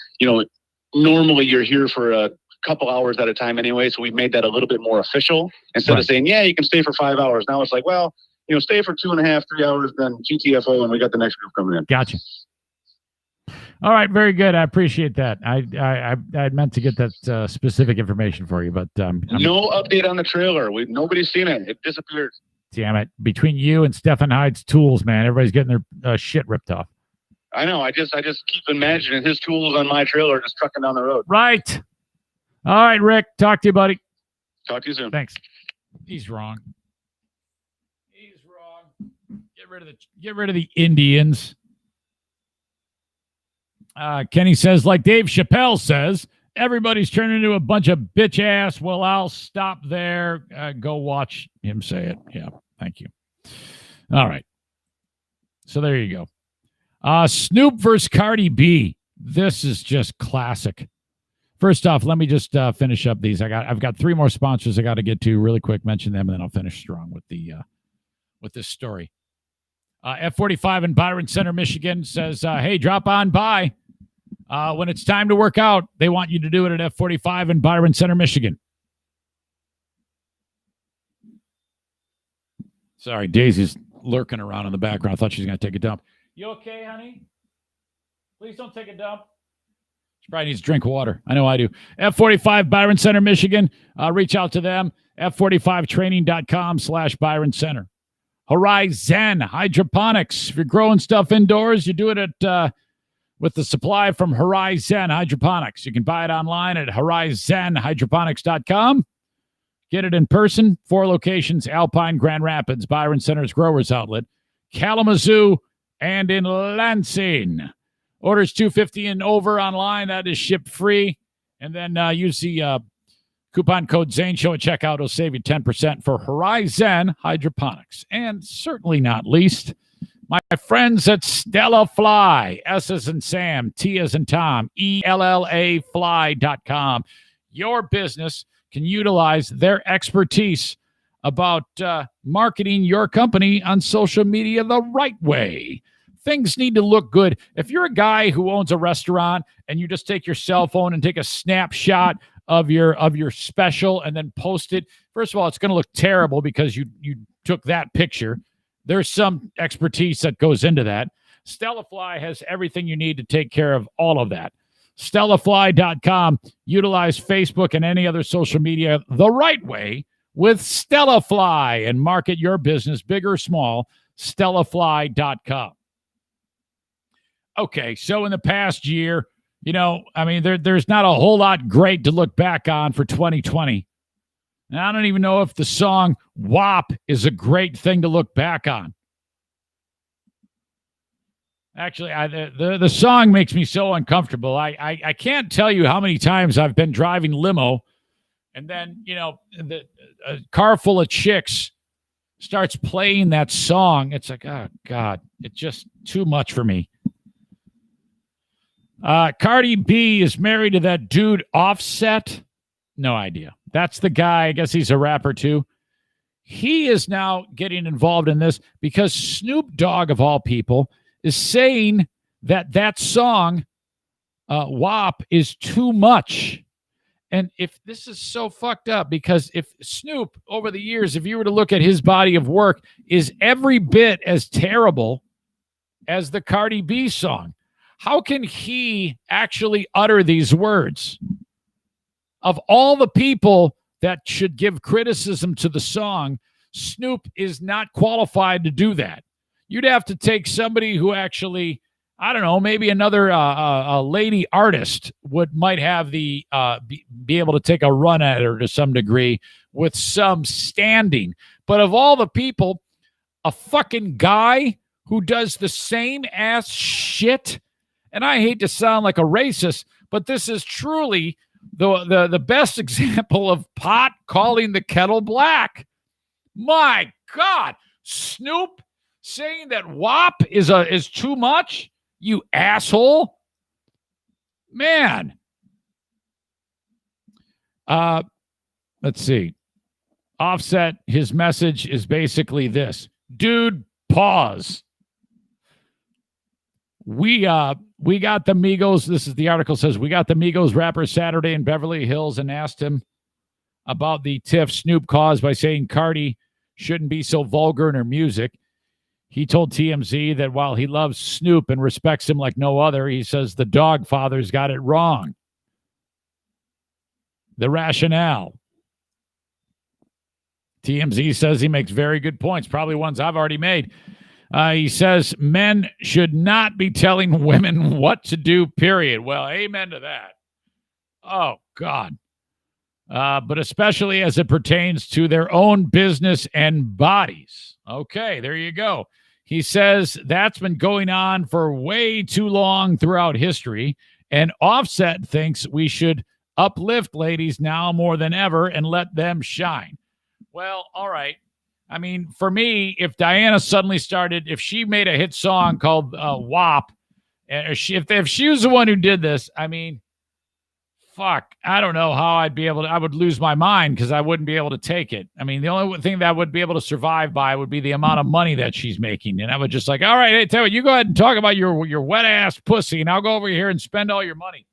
normally you're here for a couple hours at a time anyway. So we've made that a little bit more official instead of saying, yeah, you can stay for 5 hours. Now it's like, well, stay for 2.5, 3 hours, then GTFO, and we got the next group coming in. Gotcha. All right, very good. I appreciate that. I meant to get that specific information for you, but no update on the trailer. Nobody's seen it. It disappeared. Damn it! Between you and Stefan Hyde's tools, man, everybody's getting their shit ripped off. I know. I just keep imagining his tools on my trailer just trucking down the road. Right. All right, Rick. Talk to you, buddy. Talk to you soon. Thanks. He's wrong. Get rid of the Indians. Kenny says, like Dave Chappelle says, everybody's turning into a bunch of bitch ass. Well, I'll stop there. Go watch him say it. Yeah, thank you. All right. So there you go. Snoop versus Cardi B. This is just classic. First off, let me just finish up these. I've got 3 more sponsors I got to get to really quick. Mention them, and then I'll finish strong with this story. F45 in Byron Center, Michigan says, hey, drop on by. When it's time to work out, they want you to do it at F45 in Byron Center, Michigan. Sorry, Daisy's lurking around in the background. I thought she was going to take a dump. You okay, honey? Please don't take a dump. She probably needs to drink water. I know I do. F45 Byron Center, Michigan. Reach out to them. F45training.com/Byron Center. Horizon Hydroponics. If you're growing stuff indoors, you do it at with the supply from Horizon Hydroponics. You can buy it online at horizonhydroponics.com. Get it in person. 4 locations: Alpine, Grand Rapids, Byron Center's Growers Outlet, Kalamazoo, and in Lansing. Orders $250 and over online. That is shipped free. And then use the coupon code Zane Show at checkout. It'll save you 10% for Horizon Hydroponics. And certainly not least, my friends at Stella Fly. S as in Sam, T as in Tom, ELLA fly.com. Your business can utilize their expertise about marketing your company on social media the right way. Things need to look good. If you're a guy who owns a restaurant and you just take your cell phone and take a snapshot of your special and then post it, first of all, it's going to look terrible because you took that picture. There's some expertise that goes into that. Stella Fly has everything you need to take care of all of that. StellaFly.com. Utilize Facebook and any other social media the right way with Stella Fly and market your business, big or small. StellaFly.com. Okay, so in the past year, there's not a whole lot great to look back on for 2020. And I don't even know if the song WAP is a great thing to look back on. Actually, the song makes me so uncomfortable. I can't tell you how many times I've been driving limo and then, a car full of chicks starts playing that song. It's like, oh, God, it's just too much for me. Cardi B is married to that dude Offset. No idea. That's the guy. I guess he's a rapper too. He is now getting involved in this because Snoop Dogg, of all people, is saying that song, WAP, is too much. And if this is so fucked up, because if Snoop, over the years, if you were to look at his body of work, is every bit as terrible as the Cardi B song, how can he actually utter these words? Of all the people that should give criticism to the song, Snoop is not qualified to do that. You'd have to take somebody who actually, I don't know, maybe another a lady artist might have the be able to take a run at her to some degree with some standing. But of all the people, a fucking guy who does the same ass shit, and I hate to sound like a racist, but this is truly the best example of pot calling the kettle black. My God, Snoop saying that WAP is too much, you asshole. Man. Let's see. Offset, his message is basically this. Dude, pause. We got the Migos. This is the article says we got the Migos rapper Saturday in Beverly Hills and asked him about the tiff Snoop caused by saying Cardi shouldn't be so vulgar in her music. He told TMZ that while he loves Snoop and respects him like no other, he says the dog father's got it wrong. The rationale. TMZ says he makes very good points, probably ones I've already made. He says men should not be telling women what to do, period. Well, amen to that. Oh, God. But especially as it pertains to their own business and bodies. Okay, there you go. He says that's been going on for way too long throughout history, and Offset thinks we should uplift ladies now more than ever and let them shine. Well, all right. I mean, for me, if Diana suddenly started, if she made a hit song called WAP, if she was the one who did this, I mean, fuck, I don't know how I'd be able to, I would lose my mind because I wouldn't be able to take it. I mean, the only thing that I would be able to survive by would be the amount of money that she's making. And I would just like, all right, hey, tell you, you go ahead and talk about your wet ass pussy and I'll go over here and spend all your money.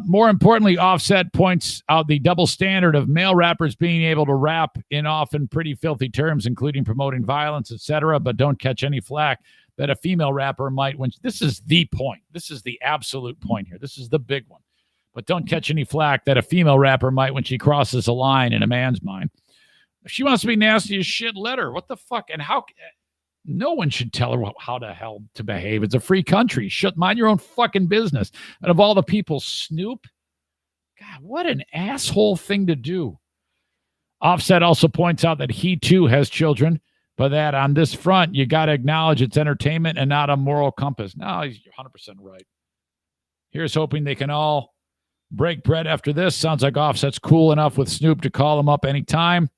More importantly, Offset points out the double standard of male rappers being able to rap in often pretty filthy terms, including promoting violence, etc., but don't catch any flack that a female rapper might when this is the point. This is the absolute point here. This is the big one. But don't catch any flack that a female rapper might when she crosses a line in a man's mind. If she wants to be nasty as shit, let her. What the fuck? And how? No one should tell her how the hell to behave. It's a free country. Mind your own fucking business. And of all the people, Snoop, God, what an asshole thing to do. Offset also points out that he too has children, but that on this front, you got to acknowledge it's entertainment and not a moral compass. No, he's 100% right. Here's hoping they can all break bread after this. Sounds like Offset's cool enough with Snoop to call him up anytime.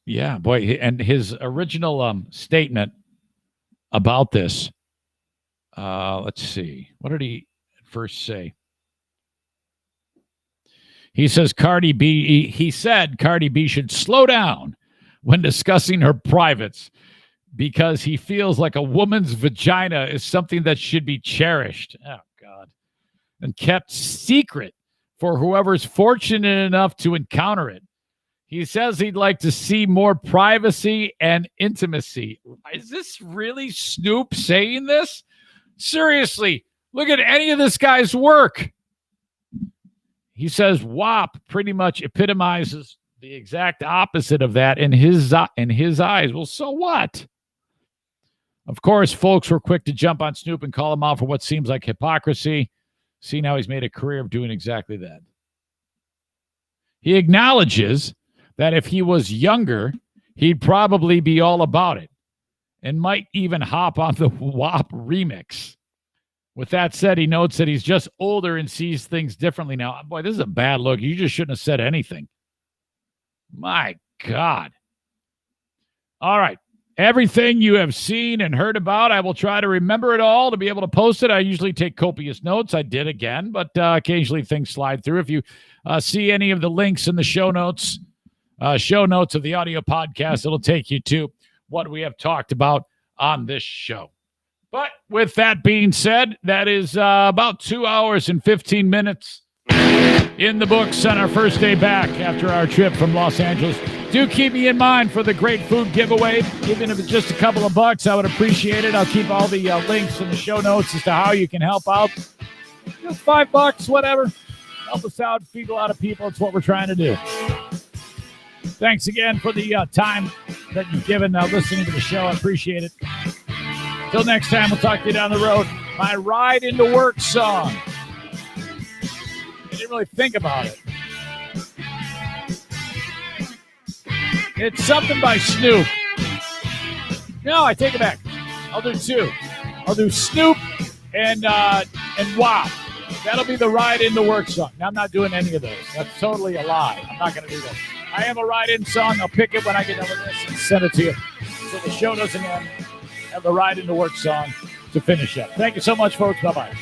Yeah, boy, and his original statement about this, let's see. What did he first say? He says Cardi B, he said Cardi B should slow down when discussing her privates because he feels like a woman's vagina is something that should be cherished. Oh, God. And kept secret for whoever's fortunate enough to encounter it. He says he'd like to see more privacy and intimacy. Is this really Snoop saying this? Seriously, look at any of this guy's work. He says WAP pretty much epitomizes the exact opposite of that in his eyes. Well, so what? Of course, folks were quick to jump on Snoop and call him out for what seems like hypocrisy. See, now he's made a career of doing exactly that. He acknowledges that if he was younger, he'd probably be all about it and might even hop on the WAP remix. With that said, he notes that he's just older and sees things differently now. Boy, this is a bad look. You just shouldn't have said anything. My God. All right. Everything you have seen and heard about, I will try to remember it all to be able to post it. I usually take copious notes. I did again, but occasionally things slide through. If you see any of the links in the show notes of the audio podcast, it'll take you to what we have talked about on this show. But with that being said, that is about 2 hours and 15 minutes in the books on our first day back after our trip from Los Angeles. Do keep me in mind for the great food giveaway. Even if it's just a couple of bucks, I would appreciate it. I'll keep all the links in the show notes as to how you can help out. Just $5, whatever. Help us out, feed a lot of people. It's what we're trying to do. Thanks again for the time that you've given listening to the show. I appreciate it. Till next time, we'll talk to you down the road. My Ride into Work song. I didn't really think about it. It's something by Snoop. No, I take it back. I'll do two. I'll do Snoop and WAP. That'll be the Ride into Work song. Now, I'm not doing any of those. That's totally a lie. I'm not going to do that. I have a ride-in song. I'll pick it when I get done with this and send it to you. So the show doesn't end. Have the Ride into Work song to finish up. Thank you so much, folks. Bye-bye.